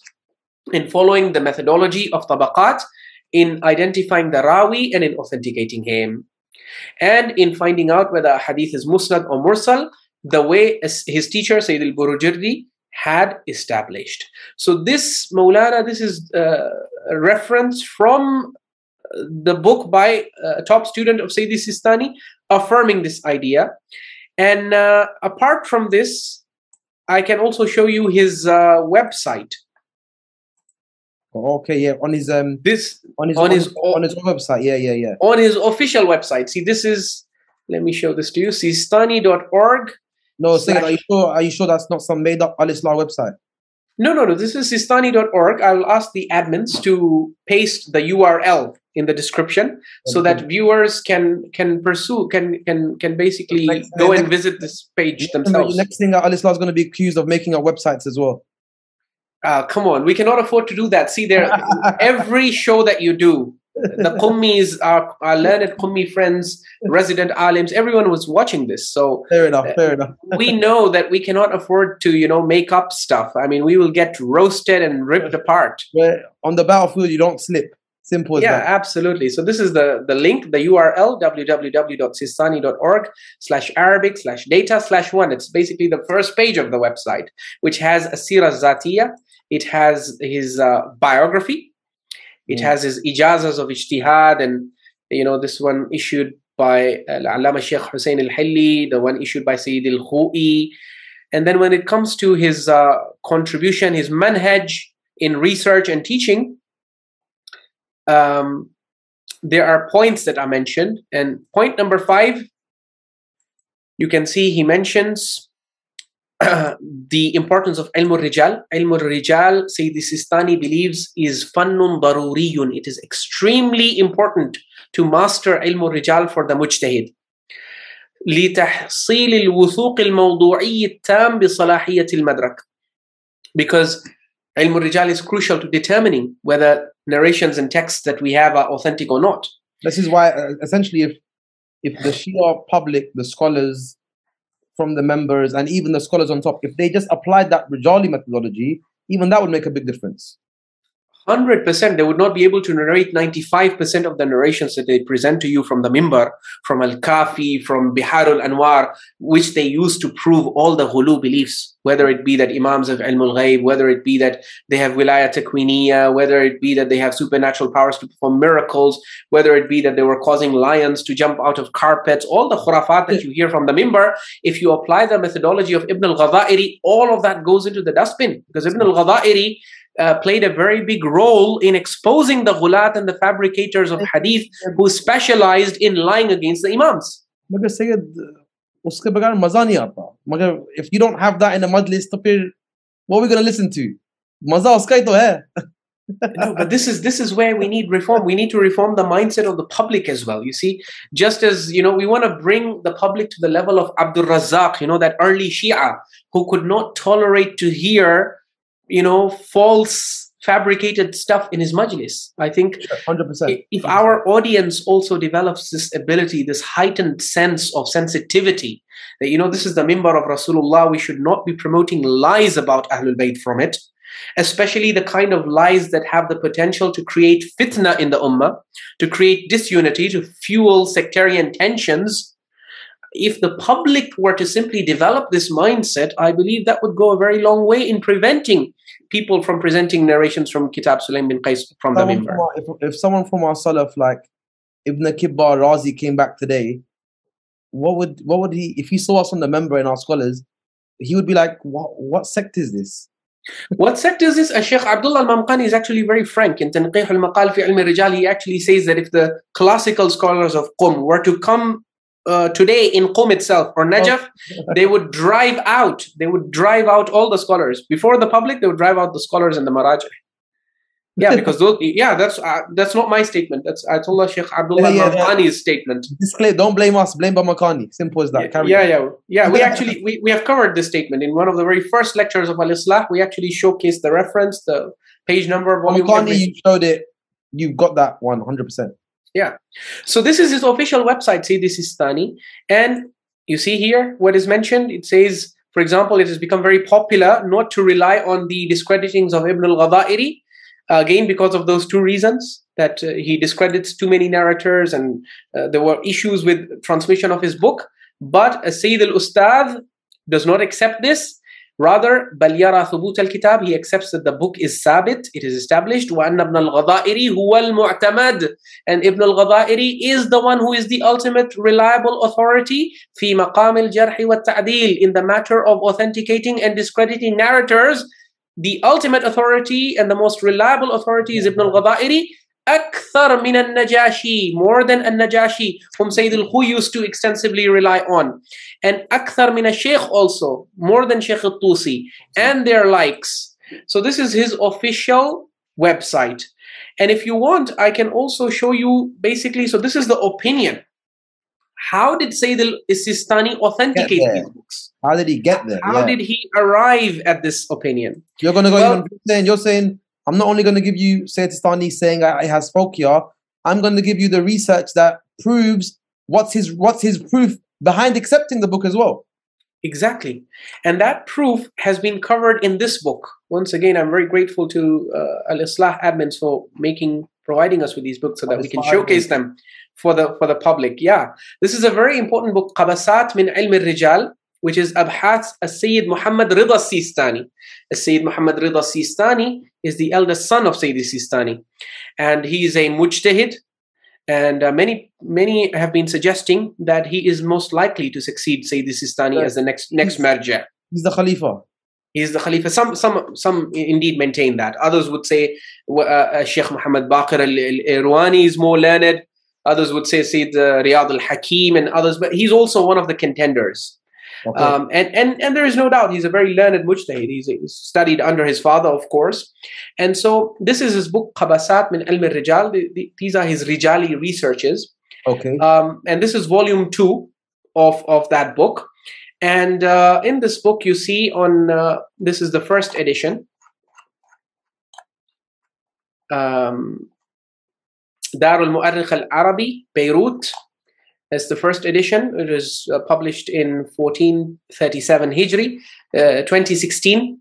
in following the methodology of tabaqat, in identifying the rawi and in authenticating him, and in finding out whether a hadith is musnad or mursal, the way his teacher Sayyid al-Burujurri had established. So this, Maulana, this is a reference from the book by a top student of Syed Seestani, affirming this idea. And apart from this, I can also show you his website. Okay, yeah, on his on his website, yeah. On his official website. See, this is, let me show this to you, Seestani.org. No, Syed, are you sure that's not some made up Al-Islah website? No, this is Seestani.org. I will ask the admins to paste the URL in the description so that viewers can basically go and visit this page themselves. The next thing, Al-Islah is going to be accused of making up websites as well. Come on, we cannot afford to do that. See, there, every show that you do, the Qummis, our learned Qummi friends, resident alims, everyone was watching this. So fair enough. We know that we cannot afford to, make up stuff. I mean, we will get roasted and ripped apart. Where on the battlefield, you don't slip. Simple as that. Yeah, absolutely. So this is the link, the URL, www.sistani.org/Arabic/data/1. It's basically the first page of the website, which has a Sirah Zatiyah. It has his biography. It has his ijazas of ijtihad, and this one issued by Al-Allama Sheikh Hussein Al-Hilli, the one issued by Sayyid Al-Khu'i. And then when it comes to his contribution, his manhaj in research and teaching, there are points that are mentioned. And point number 5, you can see he mentions the importance of ilm al-rijal. Ilm al-rijal, Syed Seestani believes, is fannun daruriyun. It is extremely important to master ilm al-rijal for the mujtahid. لتحصيل الوثوق الموضوعي التام بصلاحية المدرك. Because ilm al-rijal is crucial to determining whether narrations and texts that we have are authentic or not. This is why, essentially, if the Shia public, the scholars from the members, and even the scholars on top, if they just applied that Rijali methodology, even that would make a big difference. 100%. They would not be able to narrate 95% of the narrations that they present to you from the Mimbar, from Al-Kafi, from Biharul Anwar, which they use to prove all the ghulu beliefs, whether it be that Imams have ilm al-ghayb, whether it be that they have wilayah takwiniya, whether it be that they have supernatural powers to perform miracles, whether it be that they were causing lions to jump out of carpets, all the khurafat that you hear from the Mimbar. If you apply the methodology of ibnul Ghadairi, all of that goes into the dustbin, because ibnul Ghadairi played a very big role in exposing the ghulat and the fabricators of hadith who specialized in lying against the imams. If you don't have that in a majlis, what are we going to listen to? No, but this is where we need reform. We need to reform the mindset of the public as well. You see, just as we want to bring the public to the level of Abdul Razzaq, that early Shia who could not tolerate to hear false fabricated stuff in his majlis. I think 100%. If our audience also develops this ability, this heightened sense of sensitivity, that this is the mimbar of Rasulullah, we should not be promoting lies about Ahlul Bayt from it, especially the kind of lies that have the potential to create fitna in the ummah, to create disunity, to fuel sectarian tensions. If the public were to simply develop this mindset, I believe that would go a very long way in preventing people from presenting narrations from Kitaab Sulaym bin Qais from the Mimbar. If someone from our Salaf like Ibn Kibbar Razi came back today, what would he, if he saw us on the Mimbar in our scholars, he would be like, what sect is this? What sect is this? Sheikh Abdullah al-Mamqani is actually very frank. In Tanqih al-Maqal fi Ilm al-Rijal, he actually says that if the classical scholars of Qum were to come today in Qum itself or Najaf, they would drive out all the scholars. Before the public, they would drive out the scholars and the marajih. Yeah, because that's not my statement. That's Ayyatullah Sheikh Abdullah Mamqani's statement. Don't blame us, blame Mamqani. Simple as that. Yeah. We actually we have covered this statement in one of the very first lectures of Al-Islah. We actually showcased the reference, the page number, volume. Mamqani, you showed it. You've got that 100%. Yeah. So this is his official website, Syed Seestani. And you see here what is mentioned. It says, for example, it has become very popular not to rely on the discreditings of Ibn al-Ghadairi, again, because of those two reasons, that he discredits too many narrators and there were issues with transmission of his book. But Sayyid al-Ustadh does not accept this. Rather, بل يرى ثبوت الكتاب, he accepts that the book is sabit, it is established. وأن ابن الغضائر هو المعتمد, and Ibn al-Ghadairi is the one who is the ultimate reliable authority في مقام الجرح والتعديل, in the matter of authenticating and discrediting narrators. The ultimate authority and the most reliable authority is Ibn al-Ghadairi. أكثر من النجاشي, more than النجاشي, whom Sayyid al-Khu used to extensively rely on. And أكثر من الشيخ also, more than Sheikh Al-Tusi, and their likes. So this is his official website. And if you want, I can also show you basically, so this is the opinion. How did Syed Seestani authenticate these books? How did he get there? How did he arrive at this opinion? You're going to go even, you're saying, I'm not only going to give you Syed Seestani saying it has spoke here, I'm going to give you the research that proves what's his proof behind accepting the book as well. Exactly. And that proof has been covered in this book. Once again, I'm very grateful to Al-Islah admins for providing us with these books so that we can showcase them for the public. Yeah. This is a very important book, Qabasat min Ilm al-Rijal, which is Abhath al-Sayyid Muhammad Ridha Seestani. Sayyid Muhammad Ridha Seestani is the eldest son of Syed Seestani. And he is a mujtahid. And many have been suggesting that he is most likely to succeed Syed Seestani as the next marja. He's the Khalifa. He is the Khalifa. Some indeed maintain that. Others would say Sheikh Muhammad Baqir al-Irwani is more learned. Others would say Sayyid Riyad al-Hakim and others. But he's also one of the contenders. Okay. And there is no doubt he's a very learned mujtahid. He's studied under his father, of course. And so this is his book, Qabasat min Ilm al-Rijal. These are his Rijali researches. Okay. And this is volume 2 of that book. And in this book, you see this is the first edition. Dar al-Mu'arrikh al-Arabi, Beirut. That's the first edition. It was published in 1437 Hijri, 2016.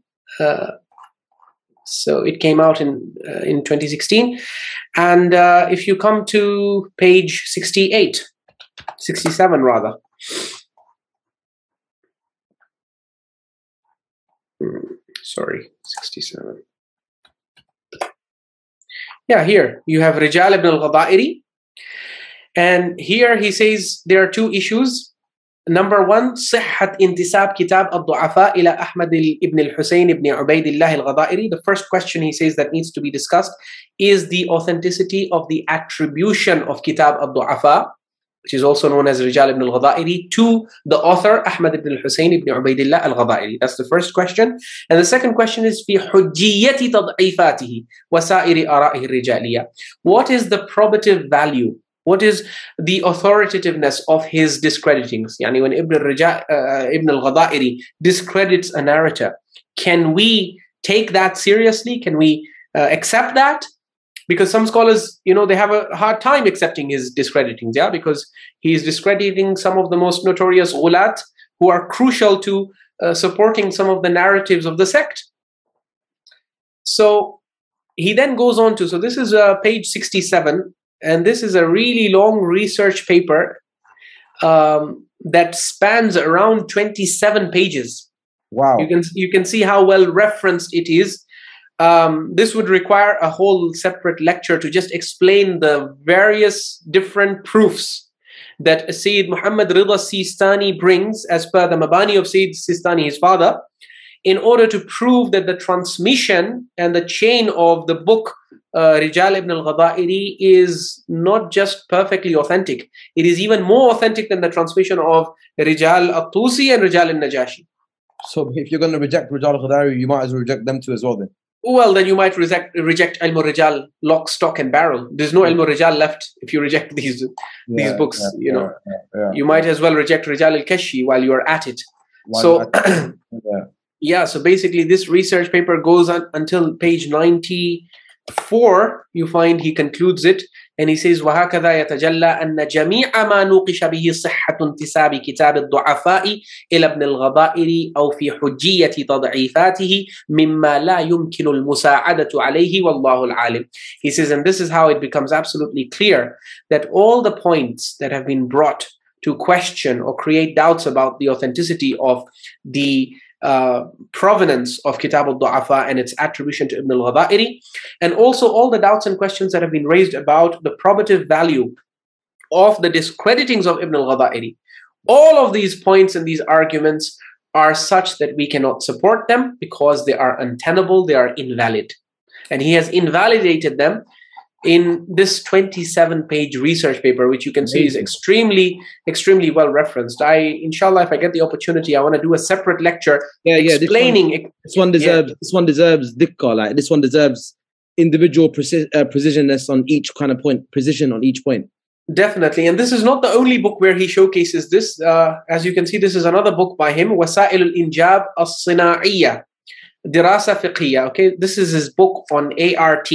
So it came out in 2016. And if you come to page 67 rather. Sorry, 67. Yeah, here you have Rijal ibn al-Ghadairi. And here he says there are two issues. Number one, صحة انتساب كتاب الضعفاء إلى أحمد ibn al-Husayn ibn Ubaydillah al-Ghadairi. The first question he says that needs to be discussed is the authenticity of the attribution of Kitab al-Du'afa, which is also known as Rijal ibn al-Ghadairi, to the author Ahmad ibn al-Husayn ibn Ubaydillah al-Ghadairi. That's the first question. And the second question is في حجية تضعيفاته وسائر آرائه الرجالية. What is the probative value? What is the authoritativeness of his discreditings? Yani when Ibn al-Ghadairi discredits a narrator, can we take that seriously? Can we accept that? Because some scholars, they have a hard time accepting his discreditings, yeah, because he is discrediting some of the most notorious ghulat who are crucial to supporting some of the narratives of the sect. So he then goes on to, so this is page 67, and this is a really long research paper that spans around 27 pages. Wow. You can see how well referenced it is. This would require a whole separate lecture to just explain the various different proofs that Sayyid Muhammad Ridha Seestani brings as per the Mabani of Sayyid Seestani, his father, in order to prove that the transmission and the chain of the book Rijal ibn al-Ghadairi is not just perfectly authentic. It is even more authentic than the transmission of Rijal al-Tusi and Rijal al-Najjashi. So if you're going to reject Rijal al-Ghadairi, you might as well reject them too as well then. Well, then you might reject Ilm al-Rijal lock, stock and barrel. There's no Ilm al-Rijal left if you reject these books. You might as well reject Rijal al-Kashi while you're at it. So yeah, so basically this research paper goes on until page 90 4, you find he concludes it and he says وهكذا يتجلى أن جميع ما نوقش به صحة انتساب كتاب الضعفاء إلى ابن الغضائر أو في حجية تضعيفاته مما لا يمكن المساعدة عليه والله العالم. He says, and this is how it becomes absolutely clear that all the points that have been brought to question or create doubts about the authenticity of the provenance of Kitab al-Du'afa and its attribution to Ibn al-Ghadairi, and also all the doubts and questions that have been raised about the probative value of the discreditings of Ibn al-Ghadairi. All of these points and these arguments are such that we cannot support them because they are untenable, they are invalid. And he has invalidated them in this 27-page research paper, which you can see is extremely well referenced. Inshallah, if I get the opportunity, I want to do a separate lecture explaining. This one deserves dikka, like this one deserves individual precisionness on each kind of point, precision on each point. Definitely, and this is not the only book where he showcases this. As you can see, this is another book by him, Wasail al-Injab al-Sina'iyya, Dirasa Fiqhiyya. Okay, this is his book on ART,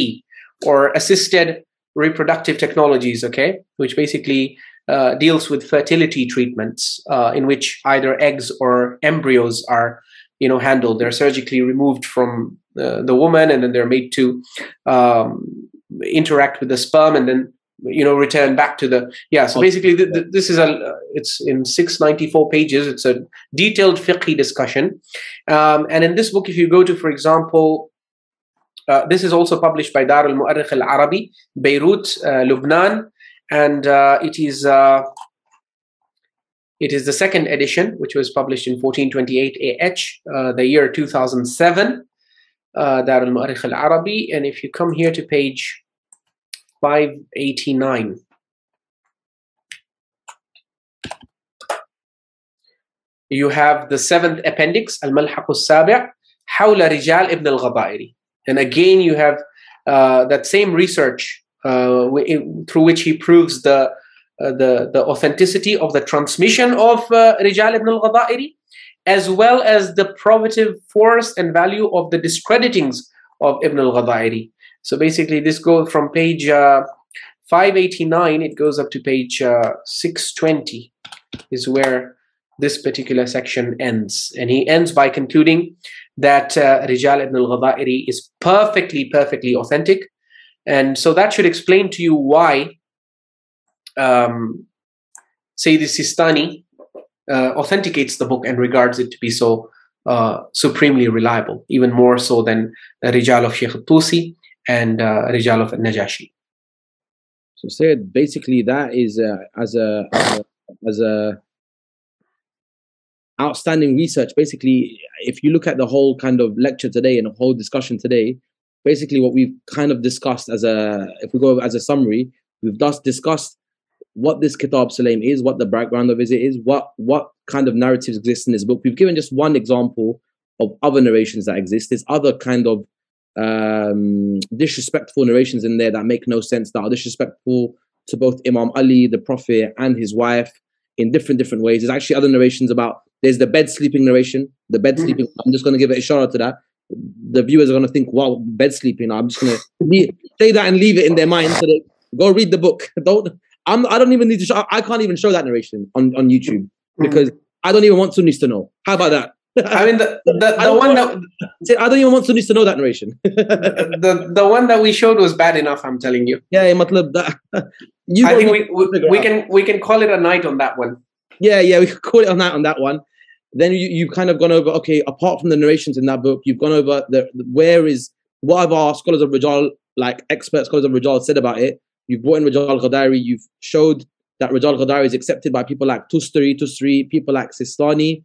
or assisted reproductive technologies, okay, which basically deals with fertility treatments in which either eggs or embryos are, handled. They're surgically removed from the woman, and then they're made to interact with the sperm, and then return back to the So basically, this is it's in 694 pages. It's a detailed fiqh discussion, and in this book, if you go to, for example, this is also published by Dar al-Mu'arrikh al-Arabi, Beirut, Lebanon, and it is the second edition, which was published in 1428 AH, the year 2007, Dar al-Mu'arrikh al-Arabi. And if you come here to page 589, you have the 7th appendix, Al-Malhaq al-Sabi' Hawla Rijal ibn al-Ghadairi. And again, you have that same research through which he proves the authenticity of the transmission of Rijal ibn al-Ghadairi, as well as the probative force and value of the discreditings of Ibn al-Ghadairi. So basically, this goes from page 589, it goes up to page 620, is where this particular section ends. And he ends by concluding that Rijal ibn al-Ghadairi is perfectly authentic. And so that should explain to you why Syed Seestani authenticates the book and regards it to be so supremely reliable, even more so than the Rijal of Sheikh Al-Tusi and Rijal of Najjashi. So Syed, basically that is as a outstanding research. Basically, if you look at the whole kind of lecture today and the whole discussion today, basically what we've kind of discussed if we go as a summary, we've just discussed what this Kitaab Sulaym is, what the background of it is, what kind of narratives exist in this book. We've given just one example of other narrations that exist. There's other kind of disrespectful narrations in there that make no sense, that are disrespectful to both Imam Ali, the Prophet, and his wife in different ways. There's actually other narrations about, there's the bed sleeping narration, the bed sleeping. I'm just going to give it a shout out to that. The viewers are going to think, wow, bed sleeping. I'm just going to say that and leave it in their mind, so they go read the book. I don't even need to show, I can't even show that narration on YouTube because I don't even want Sunnis to know. How about that? I mean, the one that I don't even want Sunnis to know that narration. the one that we showed was bad enough, I'm telling you. Yeah, matlab that. I think we can call it a night on that one. Yeah, we could call it a night on that one. Then you've kind of gone over, okay, apart from the narrations in that book, you've gone over what have our scholars of Rijal, like expert scholars of Rijal, said about it. You've brought in Rijal Ghadairi, you've showed that Rijal Ghadairi is accepted by people like Tustari, people like Seestani.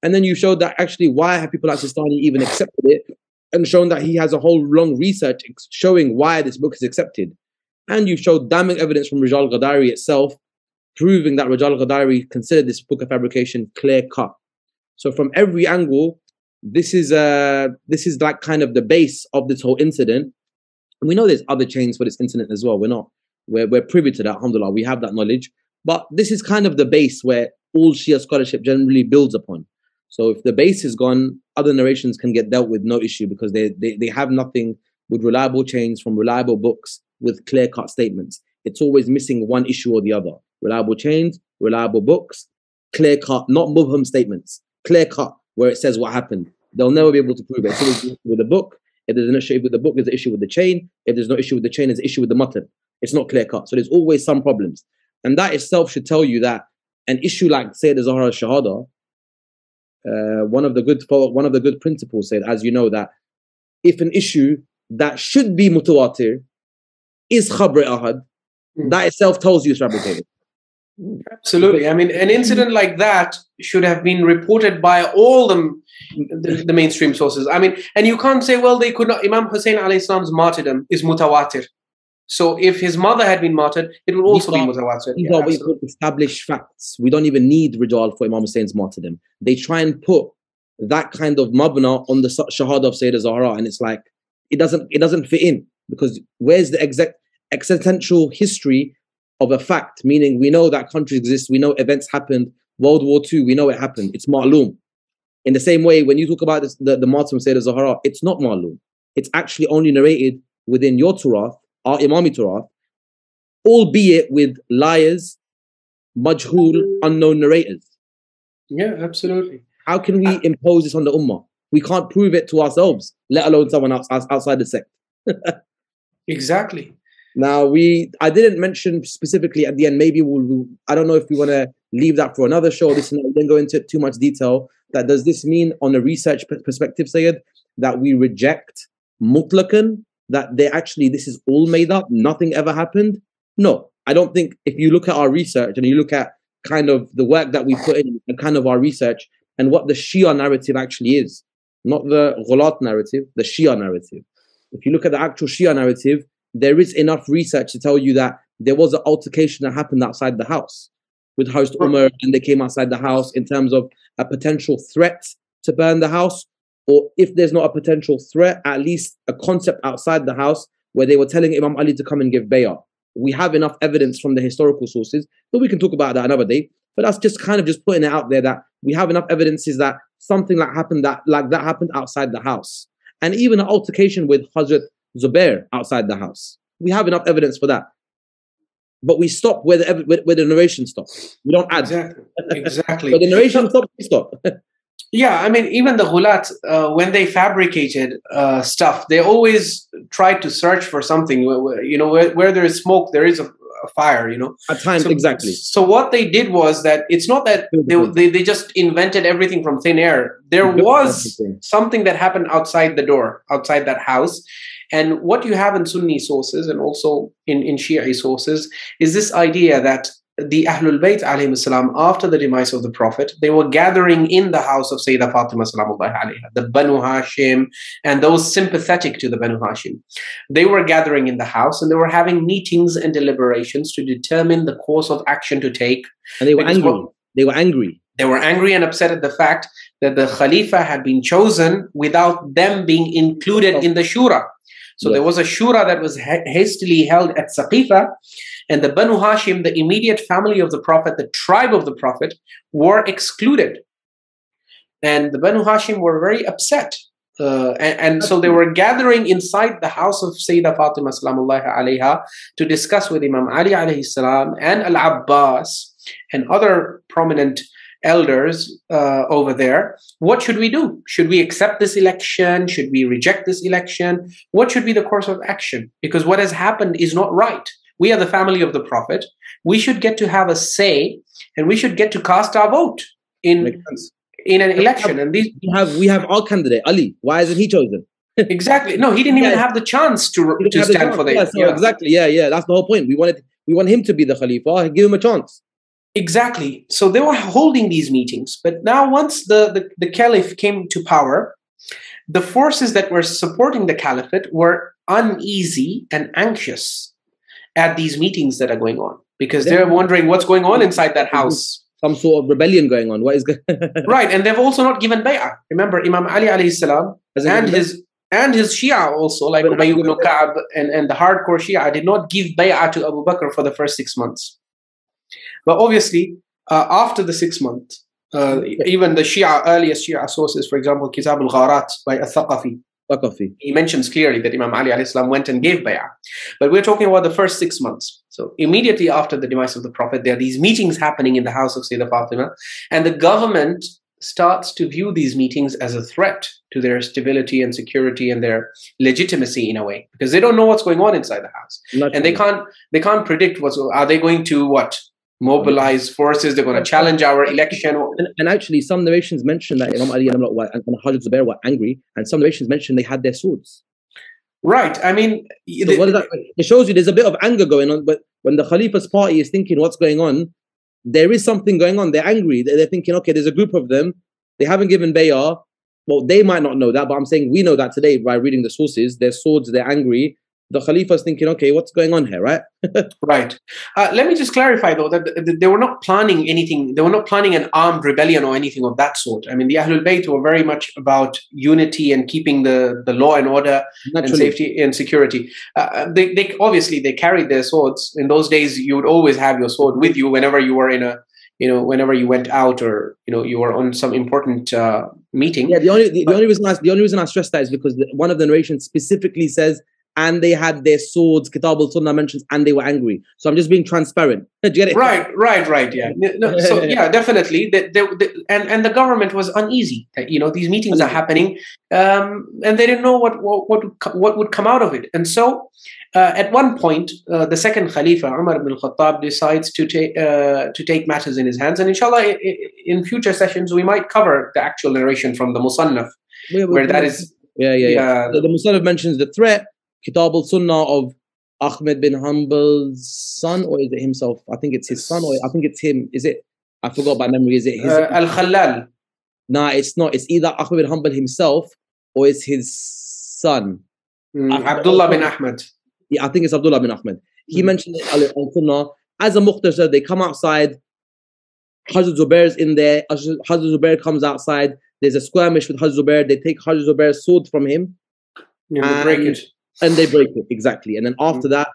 And then you showed that actually, why have people like Seestani even accepted it? And shown that he has a whole long research showing why this book is accepted. And you showed damning evidence from Rijal Ghadairi itself, proving that Rijal Ghadairi considered this book of fabrication clear cut. So from every angle, this is like kind of the base of this whole incident. And we know there's other chains for this incident as well. We're privy to that, alhamdulillah, we have that knowledge. But this is kind of the base where all Shia scholarship generally builds upon. So if the base is gone, other narrations can get dealt with no issue, because they have nothing with reliable chains from reliable books with clear-cut statements. It's always missing one issue or the other. Reliable chains, reliable books, clear-cut, not mubham statements. Clear-cut, where it says what happened. They'll never be able to prove it. It's always an issue with the book. If there's an issue with the book, there's an issue with the chain. If there's no issue with the chain, there's an issue with the mutton. It's not clear-cut. So there's always some problems. And that itself should tell you that an issue like Sayyid Zahra Shahada, one of the good principles said, as you know, that if an issue that should be mutawatir is khabr ahad, that itself tells you it's fabricated. Absolutely. I mean, an incident like that should have been reported by all the mainstream sources. I mean, and you can't say, well, they could not. Imam Hussein alayhi salam's martyrdom is mutawatir. So if his mother had been martyred, it would also be mutawatir. These are what you call established facts. We don't even need Rijal for Imam Hussein's martyrdom. They try and put that kind of mabna on the shahada of Sayyidah Zahra, and it's like it doesn't fit in, because where's the exact existential history of a fact? Meaning, we know that countries exist, we know events happened, World War II, we know it happened, it's ma'loom. In the same way, when you talk about this, the martyrdom of Sayyidah Zahra, it's not ma'loom. It's actually only narrated within your Turath, our Imami Turath, albeit with liars, majhul, unknown narrators. Yeah, absolutely. How can we impose this on the Ummah? We can't prove it to ourselves, let alone someone else outside the sect. Exactly. Now, I didn't mention specifically at the end, maybe I don't know if we want to leave that for another show. We didn't go into too much detail. That does this mean, on a research perspective, Sayyid, that we reject mutlaqan, that this is all made up, nothing ever happened? No, I don't think. If you look at our research and you look at kind of the work that we put in and kind of our research and what the Shia narrative actually is, not the Ghulat narrative, the Shia narrative. If you look at the actual Shia narrative, there is enough research to tell you that there was an altercation that happened outside the house with host Umar, and they came outside the house in terms of a potential threat to burn the house, or if there's not a potential threat, at least a concept outside the house where they were telling Imam Ali to come and give bay'ah. We have enough evidence from the historical sources, but we can talk about that another day. But that's just kind of just putting it out there that we have enough evidences that something like that happened outside the house. And even an altercation with Hazrat Zubair outside the house. We have enough evidence for that. But we stop where the narration stops. We don't add. Exactly. But the narration stops, we stop. Yeah, I mean, even the Ghulat, when they fabricated stuff, they always tried to search for something. Where there is smoke, there is a fire, At times, exactly. So what they did was that it's not that they just invented everything from thin air. There was something that happened outside the door, outside that house. And what you have in Sunni sources and also in Shi'i sources is this idea that the Ahlul Bayt alayhi salam, after the demise of the Prophet, they were gathering in the house of Sayyidah Fatima salamullahi alayha, the Banu Hashim, and those sympathetic to the Banu Hashim. They were gathering in the house and they were having meetings and deliberations to determine the course of action to take. And they were angry. They were angry. They were angry and upset at the fact that the Khalifa had been chosen without them being included in the Shura. So there was a Shura that was hastily held at Saqifa, and the Banu Hashim, the immediate family of the Prophet, the tribe of the Prophet, were excluded. And the Banu Hashim were very upset. And so they were gathering inside the house of Sayyidah Fatima salamullahi alayha to discuss with Imam Ali alayhi salam and Al-Abbas and other prominent elders over there. What should we do? Should we accept this election? Should we reject this election? What should be the course of action? Because what has happened is not right. We are the family of the Prophet. We should get to have a say, and we should get to cast our vote in an election. And we have our candidate, Ali. Why isn't he chosen? Exactly. No, he didn't even have the chance to stand for the. Exactly. Yeah. That's the whole point. We want him to be the Khalifa. Give him a chance. Exactly. So they were holding these meetings. But now once the Caliph came to power, the forces that were supporting the Caliphate were uneasy and anxious at these meetings that are going on, because they're wondering what's going on inside that house. Some sort of rebellion going on. What is going Right. And they've also not given bay'ah. Remember, Imam Ali alayhi salam and his Shia also, like Ubay ibn Ka'b and the hardcore Shia, did not give bay'ah to Abu Bakr for the first 6 months. But obviously, after the 6 months, even the earliest Shia sources, for example, Kitab al-Gharat by al-Thaqafi, Waqafi. He mentions clearly that Imam Ali alayhi salam went and gave bay'ah. But we're talking about the first 6 months. So immediately after the demise of the Prophet, there are these meetings happening in the house of Sayyidah Fatima, and the government starts to view these meetings as a threat to their stability and security and their legitimacy in a way, because they don't know what's going on inside the house. And they can't predict are they going to mobilize forces, they're going to challenge our election. And actually, some narrations mention that Imam Ali and Hajj Zubair were angry, and some narrations mention they had their swords. Right. I mean, so what is that? It shows you there's a bit of anger going on, but when the Khalifa's party is thinking what's going on, there is something going on. They're angry. They're thinking, okay, there's a group of them. They haven't given bay'ah. Well, they might not know that, but I'm saying we know that today by reading the sources. Their swords, they're angry. The Khalifa's thinking, okay, what's going on here, right? Right. Let me just clarify, though, that they were not planning anything. They were not planning an armed rebellion or anything of that sort. I mean, the Ahlul Bayt were very much about unity and keeping the law and order and safety and security. They obviously carried their swords. In those days, you would always have your sword with you whenever you were whenever you went out or you were on some important meeting. Yeah. The only reason I stress that is because one of the narrations specifically says, and they had their swords, Kitaab Sunnah mentions, and they were angry. So I'm just being transparent. Do you get it? Right. Yeah. No, so yeah, definitely. And the government was uneasy. These meetings are happening, and they didn't know what would come out of it. And so, at one point, the second Khalifa, Umar ibn al-Khattab, decides to take matters in his hands. And inshallah, in future sessions, we might cover the actual narration from the Musannaf, where that is. Yeah. The Musannaf mentions the threat. Kitaab Sunnah of Ahmed bin Hanbal's son, or is it himself? I think it's his son, or I think it's him. Is it? I forgot by memory. Is it his? Al-Khallal. Nah, it's not. It's either Ahmed bin Hanbal himself or it's his son. Abdullah bin Ahmed. Yeah, I think it's Abdullah bin Ahmed. He mentioned it al-Sunnah. As a mukhtasar, they come outside. Hajj Zubair's in there. Hajj Zubair comes outside. There's a skirmish with Hajj Zubair. They take Hajj Zubair's sword from him. And they break it. And they break it, exactly. And then after that,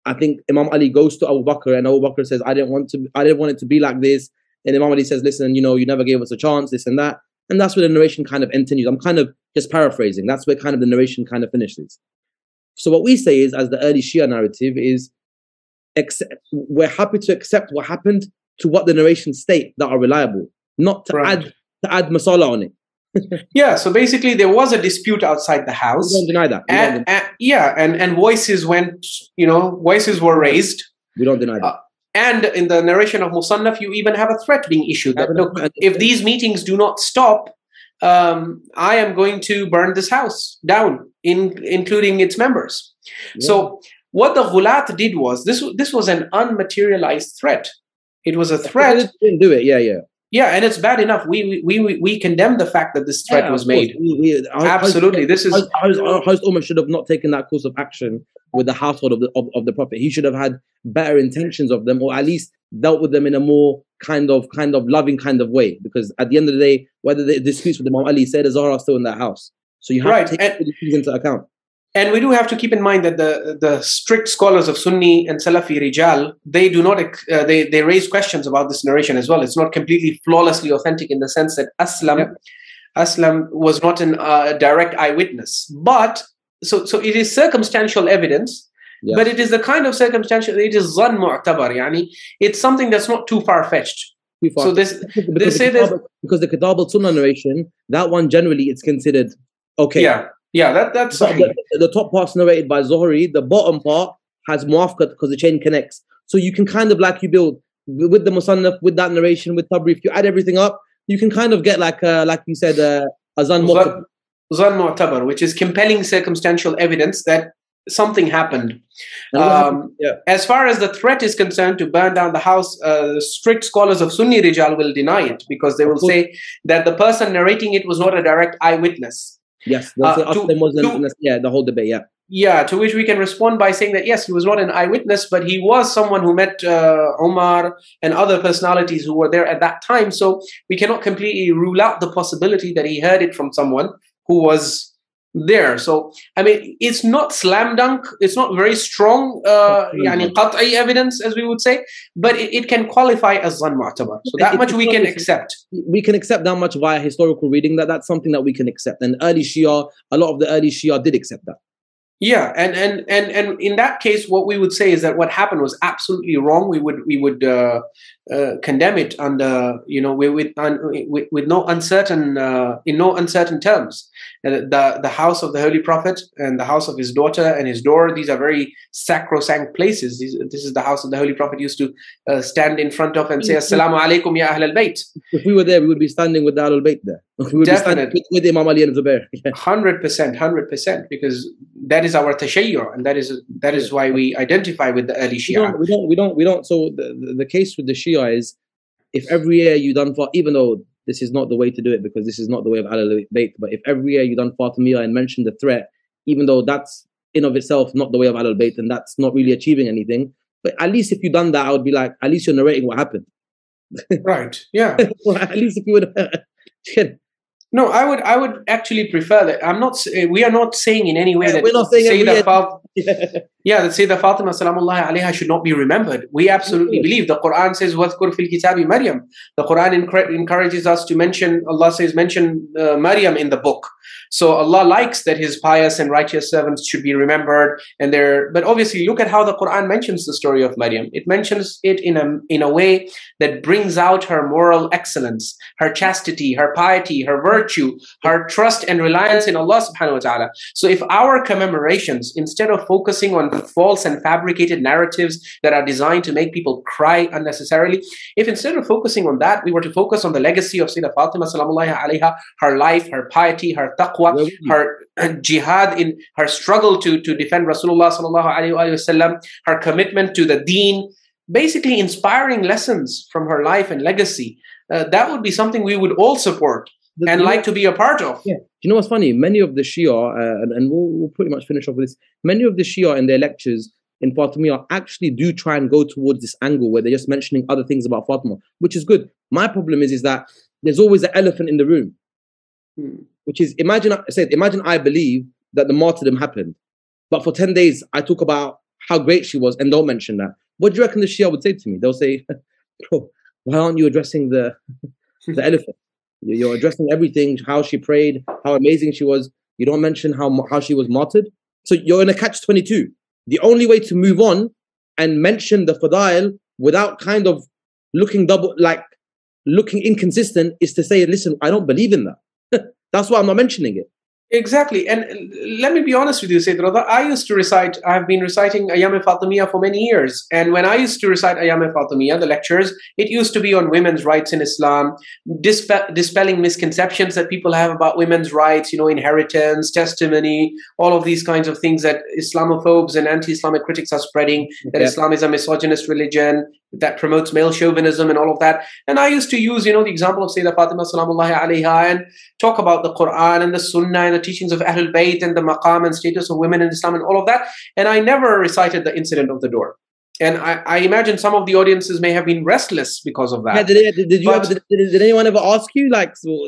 I think Imam Ali goes to Abu Bakr, and Abu Bakr says, I didn't want it to be like this. And Imam Ali says, listen, you never gave us a chance, this and that. And that's where the narration kind of continues. I'm kind of just paraphrasing. That's where kind of the narration kind of finishes. So what we say is, as the early Shia narrative is, we're happy to accept what happened to what the narrations state that are reliable, not to add masala on it. Yeah, so basically there was a dispute outside the house. We don't deny that. And voices were raised. We don't deny that. And in the narration of Musannaf, you even have a threat being issued that, look, if these meetings do not stop, I am going to burn this house down, including its members. Yeah. So what the Ghulat did was, this was an unmaterialized threat. It was a threat. They didn't do it, yeah. Yeah, and it's bad enough. We condemn the fact that this threat was made. Absolutely, this is. Umar should have not taken that course of action with the household of the Prophet. He should have had better intentions of them, or at least dealt with them in a more kind of loving kind of way. Because at the end of the day, whether the disputes with Imam Ali, Sayyidah Zahra are still in that house, so you have to take these into account. And we do have to keep in mind that the strict scholars of Sunni and Salafi Rijal, they do not they raise questions about this narration as well. It's not completely flawlessly authentic in the sense that Aslam was not a direct eyewitness. But so it is circumstantial evidence, but it is the kind of circumstantial, it is zan mu'tabar, yani it's something that's not too far-fetched. So because the Kitaab Sunnah narration, that one generally it's considered okay. Yeah, that's the top part's narrated by Zuhri. The bottom part has muafqat because the chain connects. So you can kind of you build with the Musannaf, with that narration, with Tabri. If you add everything up, you can kind of get like you said, a zan mu'tabar, which is compelling circumstantial evidence that something happened. As far as the threat is concerned to burn down the house, strict scholars of Sunni Rijal will deny it because they will say that the person narrating it was not a direct eyewitness. Yes, the whole debate, Yeah, to which we can respond by saying that yes, he was not an eyewitness, but he was someone who met Umar and other personalities who were there at that time. So we cannot completely rule out the possibility that he heard it from someone who was there. So, I mean, it's not slam dunk. It's not very strong, yani qat'i evidence, as we would say, but it can qualify as zan mu'tabar. So that much we can accept. We can accept that much via historical reading. That's something that we can accept. And early Shia, a lot of the early Shia did accept that. Yeah, and in that case, what we would say is that what happened was absolutely wrong. We would condemn it under, you know, with no uncertain in no uncertain terms. The house of the Holy Prophet and the house of his daughter and his door, these are very sacrosanct places. This is the house that the Holy Prophet used to stand in front of and say, Assalamu alaikum ya Ahl al-Bayt. If we were there, we would be standing with the Ahl al-Bayt there. We would Definitely. be with Imam Ali and Zubair. 100%, because that is our tashayyu, and that is why we identify with the early Shia. We don't. So the case with the Shia is, if every year you done even though this is not the way to do it, because this is not the way of Ahl al-Bayt, but if every year you done Fatimiyyah and mentioned the threat, even though that's in of itself not the way of Ahl al-Bayt, and that's not really achieving anything, but at least if you done that, I would be like, at least you're narrating what happened. Right. Yeah. Well, at least if you would. No, I would actually prefer that. We are not saying in any way that we're not saying that Sayyidah Fatima salamullahi alayha should not be remembered. We absolutely believe. The Quran says, وَذْكُرْ فِي الْكِتَابِ Maryam. The Quran encourages us to mention, Allah says, mention Maryam in the book. So Allah likes that His pious and righteous servants should be remembered. But obviously, look at how the Quran mentions the story of Maryam. It mentions it in a way that brings out her moral excellence, her chastity, her piety, her virtue, her trust and reliance in Allah subhanahu wa ta'ala. So if our commemorations, instead of focusing on false and fabricated narratives that are designed to make people cry unnecessarily, if instead of focusing on that, we were to focus on the legacy of Sayyidah Fatima salamullahi alayha, her life, her piety, her taqwa, her jihad, in her struggle to defend Rasulullah sallallahu alayhi wa sallam, her commitment to the deen, basically inspiring lessons from her life and legacy, that would be something we would all support and like to be a part of. Yeah. You know what's funny? Many of the Shia, and we'll pretty much finish off with this, many of the Shia in their lectures in Fatimiyyah actually do try and go towards this angle where they're just mentioning other things about Fatima, which is good. My problem is that there's always an elephant in the room, which is, imagine I believe that the martyrdom happened, but for 10 days I talk about how great she was and don't mention that. What do you reckon the Shia would say to me? They'll say, bro, why aren't you addressing the elephant? You're addressing everything, how she prayed, how amazing she was. You don't mention how she was martyred. So you're in a catch-22. The only way to move on and mention the fadail without kind of looking inconsistent is to say, listen, I don't believe in that. That's why I'm not mentioning it. Exactly. And let me be honest with you, Sayyid Radha, I've been reciting Ayyam Fatimiyyah for many years. And when I used to recite Ayyam Fatimiyyah, the lectures, it used to be on women's rights in Islam, dispelling misconceptions that people have about women's rights, inheritance, testimony, all of these kinds of things that Islamophobes and anti-Islamic critics are spreading, that Islam is a misogynist religion, that promotes male chauvinism and all of that. And I used to use, the example of Sayyidah Fatima salamullahi alayha and talk about the Quran and the Sunnah and the teachings of Ahlul Bayt and the maqam and status of women in Islam and all of that. And I never recited the incident of the door. And I imagine some of the audiences may have been restless because of that. Yeah, did anyone ever ask you,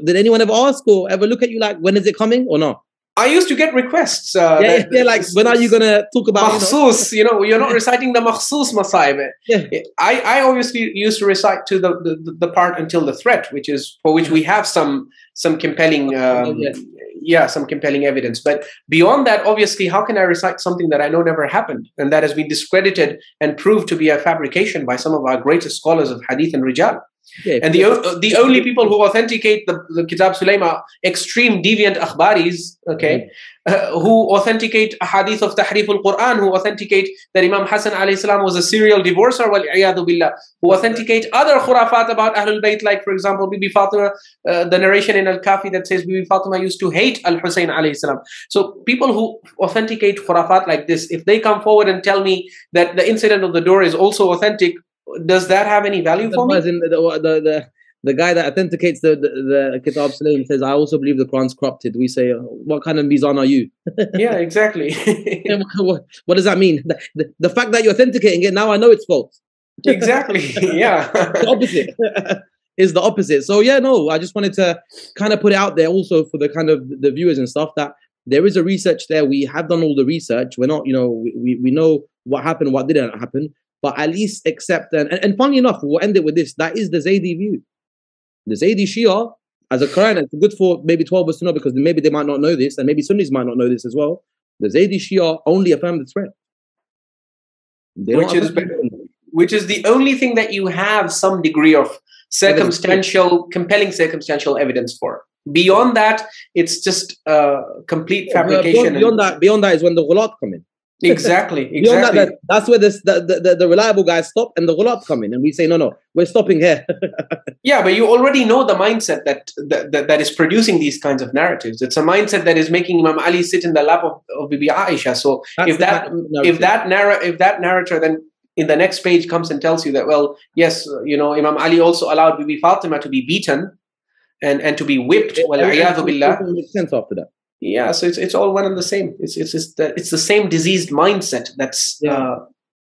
did anyone ever ask or ever look at you like, when is it coming or not? I used to get requests. When are you going to talk about makhsus, you're not reciting the makhsus masaib. Yeah. I obviously used to recite to the part until the threat, for which we have some compelling some compelling evidence. But beyond that, obviously, how can I recite something that I know never happened and that has been discredited and proved to be a fabrication by some of our greatest scholars of hadith and rijal? Yeah, and the only people who authenticate the Kitaab Sulaym are extreme deviant akhbaris, who authenticate a hadith of Tahrif al-Quran, who authenticate that Imam Hassan alayhi salam was a serial divorcer, wal-iyadu billah, who authenticate other khurafat about Ahlul Bayt, like, for example, Bibi Fatema, the narration in Al-Kafi that says Bibi Fatema used to hate Al-Hussein alayhi salam. So people who authenticate khurafat like this, if they come forward and tell me that the incident of the door is also authentic, does that have any value for me? The guy that authenticates the Kitaab Sulaym says, I also believe the Quran's corrupted. We say, what kind of mizan are you? Yeah, exactly. What does that mean? The fact that you're authenticating it, now I know it's false. Exactly, yeah. The opposite is the opposite. So I just wanted to kind of put it out there also for the kind of the viewers and stuff that There is a research there. We have done all the research. We're not, we know what happened, what didn't happen, but at least accept and funny enough, we'll end it with this. That is the Zaydi view. The Zaydi Shia, as a Quran, it's good for maybe 12 of us to know, because maybe they might not know this, and maybe Sunnis might not know this as well. The Zaydi Shia only affirm the threat. Which is the only thing that you have some degree of compelling circumstantial evidence for. Beyond that, it's just complete fabrication. Beyond that is when the ghulat come in. Exactly. Beyond that's where the reliable guys stop and the ghulat come in, and we say, no, we're stopping here. Yeah, but you already know the mindset that is producing these kinds of narratives. It's a mindset that is making Imam Ali sit in the lap of Bibi Aisha. So if that narrator then in the next page comes and tells you that, well, yes, Imam Ali also allowed Bibi Fatima to be beaten and to be whipped. Well, a'yadhu billah. Makes sense after that. Yeah, so it's all one and the same. It's the same diseased mindset that's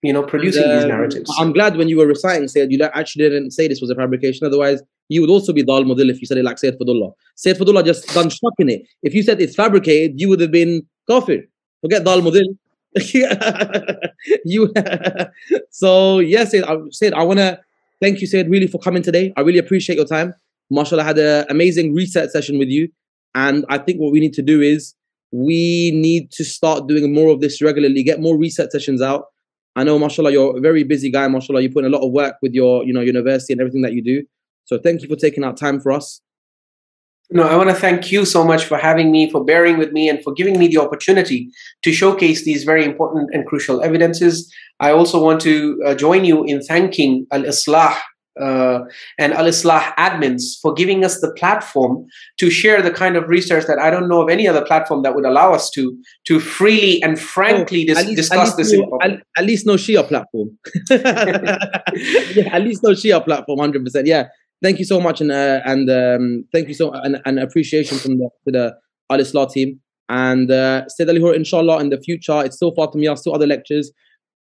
producing these narratives. I'm glad when you were reciting, Syed, you actually didn't say this was a fabrication. Otherwise, you would also be Dal Mudil if you said it like Syed Fadhlullah. Syed Fadhlullah just done shocking it. If you said it's fabricated, you would have been kafir. Forget Dal Mudil. So yes, Syed, I want to thank you, Syed, really for coming today. I really appreciate your time. MashaAllah, I had an amazing research session with you. And I think what we need to do is we need to start doing more of this regularly, get more research sessions out. I know, mashallah, you're a very busy guy. Mashallah, you put in a lot of work with your university and everything that you do. So thank you for taking out time for us. No, I want to thank you so much for having me, for bearing with me, and for giving me the opportunity to showcase these very important and crucial evidences. I also want to join you in thanking Al-Islah and Al-Islah admins for giving us the platform to share the kind of research that I don't know of any other platform that would allow us to freely and frankly discuss this. At least no Shia platform. Yeah, at least no Shia platform, 100%. Yeah. Thank you so much, and thank you so and appreciation from the Al-Islah team. And Sayyid Ali Hur, inshallah, in the future, it's still Fatimiyyah, still other lectures.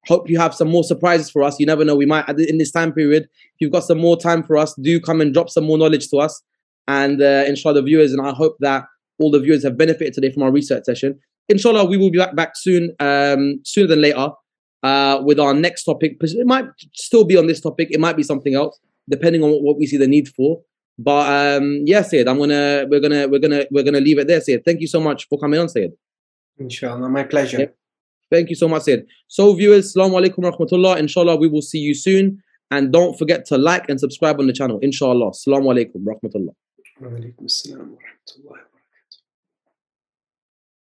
Hope you have some more surprises for us. You never know, we might, in this time period, if you've got some more time for us, do come and drop some more knowledge to us. And inshallah, the viewers, and I hope that all the viewers have benefited today from our research session. Inshallah, we will be back soon, sooner than later, with our next topic. It might still be on this topic. It might be something else, depending on what we see the need for. But yeah, Syed, we're gonna leave it there, Syed. Thank you so much for coming on, Syed. Inshallah, my pleasure. Yep. Thank you so much, Syed. So viewers, Assalamu alaikum wa rahmatullah. Inshallah, we will see you soon. And don't forget to like and subscribe on the channel. Inshallah. Assalamu alaikum wa rahmatullah. Wa alaikum assalam wa rahmatullah.